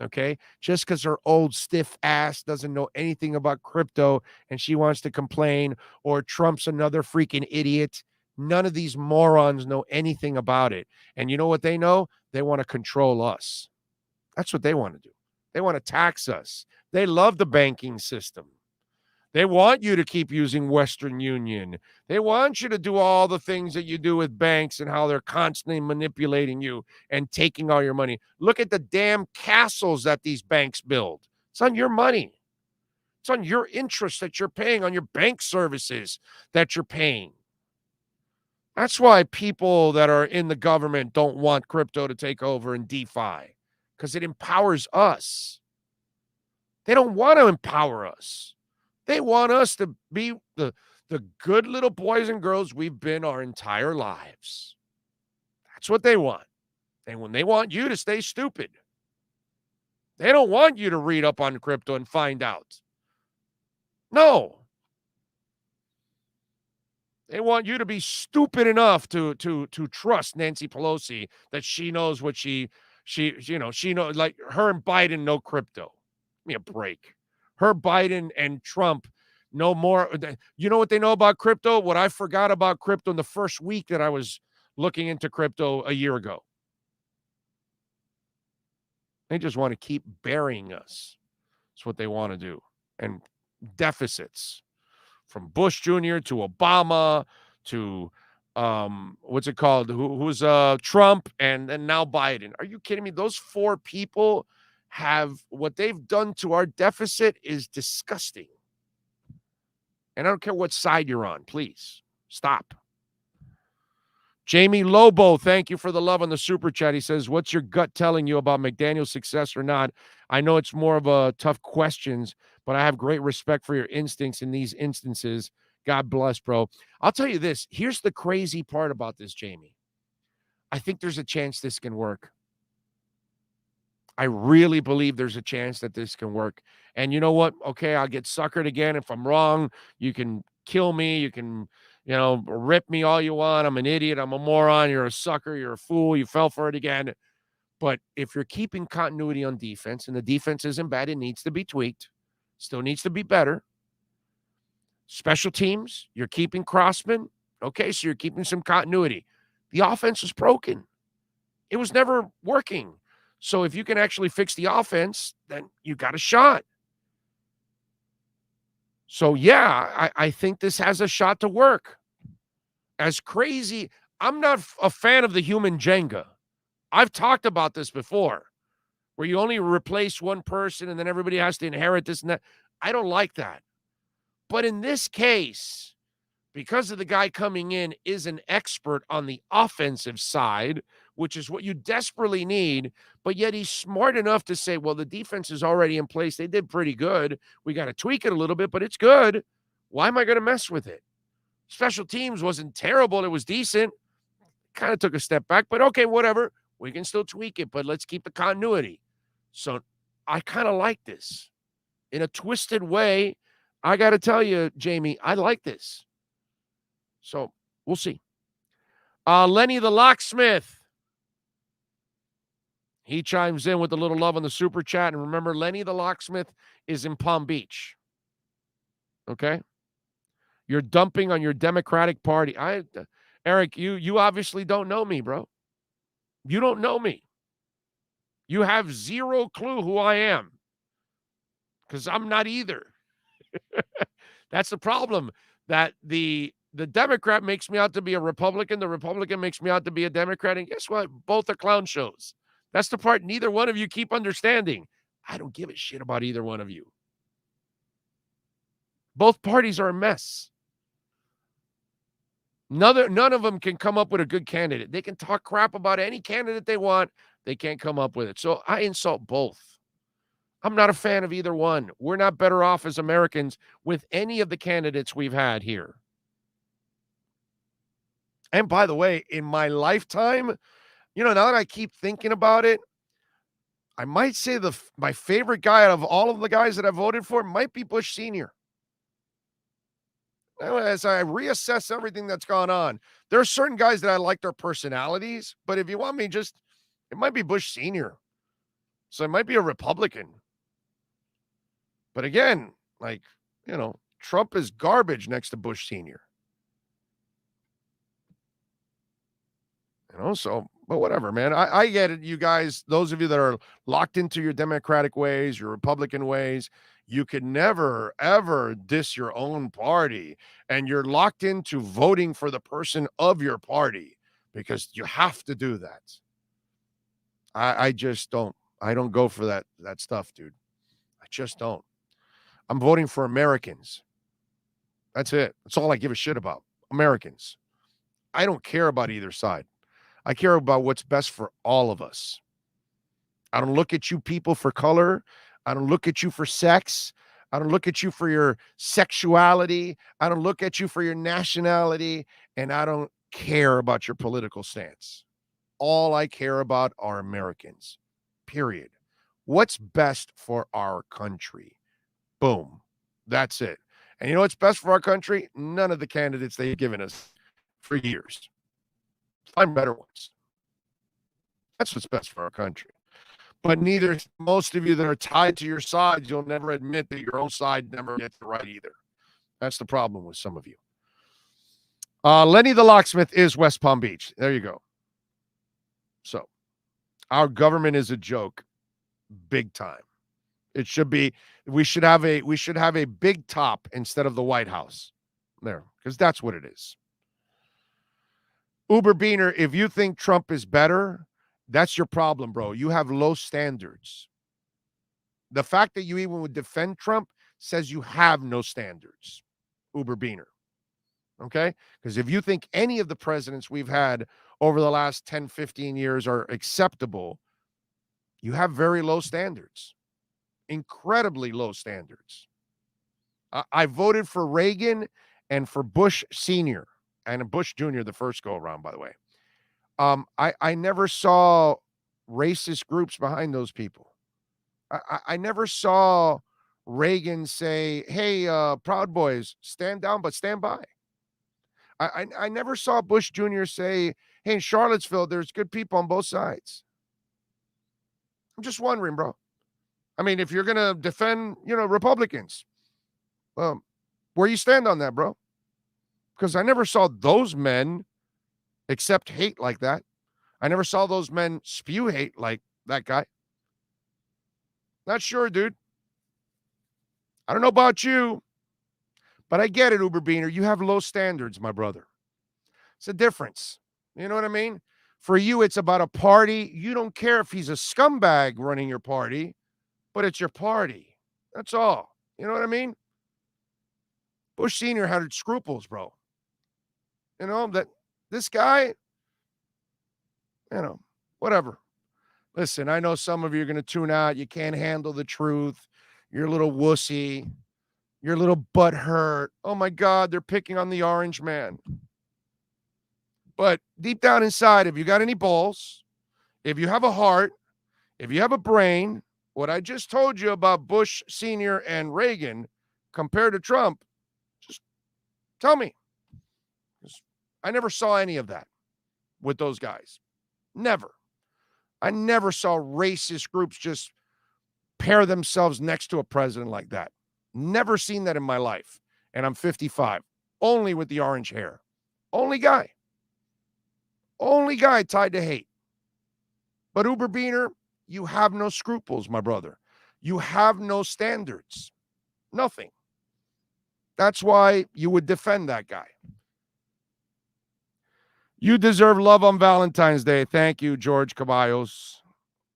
Okay? Just because her old stiff ass doesn't know anything about crypto and she wants to complain, or Trump's another freaking idiot. None of these morons know anything about it. And you know what they know? They want to control us. That's what they want to do. They want to tax us. They love the banking system. They want you to keep using Western Union. They want you to do all the things that you do with banks and how they're constantly manipulating you and taking all your money. Look at the damn castles that these banks build. It's on your money. It's on your interest that you're paying, on your bank services that you're paying. That's why people that are in the government don't want crypto to take over in DeFi, because it empowers us. They don't want to empower us. They want us to be the good little boys and girls we've been our entire lives. That's what they want. And when they want you to stay stupid, they don't want you to read up on crypto and find out. No. They want you to be stupid enough to trust Nancy Pelosi that she knows what she knows, like her and Biden know crypto. Give me a break. Her, Biden, and Trump know more. You know what they know about crypto? What I forgot about crypto in the first week that I was looking into crypto a year ago. They just want to keep burying us. That's what they want to do. And deficits from Bush Jr. to Obama to what's it called? Who's Trump and now Biden. Are you kidding me? Those four people have what they've done to our deficit is disgusting. And I don't care what side you're on. Please stop. Jamie Lobo, thank you for the love on the super chat. He says, what's your gut telling you about McDaniel's success or not? I know it's more of a tough questions, but I have great respect for your instincts in these instances. God bless, bro. I'll tell you this. Here's the crazy part about this, Jamie. I think there's a chance this can work. I really believe there's a chance that this can work. And you know what? Okay, I'll get suckered again. If I'm wrong, you can kill me. You can, rip me all you want. I'm an idiot. I'm a moron. You're a sucker. You're a fool. You fell for it again. But if you're keeping continuity on defense, and the defense isn't bad, it needs to be tweaked. Still needs to be better. Special teams, you're keeping Crossman. Okay, so you're keeping some continuity. The offense is broken. It was never working. So if you can actually fix the offense, then you got a shot. So, yeah, I think this has a shot to work. As crazy, I'm not a fan of the human Jenga. I've talked about this before, where you only replace one person and then everybody has to inherit this and that. I don't like that. But in this case, because of the guy coming in is an expert on the offensive side, which is what you desperately need, but yet he's smart enough to say, well, the defense is already in place. They did pretty good. We got to tweak it a little bit, but it's good. Why am I going to mess with it? Special teams wasn't terrible. It was decent. Kind of took a step back, but okay, whatever. We can still tweak it, but let's keep the continuity. So I kind of like this. In a twisted way, I got to tell you, Jamie, I like this. So we'll see. Lenny the Locksmith. He chimes in with a little love on the super chat. And remember, Lenny the Locksmith is in Palm Beach. Okay? You're dumping on your Democratic Party. Eric, you obviously don't know me, bro. You don't know me. You have zero clue who I am. Because I'm not either. That's the problem. That the Democrat makes me out to be a Republican. The Republican makes me out to be a Democrat. And guess what? Both are clown shows. That's the part neither one of you keep understanding. I don't give a shit about either one of you. Both parties are a mess. None of them can come up with a good candidate. They can talk crap about any candidate they want. They can't come up with it. So I insult both. I'm not a fan of either one. We're not better off as Americans with any of the candidates we've had here. And by the way, in my lifetime, now that I keep thinking about it, I might say my favorite guy out of all of the guys that I voted for might be Bush Sr. As I reassess everything that's gone on, there are certain guys that I like their personalities, but if you want me, it might be Bush Sr. So it might be a Republican. But again, Trump is garbage next to Bush Sr. But whatever, man. I get it, you guys, those of you that are locked into your Democratic ways, your Republican ways, you could never, ever diss your own party. And you're locked into voting for the person of your party because you have to do that. I just don't. I don't go for that stuff, dude. I just don't. I'm voting for Americans. That's it. That's all I give a shit about. Americans. I don't care about either side. I care about what's best for all of us. I don't look at you people for color. I don't look at you for sex. I don't look at you for your sexuality. I don't look at you for your nationality. And I don't care about your political stance. All I care about are Americans. Period. What's best for our country? Boom. That's it. And you know what's best for our country? None of the candidates they've given us for years. Find better ones. That's what's best for our country. But most of you that are tied to your sides, you'll never admit that your own side never gets it right either. That's the problem with some of you. Lenny the Locksmith is West Palm Beach. There you go. So our government is a joke, big time. It should be. We should have a big top instead of the White House there, because that's what it is. Uber Beaner, if you think Trump is better, that's your problem, bro. You have low standards. The fact that you even would defend Trump says you have no standards, Uber Beaner. Okay? Because if you think any of the presidents we've had over the last 10, 15 years are acceptable, you have very low standards. Incredibly low standards. I voted for Reagan and for Bush Sr. and Bush Jr. the first go around, by the way. I never saw racist groups behind those people. I never saw Reagan say, hey, Proud Boys, stand down, but stand by. I never saw Bush Jr. say, hey, in Charlottesville, there's good people on both sides. I'm just wondering, bro. I mean, if you're going to defend, Republicans, where you stand on that, bro? Because I never saw those men accept hate like that. I never saw those men spew hate like that guy. Not sure, dude. I don't know about you, but I get it, Uber Beaner. You have low standards, my brother. It's a difference. You know what I mean? For you, it's about a party. You don't care if he's a scumbag running your party, but it's your party. That's all. You know what I mean? Bush Sr. had scruples, bro. That this guy, whatever. Listen, I know some of you are going to tune out. You can't handle the truth. You're a little wussy. You're a little butthurt. Oh, my God, they're picking on the orange man. But deep down inside, if you got any balls, if you have a heart, if you have a brain, what I just told you about Bush Sr. and Reagan compared to Trump, just tell me. I never saw any of that with those guys. Never. I never saw racist groups just pair themselves next to a president like that. Never seen that in my life. And I'm 55. Only with the orange hair. Only guy. Only guy tied to hate. But Uber Beaner, you have no scruples, my brother. You have no standards. Nothing. That's why you would defend that guy. You deserve love on Valentine's Day. Thank you, George Caballos.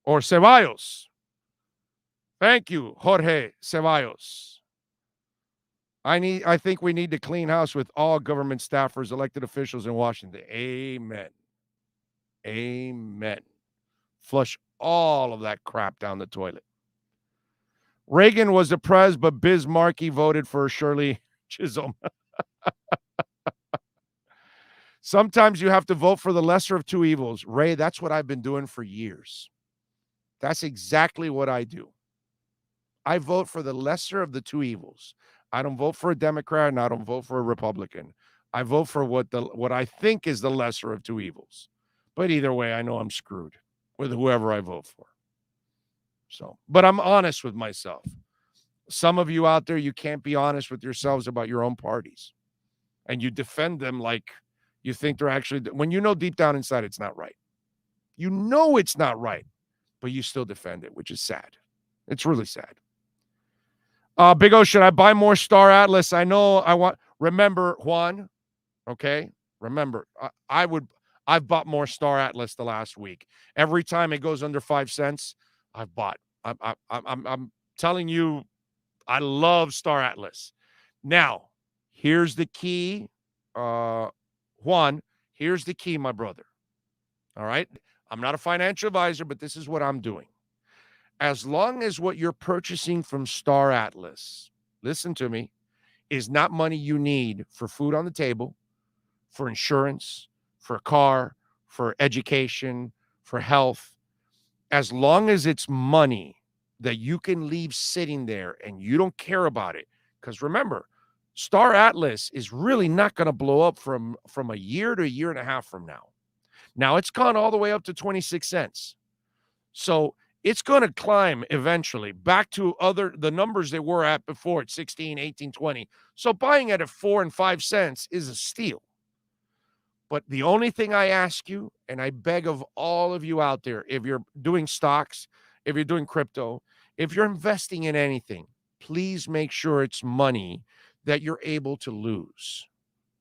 Or Ceballos. Thank you, Jorge Ceballos. I think we need to clean house with all government staffers, elected officials in Washington. Amen. Amen. Flush all of that crap down the toilet. Reagan was the pres, but Bismarcky voted for Shirley Chisholm. Sometimes you have to vote for the lesser of two evils. Ray, that's what I've been doing for years. That's exactly what I do. I vote for the lesser of the two evils. I don't vote for a Democrat and I don't vote for a Republican. I vote for what I think is the lesser of two evils. But either way, I know I'm screwed with whoever I vote for. But I'm honest with myself. Some of you out there, you can't be honest with yourselves about your own parties. And you defend them like you think they're actually, when you know deep down inside it's not right. You know it's not right, but you still defend it, which is sad. It's really sad. Big O, should I buy more Star Atlas? I know I want, remember, Juan, okay? Remember, I've bought more Star Atlas the last week. Every time it goes under 5 cents, I've bought. I'm telling you, I love Star Atlas. Now, here's the key. Juan, here's the key, my brother. All right? I'm not a financial advisor, but this is what I'm doing. As long as what you're purchasing from Star Atlas, listen to me, is not money you need for food on the table, for insurance, for a car, for education, for health, as long as it's money that you can leave sitting there and you don't care about it, because remember, Star Atlas is really not going to blow up from a year to a year and a half from now. Now, it's gone all the way up to 26 cents. So it's going to climb eventually back to the numbers they were at before at 16, 18, 20. So buying it at 4 and 5 cents is a steal. But the only thing I ask you, and I beg of all of you out there, if you're doing stocks, if you're doing crypto, if you're investing in anything, please make sure it's money that you're able to lose.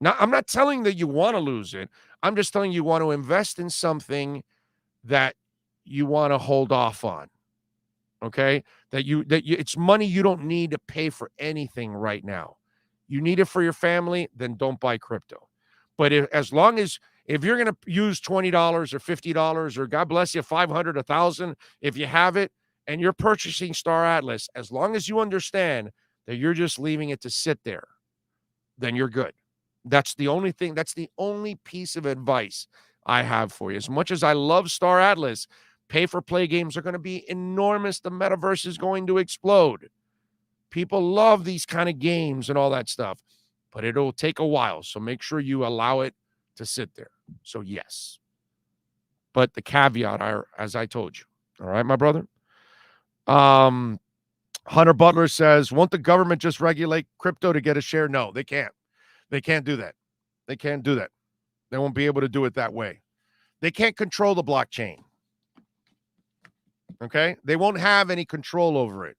Now, I'm not telling that you want to lose it. I'm just telling you want to invest in something that you want to hold off on. Okay? It's money you don't need to pay for anything right now. You need it for your family, then don't buy crypto. But as long as if you're going to use $20 or $50 or God bless you, 500, 1,000, if you have it and you're purchasing Star Atlas, as long as you understand that you're just leaving it to sit there, then you're good. That's the only thing. That's the only piece of advice I have for you. As much as I love Star Atlas, pay-for-play games are going to be enormous. The metaverse is going to explode. People love these kind of games and all that stuff, but it'll take a while. So make sure you allow it to sit there. So yes. But the caveat are, as I told you. All right, my brother? Hunter Butler says, won't the government just regulate crypto to get a share? No, they can't. They can't do that. They can't do that. They won't be able to do it that way. They can't control the blockchain. Okay? They won't have any control over it.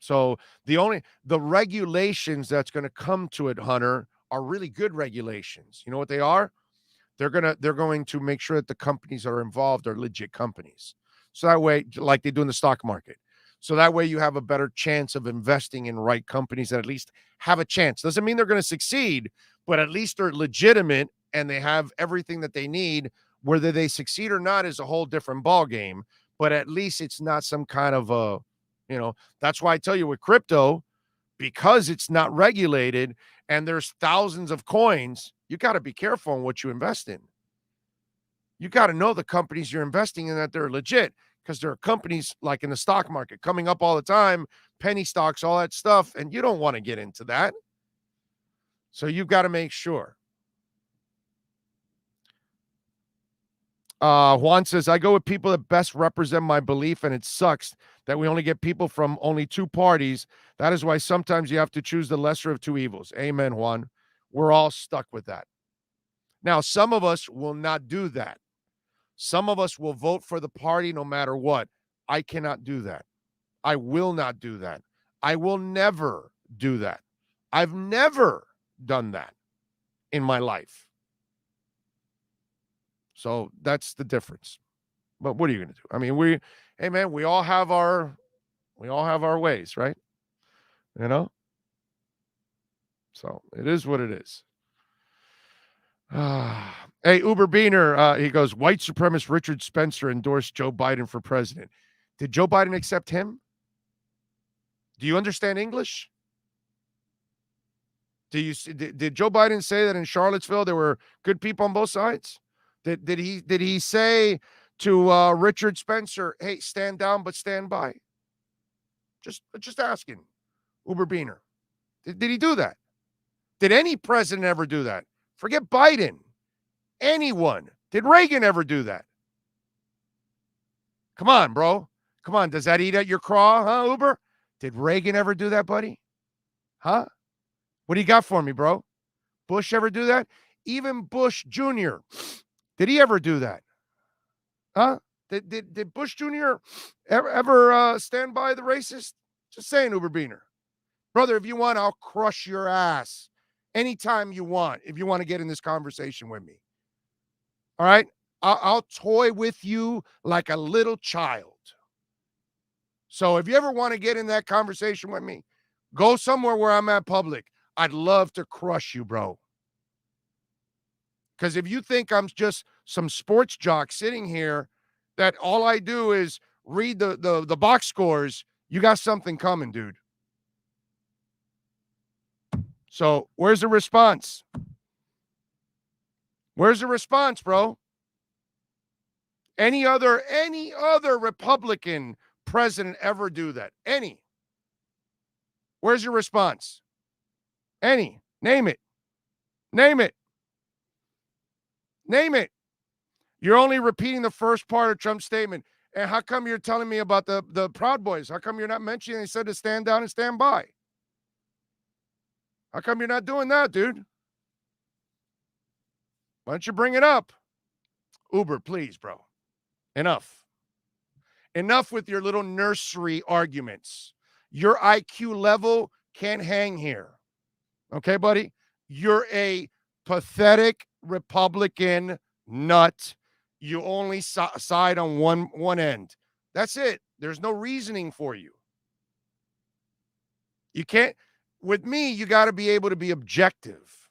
So the regulations that's going to come to it, Hunter, are really good regulations. You know what they are? They're going to make sure that the companies that are involved are legit companies. So that way, like they do in the stock market. So that way you have a better chance of investing in right companies that at least have a chance. Doesn't mean they're going to succeed, but at least they're legitimate and they have everything that they need. Whether they succeed or not is a whole different ball game, but at least it's not some kind of that's why I tell you with crypto, because it's not regulated and there's thousands of coins, you got to be careful on what you invest in. You got to know the companies you're investing in, that they're legit. Because there are companies like in the stock market coming up all the time, penny stocks, all that stuff, and you don't want to get into that. So you've got to make sure. Juan says, I go with people that best represent my belief, and it sucks that we only get people from only two parties. That is why sometimes you have to choose the lesser of two evils. Amen, Juan. We're all stuck with that. Now, some of us will not do that. Some of us will vote for the party no matter what. I cannot do that. I will not do that. I will never do that. I've never done that in my life. So that's the difference. But what are you going to do? I mean, we all have our ways, right? You know? So it is what it is. Hey, Uber Beaner, he goes, white supremacist Richard Spencer endorsed Joe Biden for president. Did Joe Biden accept him? Do you understand English? Did Joe Biden say that in Charlottesville there were good people on both sides? Did he say to Richard Spencer, hey, stand down but stand by? Just asking, Uber Beaner. Did he do that? Did any president ever do that? Forget Biden. Anyone. Did Reagan ever do that? Come on, bro. Come on. Does that eat at your craw, huh, Uber? Did Reagan ever do that, buddy? Huh? What do you got for me, bro? Bush ever do that? Even Bush Jr. Did he ever do that? Huh? Did Bush Jr. ever stand by the racist? Just saying, Uber Beaner. Brother, if you want, I'll crush your ass anytime you want, if you want to get in this conversation with me. All right? I'll toy with you like a little child. So if you ever want to get in that conversation with me, go somewhere where I'm at public. I'd love to crush you, bro. Because if you think I'm just some sports jock sitting here that all I do is read the box scores, you got something coming, dude. So where's the response? Where's the response, bro? Any other Republican president ever do that? Any? Where's your response? Any? Name it. Name it. Name it. You're only repeating the first part of Trump's statement. And how come you're telling me about the Proud Boys? How come you're not mentioning they said to stand down and stand by? How come you're not doing that, dude? Why don't you bring it up? Uber, please, bro. Enough. Enough with your little nursery arguments. Your IQ level can't hang here. Okay, buddy? You're a pathetic Republican nut. You only side on one end. That's it. There's no reasoning for you. You can't. With me, you got to be able to be objective.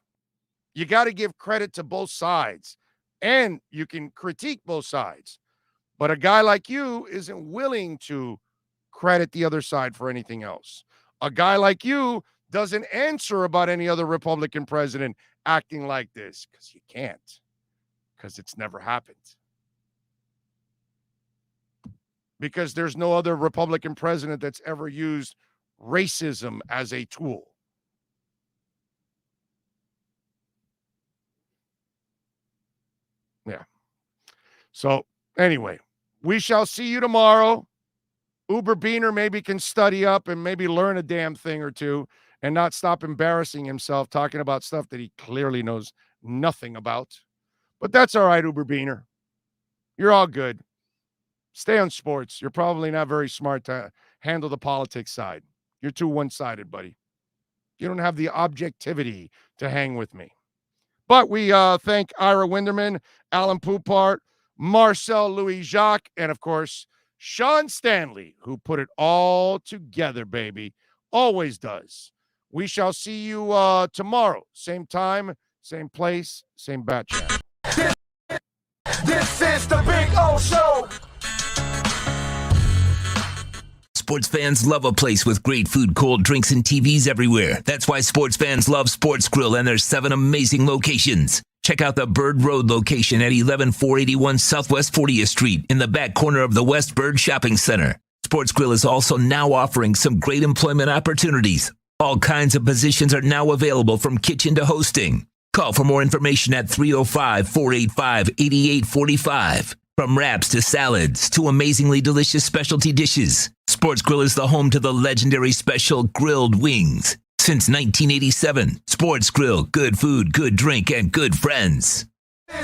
You got to give credit to both sides. And you can critique both sides. But a guy like you isn't willing to credit the other side for anything else. A guy like you doesn't answer about any other Republican president acting like this because you can't, because it's never happened. Because there's no other Republican president that's ever used racism as a tool. Yeah. So anyway, we shall see you tomorrow. Uber Beaner maybe can study up and maybe learn a damn thing or two and not stop embarrassing himself talking about stuff that he clearly knows nothing about. But that's all right, Uber Beaner. You're all good. Stay on sports. You're probably not very smart to handle the politics side. You're too one-sided, buddy. You don't have the objectivity to hang with me. But we thank Ira Winderman, Alan Poupart, Marcel Louis-Jacques, and, of course, Sean Stanley, who put it all together, baby. Always does. We shall see you tomorrow. Same time, same place, same bat chat. This is the Big O Show. Sports fans love a place with great food, cold drinks, and TVs everywhere. That's why sports fans love Sports Grill and their 7 amazing locations. Check out the Bird Road location at 11481 Southwest 40th Street in the back corner of the West Bird Shopping Center. Sports Grill is also now offering some great employment opportunities. All kinds of positions are now available from kitchen to hosting. Call for more information at 305-485-8845. From wraps to salads to amazingly delicious specialty dishes, Sports Grill is the home to the legendary special grilled wings. Since 1987, Sports Grill, good food, good drink, and good friends.